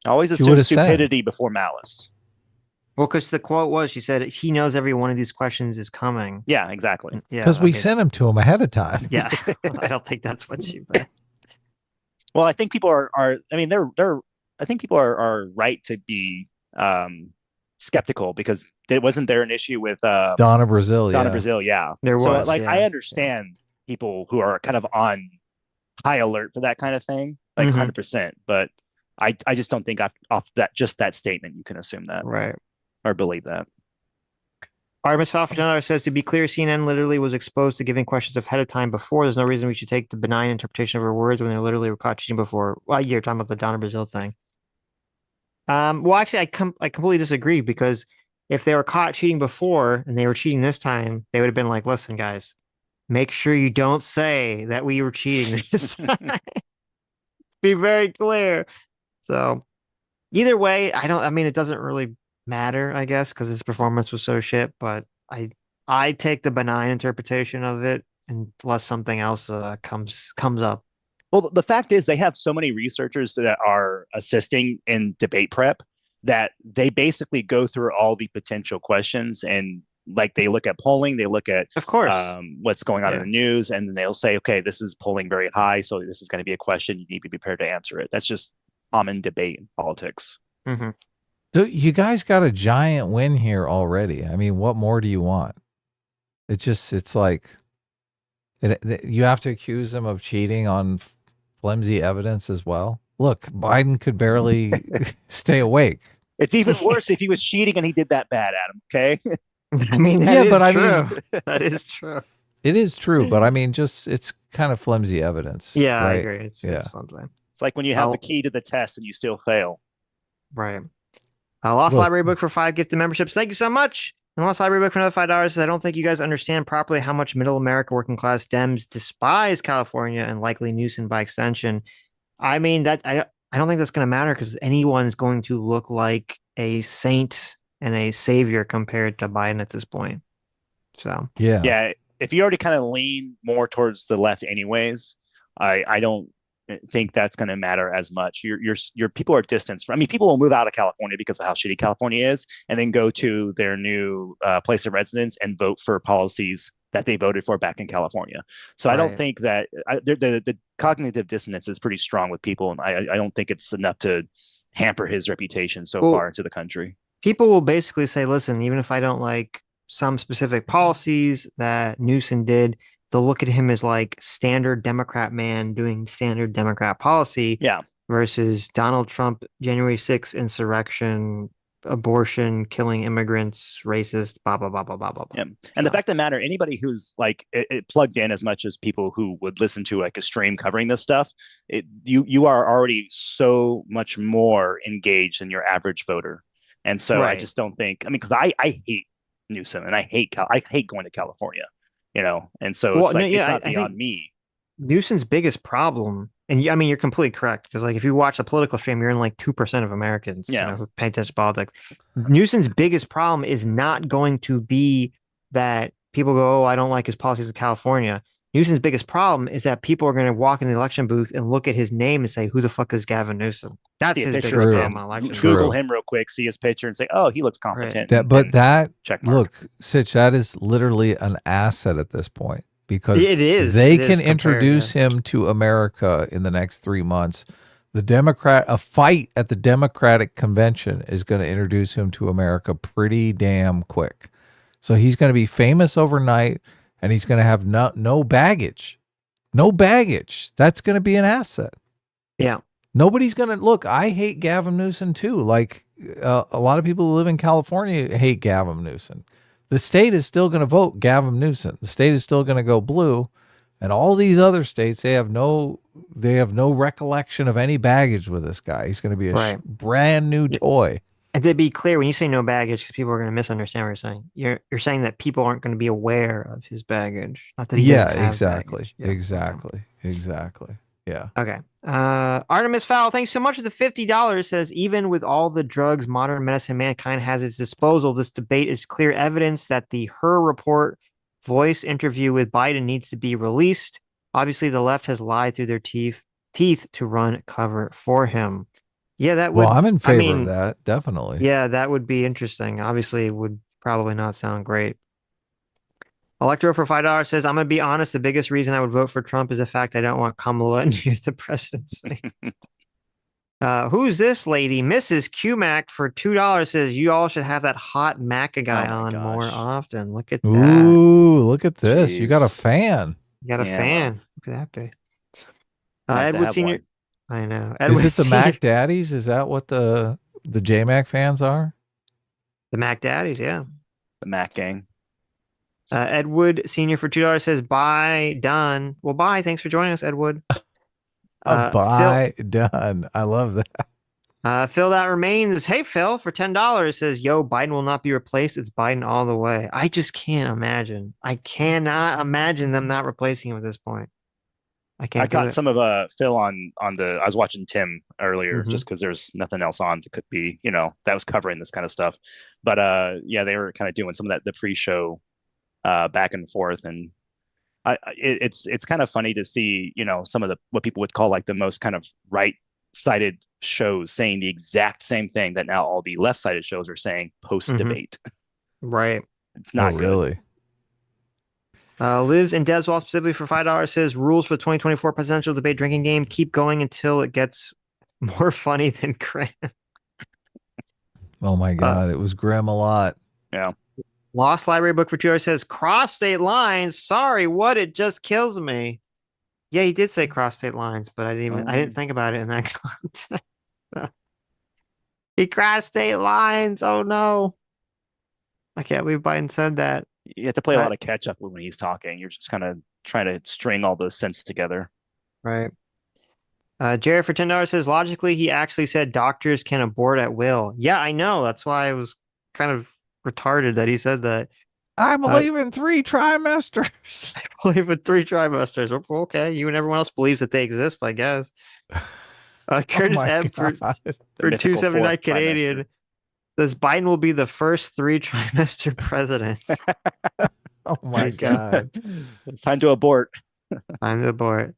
Always She assume would've said. stupidity before malice. Well, because the quote was, she said he knows every one of these questions is coming. Yeah, exactly. Yeah, Because we sent him to him ahead of time. Yeah, I don't think that's what she meant. Well, I think people are I mean, I think people are right to be skeptical, because wasn't there an issue with Donna Brazile. Donna yeah. Brazile, yeah. There So was, I yeah. understand people who are kind of on high alert for that kind of thing, like Mhm. 100%. But I just don't think off that statement you can assume that, Right. or believe that. Artemis Falfredonado says, to be clear, CNN literally was exposed to giving questions ahead of time before. There's no reason we should take the benign interpretation of her words when they literally were caught cheating before. Well, you're talking about the Donna Brazile thing. Well, actually, I completely disagree, because if they were caught cheating before and they were cheating this time, they would have been like, listen, guys, make sure you don't say that we were cheating this time. Be very clear. So either way, I mean, it doesn't really matter, I guess, because his performance was so shit, but I take the benign interpretation of it unless something else comes up. Well, the fact is, they have so many researchers that are assisting in debate prep that they basically go through all the potential questions, and like they look at polling, they look at of course what's going on in the news, and they'll say, okay, this is polling very high, so this is going to be a question. You need to be prepared to answer it. That's just common debate in politics. Mm-hmm. So you guys got a giant win here already. I mean, what more do you want? It's like you have to accuse them of cheating on flimsy evidence as well. Look, Biden could barely stay awake. It's even worse if he was cheating and he did that bad, Adam. Okay. I mean, that is true. That is true. It is true, but I mean, it's kind of flimsy evidence. Yeah, right? I agree. It's fun time. It's like when you have the key to the test and you still fail. Right. Lost Library book for 5 gifted memberships. Thank you so much. And Lost Library book for another $5 says, I don't think you guys understand properly how much middle America working class Dems despise California and likely Newsom by extension. I mean, that I don't think that's going to matter because anyone's going to look like a saint and a savior compared to Biden at this point. So yeah. If you already kind of lean more towards the left, anyways, I don't think that's going to matter as much. Your people are distanced from. I mean, people will move out of California because of how shitty California is, and then go to their new place of residence and vote for policies that they voted for back in California. So I don't think that the cognitive dissonance is pretty strong with people, and I don't think it's enough to hamper his reputation so far into the country. People will basically say, listen, even if I don't like some specific policies that Newsom did, they'll look at him as like standard Democrat man doing standard Democrat policy. Yeah. Versus Donald Trump, January 6th insurrection, abortion, killing immigrants, racist, blah, blah, blah, blah, blah, blah. Yeah. And the fact of the matter, anybody who's like it plugged in as much as people who would listen to like a stream covering this stuff, you are already so much more engaged than your average voter. And so I just don't think, I mean, because I hate Newsom and I hate going to California, you know, and so it's like, it's not beyond me. Newsom's biggest problem, and I mean, you're completely correct, because like if you watch a political stream, you're in like 2% of Americans who pay attention to politics. Newsom's biggest problem is not going to be that people go, oh, I don't like his policies in California. Newsom's biggest problem is that people are going to walk in the election booth and look at his name and say, who the fuck is Gavin Newsom? That's his biggest problem on election. Google him real quick, see his picture, and say, oh, he looks competent. Look, Sitch, that is literally an asset at this point, because they can introduce him to America in the next 3 months. A fight at the Democratic convention is going to introduce him to America pretty damn quick. So he's going to be famous overnight, and he's going to have no baggage. No baggage. That's going to be an asset. Yeah. Nobody's going to look. I hate Gavin Newsom too. Like a lot of people who live in California hate Gavin Newsom. The state is still going to vote Gavin Newsom. The state is still going to go blue, and all these other states, they have no recollection of any baggage with this guy. He's going to be a brand new toy. And to be clear, when you say no baggage, because people are going to misunderstand what you're saying. You're saying that people aren't going to be aware of his baggage, not that he doesn't have exactly, baggage. exactly. Yeah. Okay. Artemis Fowl, thanks so much for the $50. Says, even with all the drugs modern medicine mankind has at its disposal, this debate is clear evidence that the Her Report voice interview with Biden needs to be released. Obviously, the left has lied through their teeth to run cover for him. Yeah, that would. Well, I'm in favor of that, definitely. Yeah, that would be interesting. Obviously, it would probably not sound great. Electro for $5 says, I'm going to be honest, the biggest reason I would vote for Trump is the fact I don't want Kamala near the presidency. Who's this lady? Mrs. QMac for $2 says, you all should have that hot Maca guy on more often. Look at that. Ooh, look at this. You got a fan. You got a fan. Look at that big. Edward Sr. I know. Is it the Mac Daddies? Is that what the J-Mac fans are? The Mac Daddies, yeah. The Mac gang. Edward Sr. for $2 says, bye, done. Well, bye. Thanks for joining us, Edward. Bye, done. I love that. Phil that remains. Hey, Phil, for $10 says, yo, Biden will not be replaced. It's Biden all the way. I just can't imagine. I cannot imagine them not replacing him at this point. I can't I do got it. some of Phil on I was watching Tim earlier Mhm. just because there's nothing else on that could be, that was covering this kind of stuff. But yeah, they were kind of doing some of the pre-show back and forth, and it's kind of funny to see, some of what people would call like the most kind of right-sided shows saying the exact same thing that now all the left-sided shows are saying post-debate. Right. It's not good. Really? Lives in Deswall specifically for $5 says rules for the 2024 presidential debate drinking game keep going until it gets more funny than grim. Oh my God, it was grim a lot. Yeah. Lost Library book for $2 says cross state lines. Sorry, what? It just kills me. Yeah, he did say cross state lines, but I didn't think about it in that context. He crossed state lines. Oh no. I can't believe Biden said that. You have to play a lot of catch up when he's talking. You're just kind of trying to string all those sentences together. Right. Jared for $10 says logically he actually said doctors can abort at will. Yeah, I know. That's why I was kind of retarded that he said that. I believe in 3 trimesters. I believe in 3 trimesters. Okay, you and everyone else believes that they exist, I guess. Curtis M for $2.79 Canadian says Biden will be the first 3 trimester president. Oh my God. It's time to abort. Time to abort.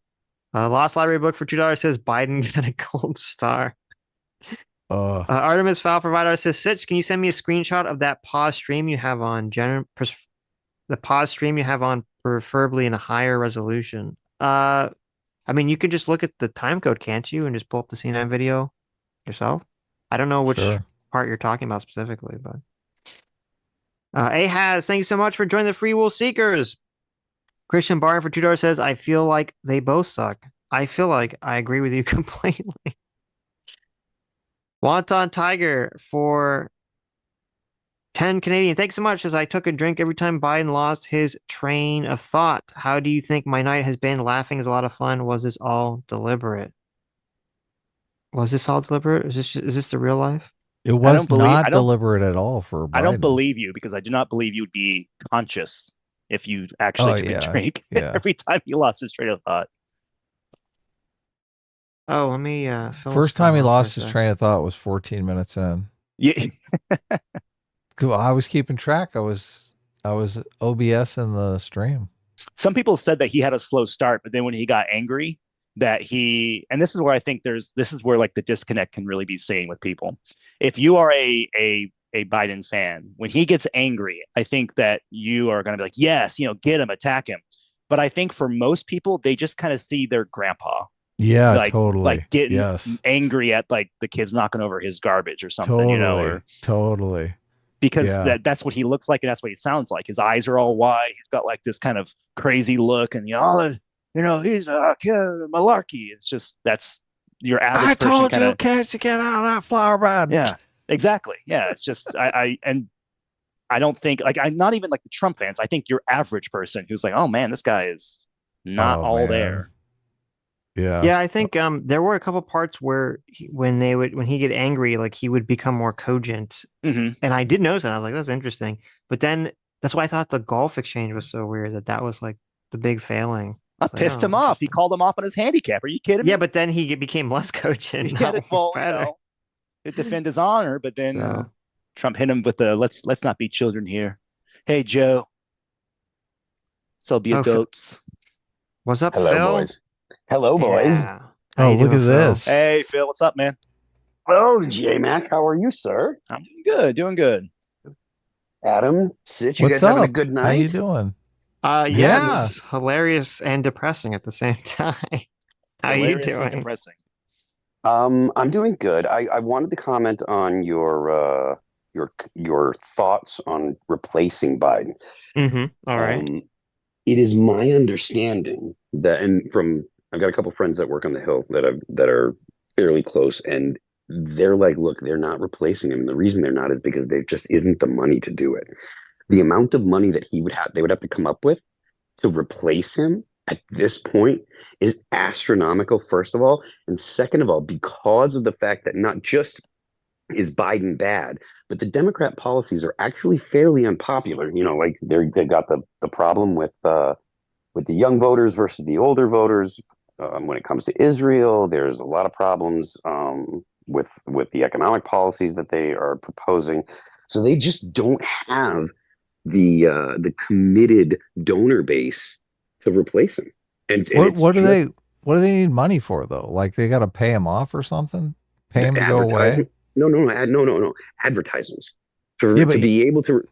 Lost Library book for $2 says Biden got a gold star. Artemis Fowl Provider says, Sitch, can you send me a screenshot of that pause stream you have on? The pause stream you have on, preferably in a higher resolution. I mean, you can just look at the time code, can't you? And just pull up the C9 video yourself. I don't know which part you're talking about specifically, but. Ahaz, thank you so much for joining the Free Will Seekers. Christian Barn for $2 says, I feel like they both suck. I feel like I agree with you completely. Wonton Tiger for 10 Canadian. Thanks so much. Says I took a drink every time Biden lost his train of thought. How do you think my night has been? Laughing is a lot of fun. Was this all deliberate? Was this all deliberate? Is this the real life? It was not deliberate at all for Biden. I don't believe you because I do not believe you'd be conscious if you actually took a drink every time you lost his train of thought. Oh, let me first time he lost his train of thought was 14 minutes in. Yeah. I was keeping track. I was OBS in the stream. Some people said that he had a slow start, but then when he got angry, and this is where I think this is where like the disconnect can really be seen with people. If you are a Biden fan, when he gets angry, I think that you are going to be like, yes, get him, attack him. But I think for most people, they just kind of see their grandpa. Yeah, totally. Like getting angry at like the kids knocking over his garbage or something, Totally. Because that's what he looks like and that's what he sounds like. His eyes are all wide. He's got like this kind of crazy look, and he's a kid, malarkey. It's just that's your average. I told you kids to get out of that flower bed. Yeah, exactly. Yeah, it's just I don't think not even like the Trump fans. I think your average person who's like, oh man, this guy is not all there. Yeah, I think there were a couple parts where when he get angry, like he would become more cogent, and I did notice that. I was like, that's interesting. But then that's why I thought the golf exchange was so weird. That was like the big failing. That pissed him off. He called him off on his handicap. Are you kidding me? Yeah, but then he became less cogent. He had to defend his honor, but then Trump hit him with the let's not be children here. Hey Joe, so be adults. What's up, Hello, Phil? Boys. Hello, boys. Yeah. Oh, look at this. Hey, Phil, what's up, man? Hello, J-Mac. How are you, sir? I'm doing good. Adam, Sitch, you What's guys having up? a good night? How you doing? Yeah, it's hilarious and depressing at the same time. How Hilarious you and doing? depressing. I'm doing good. I wanted to comment on your thoughts on replacing Biden. All right. It is my understanding that, and I've got a couple friends that work on the Hill that are fairly close, and they're like, look, they're not replacing him. And the reason they're not is because there just isn't the money to do it. The amount of money that they would have to come up with to replace him, at this point is astronomical, first of all. And second of all, because of the fact that not just is Biden bad, but the Democrat policies are actually fairly unpopular. You know, like they got the problem with the young voters versus the older voters. When it comes to Israel, there's a lot of problems with the economic policies that they are proposing. So they just don't have the committed donor base to replace him. And what do they need money for though? Like they got to pay him off or something? Pay him to go away? No. Advertisements to be able to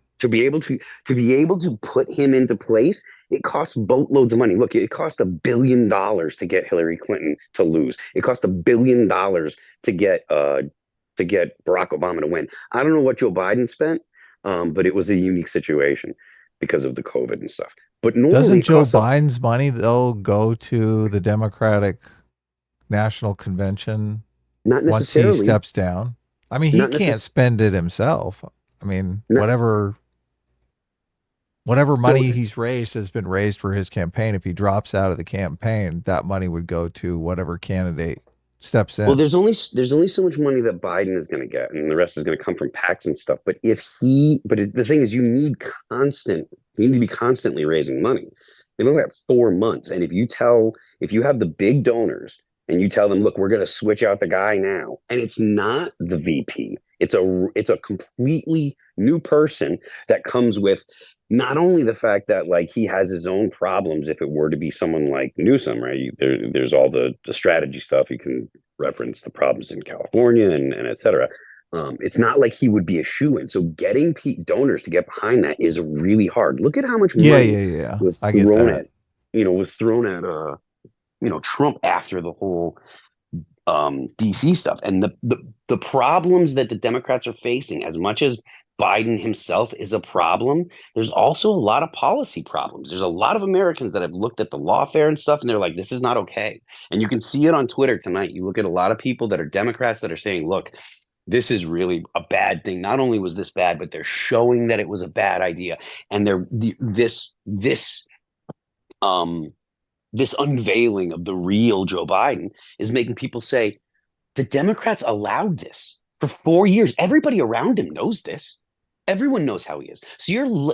put him into place. It costs boatloads of money. Look, it cost $1 billion to get Hillary Clinton to lose. It cost $1 billion to get Barack Obama to win. I don't know what Joe Biden spent, but it was a unique situation because of the COVID and stuff. But doesn't Joe Biden's money though go to the Democratic National Convention? Not necessarily. Once he steps down. I mean, he can't spend it himself. I mean, whatever money he's raised has been raised for his campaign. If he drops out of the campaign, that money would go to whatever candidate steps in. Well, there's only so much money that Biden is going to get, and the rest is going to come from PACs and stuff. But the thing is, you need to be constantly raising money. They've only got 4 months, and if you have the big donors and you tell them, look, we're going to switch out the guy now, and it's not the VP, it's a completely new person that comes with not only the fact that like he has his own problems. If it were to be someone like Newsom, right, there's all the strategy stuff. You can reference the problems in California and et cetera. It's not like he would be a shoo-in. So getting donors to get behind that is really hard. Look at how much money was thrown at Trump after the whole DC stuff. And the problems that the Democrats are facing, as much as Biden himself is a problem, there's also a lot of policy problems. There's a lot of Americans that have looked at the lawfare and stuff, and they're like, this is not okay. And you can see it on Twitter tonight. You look at a lot of people that are Democrats that are saying, look, this is really a bad thing. Not only was this bad, but they're showing that it was a bad idea. And this unveiling of the real Joe Biden is making people say, the Democrats allowed this for 4 years. Everybody around him knows this. Everyone knows how he is.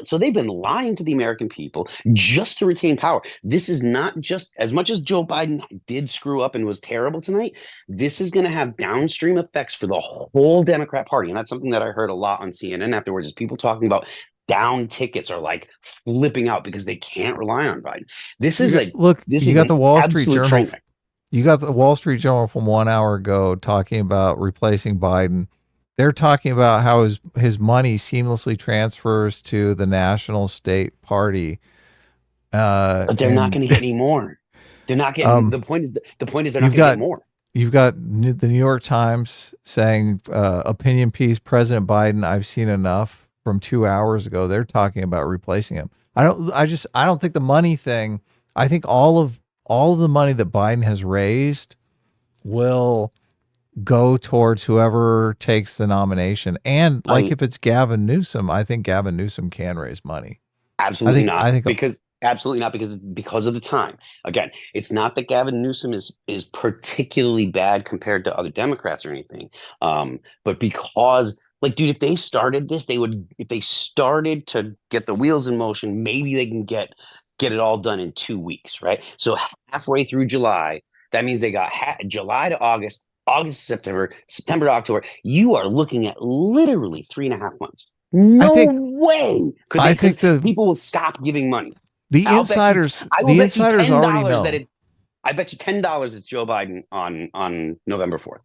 So they've been lying to the American people just to retain power. This is not just, as much as Joe Biden did screw up and was terrible tonight, this is going to have downstream effects for the whole Democrat Party. And that's something that I heard a lot on CNN afterwards, is people talking about down tickets are like flipping out because they can't rely on Biden. You got the Wall Street Journal. You got the Wall Street Journal from 1 hour ago talking about replacing Biden. They're talking about how his money seamlessly transfers to the National State Party. But they're not going to get any more. They're not getting. The point is they're not going to get more. You've got the New York Times saying, opinion piece, President Biden, I've seen enough, from 2 hours ago. They're talking about replacing him. I don't think the money thing, I think all of the money that Biden has raised will go towards whoever takes the nomination. And if it's Gavin Newsom, I think Gavin Newsom can raise money. Absolutely not. Absolutely not, because of the time. Again, it's not that Gavin Newsom is particularly bad compared to other Democrats or anything. But because, like, dude, if they started this, if they started to get the wheels in motion, maybe they can get it all done in 2 weeks, right? So halfway through July, that means they got July to August, August to September, September to October. You are looking at literally 3.5 months. No way could people will stop giving money. The insiders already know. I bet you $10 it's Joe Biden on November 4th.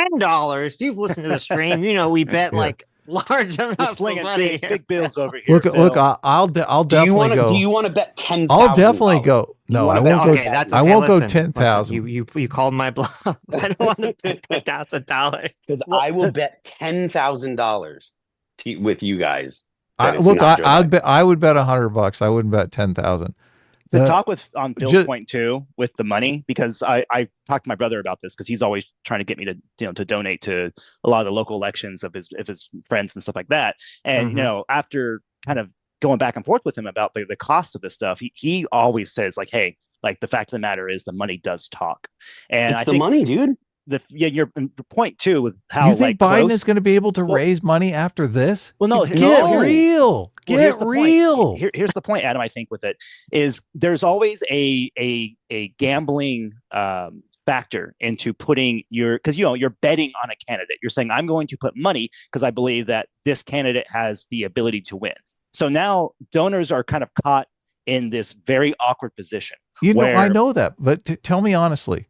$10? You've listened to the stream. You know we bet like large amounts of money. Big bills over here. Look, I'll definitely go. Do you want to bet $10,000? I'll definitely go. No, I won't go. Okay, I won't go 10,000. You called my bluff. I don't want to bet $10,000 because I will bet $10,000 with you guys. I would bet $100. I wouldn't bet 10,000. The talk on Bill's point too, with the money, because I talked to my brother about this because he's always trying to get me to donate to a lot of the local elections of his friends and stuff like that. And after kind of going back and forth with him about the cost of this stuff, he always says like, hey, Like the fact of the matter is the money does talk. And It's I the think money, dude. your point too with how You think like Biden close, is going to be able to raise money after this? well, no, Get no. real. Well, here's Get the real. point. Here's the point, Adam. I think with it is there's always a gambling factor into putting because you're betting on a candidate. You're saying I'm going to put money because I believe that this candidate has the ability to win. So now donors are kind of caught in this very awkward position. I know that, but tell me honestly,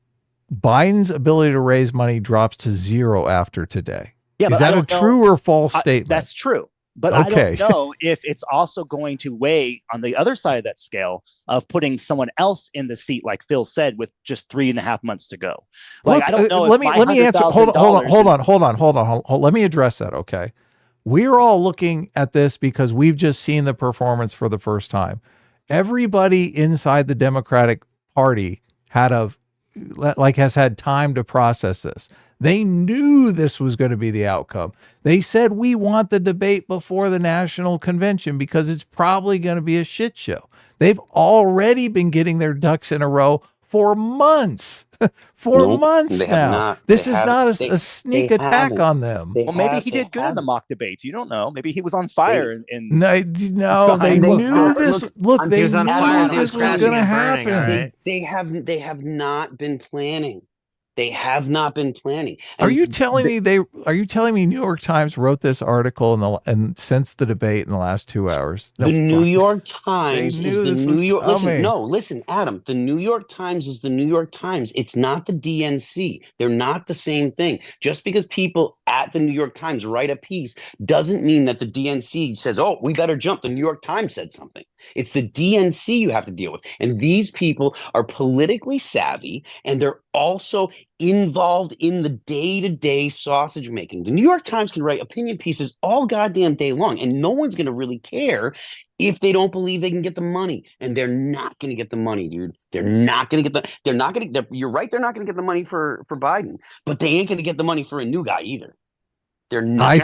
Biden's ability to raise money drops to 0 after today. Yeah, is that a true or false statement? That's true. But okay. I don't know if it's also going to weigh on the other side of that scale of putting someone else in the seat, like Phil said, with just 3.5 months to go. Like, Look, I don't know. Let me answer. Hold on. Let me address that. Okay. We're all looking at this because we've just seen the performance for the first time. Everybody inside the Democratic Party has had time to process this. They knew this was going to be the outcome. They said, we want the debate before the national convention because it's probably going to be a shit show. They've already been getting their ducks in a row for months. Months now. This is not a sneak attack on them. Well, maybe he did good in the mock debates. You don't know. Maybe he was on fire. No, they knew this. Look, they knew this was going to happen. They have not been planning. They have not been planning. Are you telling me New York Times wrote this article and since the debate in the last 2 hours? The New York Times is the New York. Coming. Listen, Adam. The New York Times is the New York Times. It's not the DNC. They're not the same thing. Just because people at the New York Times write a piece doesn't mean that the DNC says, "Oh, we better jump." The New York Times said something. It's the DNC you have to deal with. And these people are politically savvy, and they're also involved in the day-to-day sausage making. The New York Times can write opinion pieces all goddamn day long, and no one's going to really care if they don't believe they can get the money. And they're not going to get the money, dude. They're not going to get you're right, they're not going to get the money for Biden, but they ain't going to get the money for a new guy either. I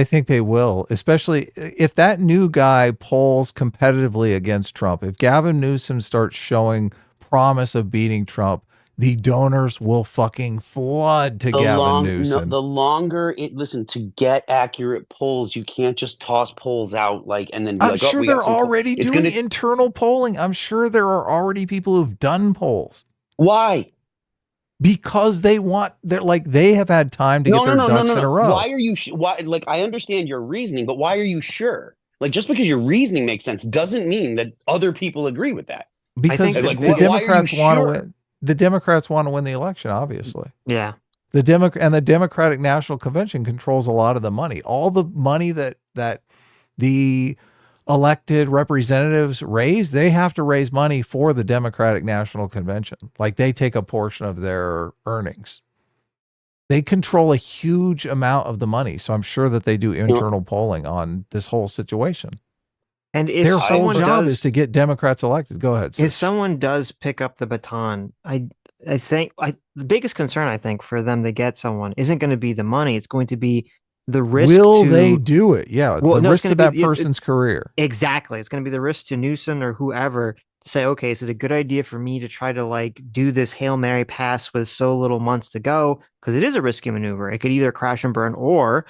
think they will, especially if that new guy polls competitively against Trump. If Gavin Newsom starts showing promise of beating Trump, the donors will fucking flood to Gavin Newsom. To get accurate polls, you can't just toss polls out and then be I'm sure they're already doing internal polling. I'm sure there are already people who've done polls. Why? Because they have had time to get their ducks in a row. Why are you? I understand your reasoning, but why are you sure? Just because your reasoning makes sense doesn't mean that other people agree with that. Because the Democrats want to win. The Democrats want to win the election, obviously. Yeah. The Democratic National Convention controls a lot of the money. All the money that the elected representatives raise, they have to raise money for the Democratic National Convention. They take a portion of their earnings. They control a huge amount of the money. So I'm sure that they do internal polling on this whole situation. And if their whole job is to get Democrats elected. Go ahead. If someone does pick up the baton, I think the biggest concern, I think, for them to get someone isn't going to be the money. It's going to be the risk. Will they do it? Yeah. The risk to that person's career. Exactly. It's going to be the risk to Newsom or whoever to say, okay, is it a good idea for me to try to do this Hail Mary pass with so little months to go? Because it is a risky maneuver. It could either crash and burn or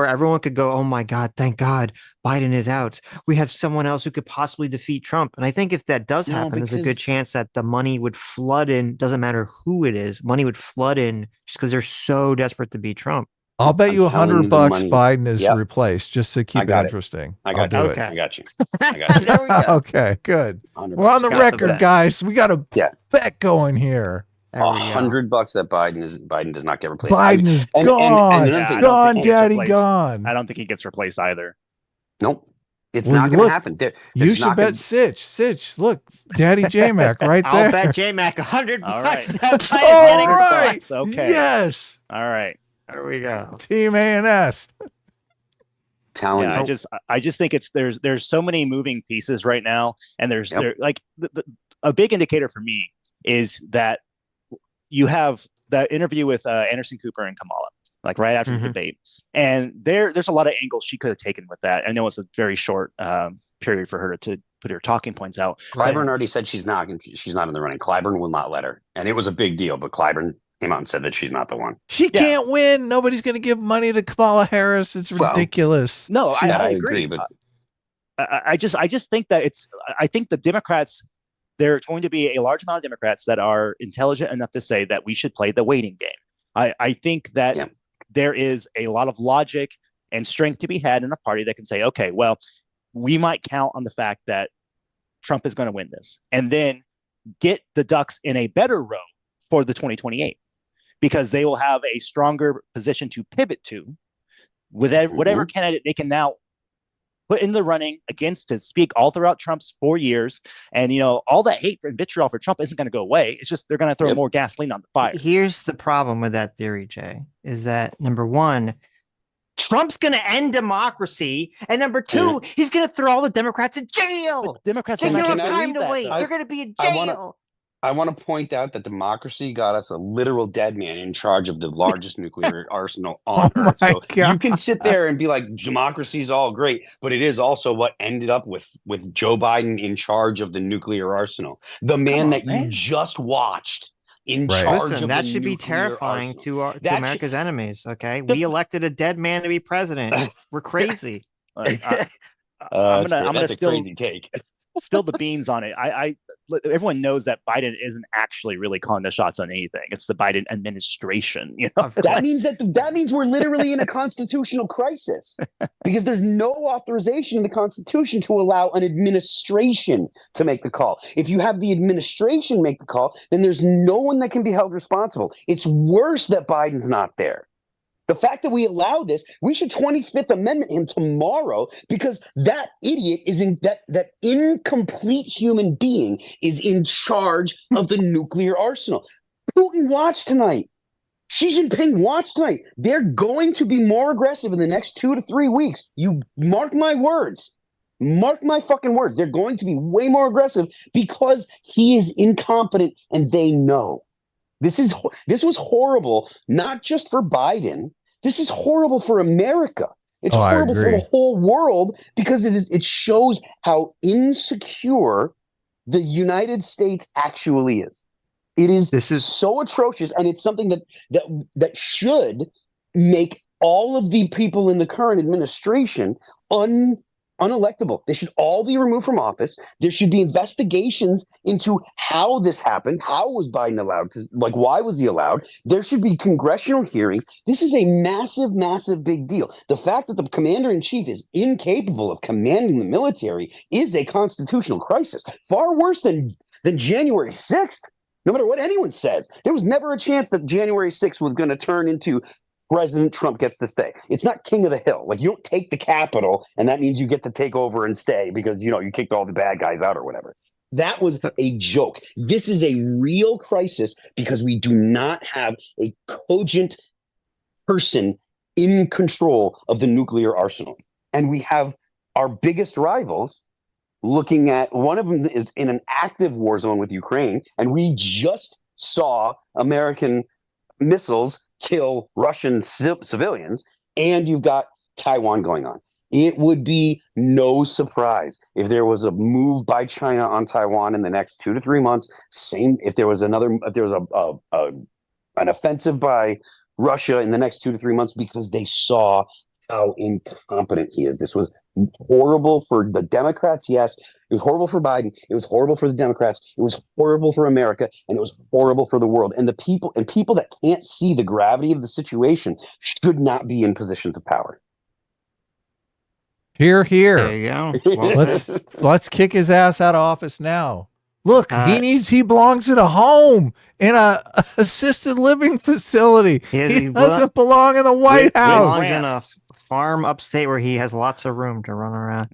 everyone could go, oh my God, thank God Biden is out. We have someone else who could possibly defeat Trump. And I think if that does happen, there's a good chance that the money would flood in. Doesn't matter who it is. Money would flood in just because they're so desperate to beat Trump. I'll bet you $100 Biden is replaced just to keep it interesting. I got you. I got you. There we go. Okay, good. We're on the record, guys. We got a bet going here. $100 that Biden does not get replaced. Biden is gone. Gone, Daddy, gone. I don't think he gets replaced either. Nope. It's not going to happen. You should bet Sitch. Sitch, look, Daddy J-Mac right there. I'll bet J-Mac $100. All right. All right. Okay. Yes. All right. There we go. Team A&S. Yeah, I just think there's so many moving pieces right now, and there's a big indicator for me is that you have that interview with Anderson Cooper and Kamala, right after the debate, and there's a lot of angles she could have taken with that. I know it's a very short period for her to put her talking points out. Clyburn already said she's not in the running. Clyburn will not let her, and it was a big deal. But Clyburn came out and said that she's not the one. She can't win. Nobody's going to give money to Kamala Harris. It's ridiculous. No, I agree, but I just think that I think the Democrats, there are going to be a large amount of Democrats that are intelligent enough to say that we should play the waiting game. I think that there is a lot of logic and strength to be had in a party that can say, okay, well, we might count on the fact that Trump is going to win this, and then get the ducks in a better row for the 2028, because they will have a stronger position to pivot to with whatever candidate they can now put in the running against to speak all throughout Trump's 4 years. And, all that hate and vitriol for Trump isn't going to go away. It's just they're going to throw more gasoline on the fire. Here's the problem with that theory, Jay, is that number one, Trump's going to end democracy, and number two, he's going to throw all the Democrats in jail. Democrats don't have time to wait. They're going to be in jail. I want to point out that democracy got us a literal dead man in charge of the largest nuclear arsenal on Earth. So you can sit there and be like, democracy is all great, but it is also what ended up with Joe Biden in charge of the nuclear arsenal. The man that you just watched in charge of that the should be nuclear terrifying arsenal. to America's enemies. Okay, we elected a dead man to be president. We're crazy. I'm gonna that's a still crazy take. spill the beans on it. Everyone knows that Biden isn't actually really calling the shots on anything. It's the Biden administration. That means we're literally in a constitutional crisis, because there's no authorization in the Constitution to allow an administration to make the call. If you have the administration make the call, then there's no one that can be held responsible. It's worse that Biden's not there. The fact that we allow this, we should 25th Amendment him tomorrow, because that idiot is that incomplete human being is in charge of the nuclear arsenal. Putin watched tonight. Xi Jinping watched tonight. They're going to be more aggressive in the next 2 to 3 weeks. You mark my words. Mark my fucking words. They're going to be way more aggressive because he is incompetent and they know. This was horrible, not just for Biden. This is horrible for America. It's horrible for the whole world, because it shows how insecure the United States actually is. This is so atrocious, and it's something that should make all of the people in the current administration unelectable. They should all be removed from office. There should be investigations into how this happened. How was Biden allowed to, why was he allowed? There should be congressional hearings. This is a massive, massive big deal. The fact that the commander-in-chief is incapable of commanding the military is a constitutional crisis, far worse than January 6th. No matter what anyone says, there was never a chance that January 6th was going to turn into President Trump gets to stay. It's not king of the hill. You don't take the Capitol and that means you get to take over and stay because, you kicked all the bad guys out or whatever. That was a joke. This is a real crisis because we do not have a cogent person in control of the nuclear arsenal. And we have our biggest rivals looking at, one of them is in an active war zone with Ukraine. And we just saw American missiles kill Russian civilians, and you've got Taiwan going on. It would be no surprise if there was a move by China on Taiwan in the next 2 to 3 months. If there was an offensive by Russia in the next 2 to 3 months, because they saw how incompetent he is. This was horrible for the Democrats. Yes, it was horrible for Biden. It was horrible for the Democrats. It was horrible for America, and it was horrible for the world. And people that can't see the gravity of the situation should not be in positions of power. Here. There you go. Well, let's kick his ass out of office now. Look, he belongs in a home, in a assisted living facility. He doesn't belong in the White House. He belongs in a farm upstate where he has lots of room to run around.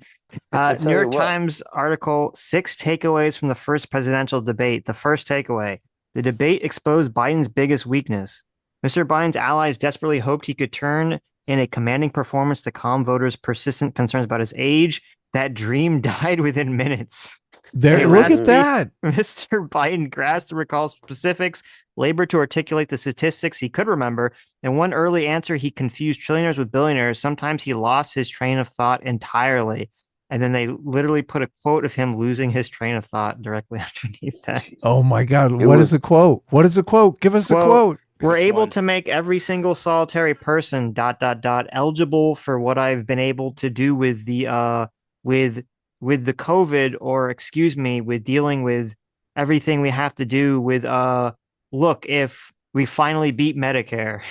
New York Times article, 6 takeaways from the first presidential debate. The first takeaway: the debate exposed Biden's biggest weakness. Mr. Biden's allies desperately hoped he could turn in a commanding performance to calm voters' persistent concerns about his age. That dream died within minutes. Look at that. Mr. Biden grasped to recall specifics, labored to articulate the statistics he could remember. In one early answer, he confused trillionaires with billionaires. Sometimes he lost his train of thought entirely. And then they literally put a quote of him losing his train of thought directly underneath that. Oh my God. What is the quote? What is the quote? Give us a quote. We're able to make every single solitary person ... eligible for what I've been able to do with the with the COVID, or excuse me, with dealing with everything we have to do with look, if we finally beat Medicare.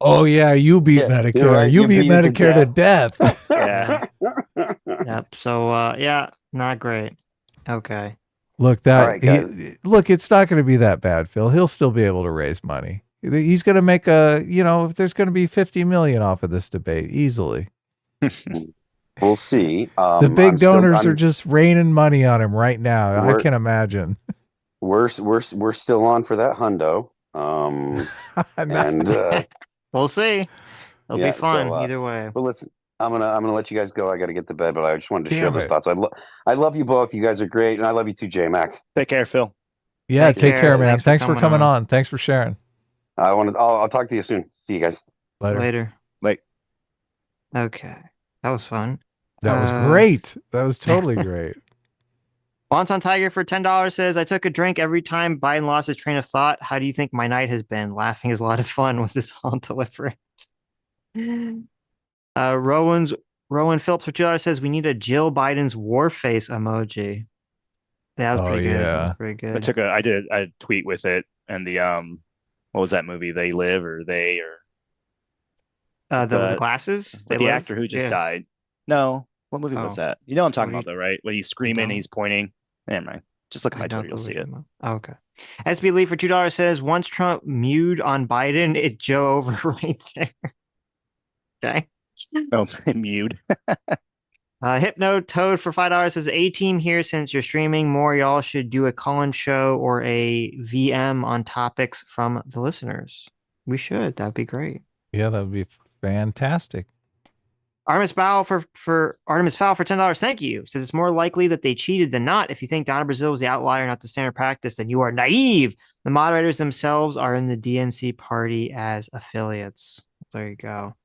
Oh yeah, you beat Medicare. right, you you beat beat it to Medicare to death. Yeah. Yep. So yeah, not great. Okay. Look, All right, guys. look, it's not going to be that bad, Phil. He'll still be able to raise money. He's going to make there's going to be 50 million off of this debate easily. We'll see. The big donors are just raining money on him right now. I We're- can imagine. We're still on for that hundo. And we'll see. It'll yeah, be fun so, either way. But listen, I'm gonna let you guys go. I got to get to bed, but I just wanted to share Damn those it. thoughts. I love you both. You guys are great, and I love you too, J Mac. Take care, Phil. Yeah, take care, man. Thanks Thanks for for coming coming on. Thanks for sharing. I'll talk to you soon. See you guys Later. Bye. Okay. That was fun. That was great. That was totally great. Wonton Tiger for $10 says, I took a drink every time Biden lost his train of thought. How do you think my night has been? Laughing is a lot of fun. Was this all deliberate? Rowan Phillips for $2 says, we need a Jill Biden's war face emoji. That was pretty good. That was pretty good. I did a tweet with it, and the what was that movie? They Live, or They, or the glasses? the actor who just died. No, what movie was that? You know what I'm talking about, though, right? When he's screaming, he's pointing. Never mind. Just look at my Twitter, you'll see it. Okay. SB Lee for $2 says, once Trump mewed on Biden, it Joe over right there. Okay. Oh, mewed. Hypno Toad for $5 says, A team here, since you're streaming more, y'all should do a call-in show or a VM on topics from the listeners. We should. That'd be great. Yeah, that would be fantastic. Artemis Fowl for $10. Thank you. Says it's more likely that they cheated than not. If you think Donna Brazile was the outlier, not the standard practice, then you are naive. The moderators themselves are in the DNC party as affiliates. There you go.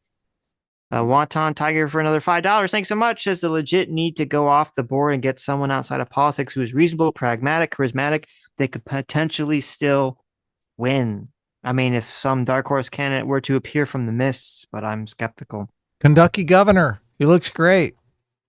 Wonton Tiger for another $5. Thanks so much. Says the legit need to go off the board and get someone outside of politics who is reasonable, pragmatic, charismatic. They could potentially still win. I mean, if some dark horse candidate were to appear from the mists, but I'm skeptical. Kentucky governor. He looks great.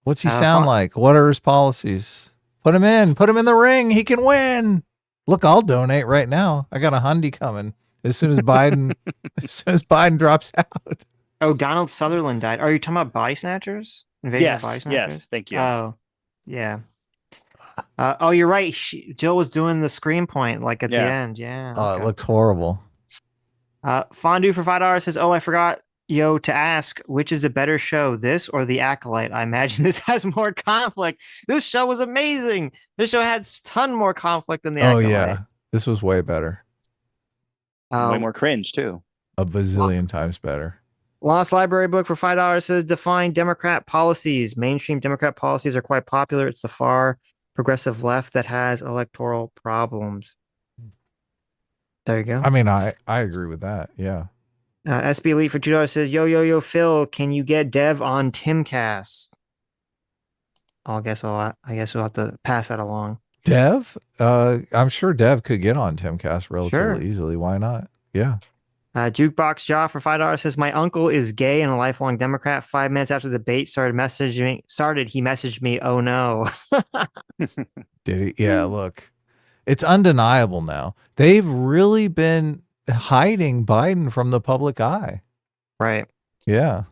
What's he sound like? What are his policies? Put him in. Put him in the ring. He can win. Look, I'll donate right now. I got a hundy coming as soon as Biden drops out. Oh, Donald Sutherland died. Are you talking about Body Snatchers? Invasion of Body Snatchers? Yes. Thank you. Oh, yeah. Oh, you're right. Jill was doing the scream point like at the end. Yeah. Oh, it looked horrible. Fondue for $5 says, oh, I forgot to ask, which is the better show, this or The Acolyte? I imagine this has more conflict. This show was amazing. This show had a ton more conflict than The Acolyte. Oh, yeah. This was way better. Way more cringe, too. A bazillion times better. Lost Library book for $5 says, define Democrat policies. Mainstream Democrat policies are quite popular. It's the far progressive left that has electoral problems. There you go. I mean, I agree with that. Yeah. SB Elite for $2 says, yo, Phil, can you get Dev on Timcast? I guess we'll have to pass that along. Dev? I'm sure Dev could get on Timcast relatively easily. Why not? Yeah. Jukebox Jaw for $5 says, my uncle is gay and a lifelong Democrat. 5 minutes after the debate he messaged me, oh no. Did he? Yeah, look. It's undeniable now. They've really been hiding Biden from the public eye. Right. Yeah.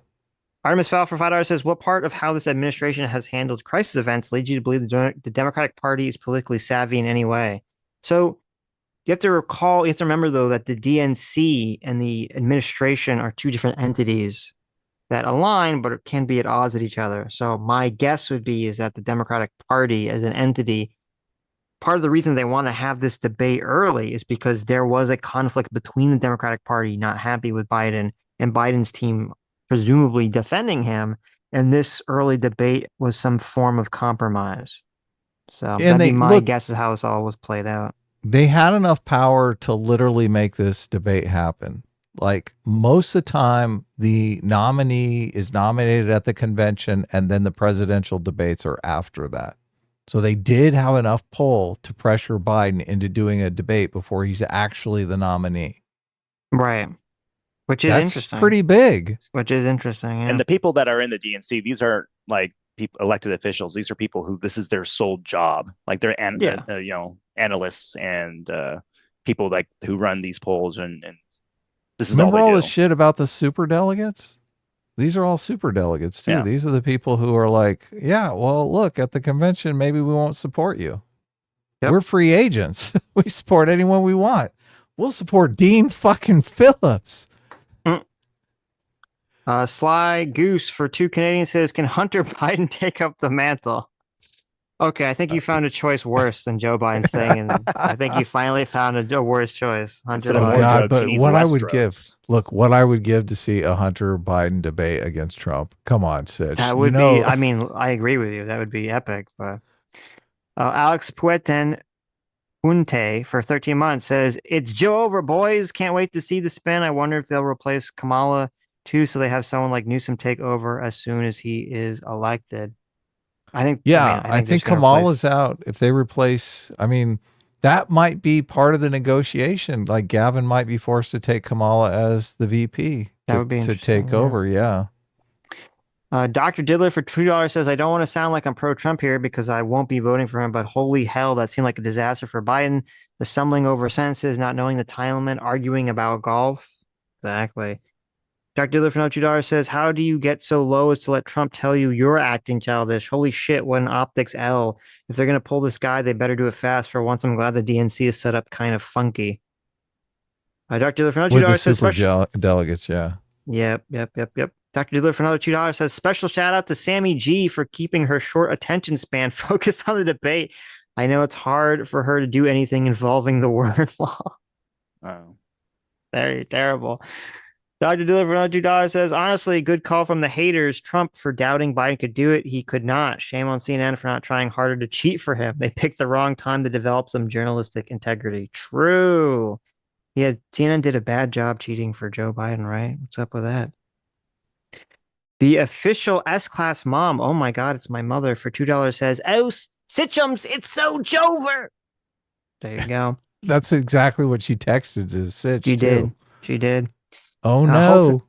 Artemis Fowl for $5 says, what part of how this administration has handled crisis events leads you to believe the Democratic Party is politically savvy in any way? So you have to remember, though, that the DNC and the administration are two different entities that align, but can be at odds with each other. So my guess would be is that the Democratic Party as an entity, part of the reason they want to have this debate early is because there was a conflict between the Democratic Party not happy with Biden and Biden's team presumably defending him. And this early debate was some form of compromise. So that'd be my guess of how this all was played out. They had enough power to literally make this debate happen. like most of the time the nominee is nominated at the convention and then the presidential debates are after that. So they did have enough pull to pressure Biden into doing a debate before he's actually the nominee. Right. Which is That's interesting. pretty big. Which is interesting. Yeah. And the people that are in the DNC, these are like people, elected officials. These are people who this is their sole job. Like they're analysts and people like who run these polls, and this is Remember all all they the do. shit about the super delegates? These are all super delegates too. Yeah. These are the people who are like, yeah, well, look, at the convention, maybe we won't support you. Yep. We're free agents. We support anyone we want. We'll support Dean fucking Phillips. Sly Goose for 2 Canadians says, can Hunter Biden take up the mantle? Okay, I think you found a choice worse than Joe Biden staying in. I think you finally found a worse choice. Hunter Instead of Biden. more drugs, But he needs what I less would drugs. give, look, what I would give to see a Hunter Biden debate against Trump. Come on, Sitch. That would be, I mean, I agree with you. That would be epic. But Alex Pueten Unte for 13 months says, it's Joe over, boys. Can't wait to see the spin. I wonder if they'll replace Kamala too, so they have someone like Newsom take over as soon as he is elected. I think, yeah, I think Kamala's out. If they replace, I mean, that might be part of the negotiation. Like Gavin might be forced to take Kamala as the VP That would be to interesting, take yeah. over. Yeah. Dr. Diddler for $2 says, I don't want to sound like I'm pro-Trump here because I won't be voting for him, but holy hell, that seemed like a disaster for Biden. The stumbling over sentences, not knowing the time limit, arguing about golf. Exactly. Dr. Diddler for $2 says, how do you get so low as to let Trump tell you you're acting childish? Holy shit, what an optics L. If they're going to pull this guy, they better do it fast. For once, I'm glad the DNC is set up kind of funky. Dr. Diddler for With the $2 says, super delegates, yeah. Yep. Dr. Diddler for another $2 says, special shout out to Sammy G for keeping her short attention span focused on the debate. I know it's hard for her to do anything involving the word law. Oh. Very terrible. Dr. Diddler for another $2 says, honestly, good call from the haters. Trump for doubting Biden could do it. He could not. Shame on CNN for not trying harder to cheat for him. They picked the wrong time to develop some journalistic integrity. True. Yeah, CNN did a bad job cheating for Joe Biden, right? What's up with that? The official S-Class mom, oh my God, it's my mother, for $2 says, oh, Sitchums, it's so Jover. There you go. That's exactly what she texted to Sitch. She did. Oh, no.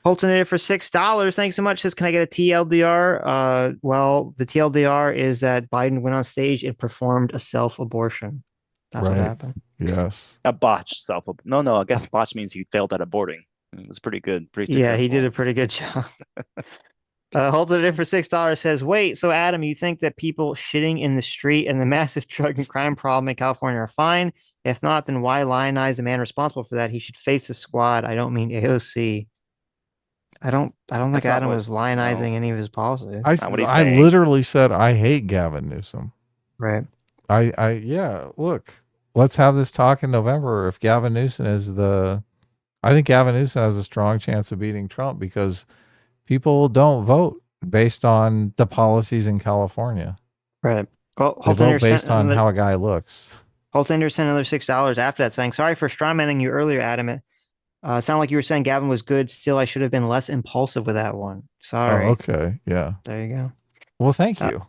Holton did it for $6. Thanks so much. Says, can I get a TLDR? Well, the TLDR is that Biden went on stage and performed a self-abortion. That's what happened. Yes. A botched self. No, I guess botch means he failed at aborting. It was pretty good. Pretty successful. Yeah, he did a pretty good job. Holton did it for $6. Says, wait, so Adam, you think that people shitting in the street and the massive drug and crime problem in California are fine? If not, then why lionize the man responsible for that? He should face the squad. I don't mean AOC. I don't think Adam was lionizing any of his policies. I literally said I hate Gavin Newsom. Right. Yeah, look, let's have this talk in November. If Gavin Newsom I think Gavin Newsom has a strong chance of beating Trump because people don't vote based on the policies in California. Right. Well, they vote based on how a guy looks. Holtender sent another $6 after that, saying, sorry for strawmanning you earlier, Adam. It sounded like you were saying Gavin was good. Still, I should have been less impulsive with that one. Sorry. Oh, okay. Yeah. There you go. Well, thank you.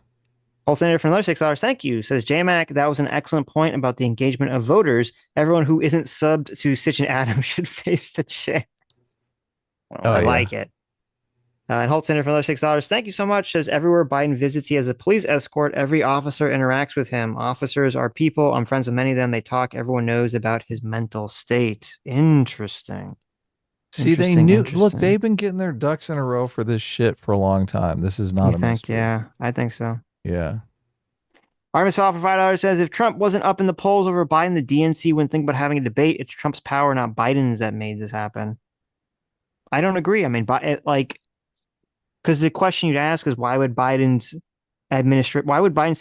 Holtender for another $6. Thank you. Says J-Mac, that was an excellent point about the engagement of voters. Everyone who isn't subbed to Sitch and Adam should face the chair. I like it. And Holtender for another $6. Thank you so much. Says everywhere Biden visits, he has a police escort. Every officer interacts with him. Officers are people. I'm friends with many of them. They talk. Everyone knows about his mental state. Interesting. See, they knew. Look, they've been getting their ducks in a row for this shit for a long time. This is not a mystery. Yeah, I think so. Yeah. Artemis Fowl for $5 says, if Trump wasn't up in the polls over Biden, the DNC wouldn't think about having a debate. It's Trump's power, not Biden's, that made this happen. I don't agree. I mean, because the question you'd ask is why would Biden's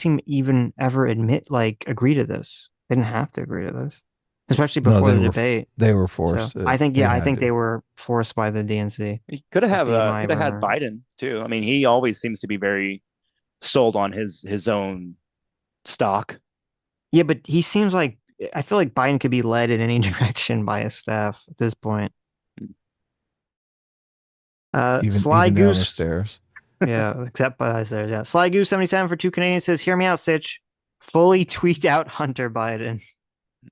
team even ever agree to this? They didn't have to agree to this, especially before the debate. They were forced. So I think, they were forced by the DNC. He could have had Biden too. I mean, he always seems to be very sold on his own stock. Yeah, but he seems like I feel like Biden could be led in any direction by his staff at this point. Sly even down the Goose. stairs. Yeah, except by there. Yeah. Sly Goose 77 for 2 Canadians says, "Hear me out, Sitch. Fully tweet out Hunter Biden.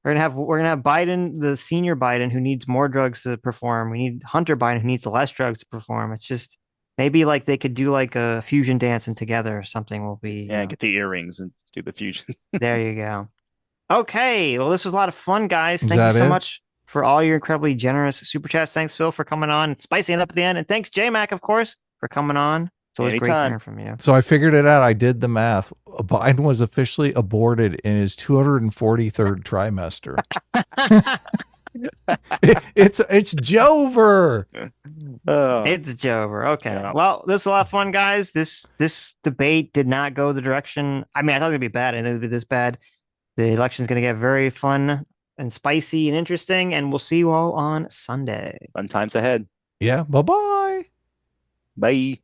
We're gonna have Biden, the senior Biden, who needs more drugs to perform. We need Hunter Biden, who needs less drugs to perform. It's just maybe like they could do like a fusion dancing together or something. Will be get the earrings and do the fusion. there. You go. Okay, well, this was a lot of fun, guys. Is Thank you that so it? much for all your incredibly generous super chats. Thanks, Phil, for coming on. Spicy it up at the end, and thanks, J-Mac, of course, for coming on. It's always great Anytime. hearing from you. So I figured it out. I did the math. Biden was officially aborted in his 243rd trimester. It's Jover. It's Jover. Okay. Yeah. Well, this is a lot of fun, guys. This debate did not go the direction. I mean, I thought it would be bad. I didn't think it would be this bad. The election's going to get very fun and spicy and interesting, and we'll see you all on Sunday. Fun times ahead. Yeah. Bye-bye. Bye.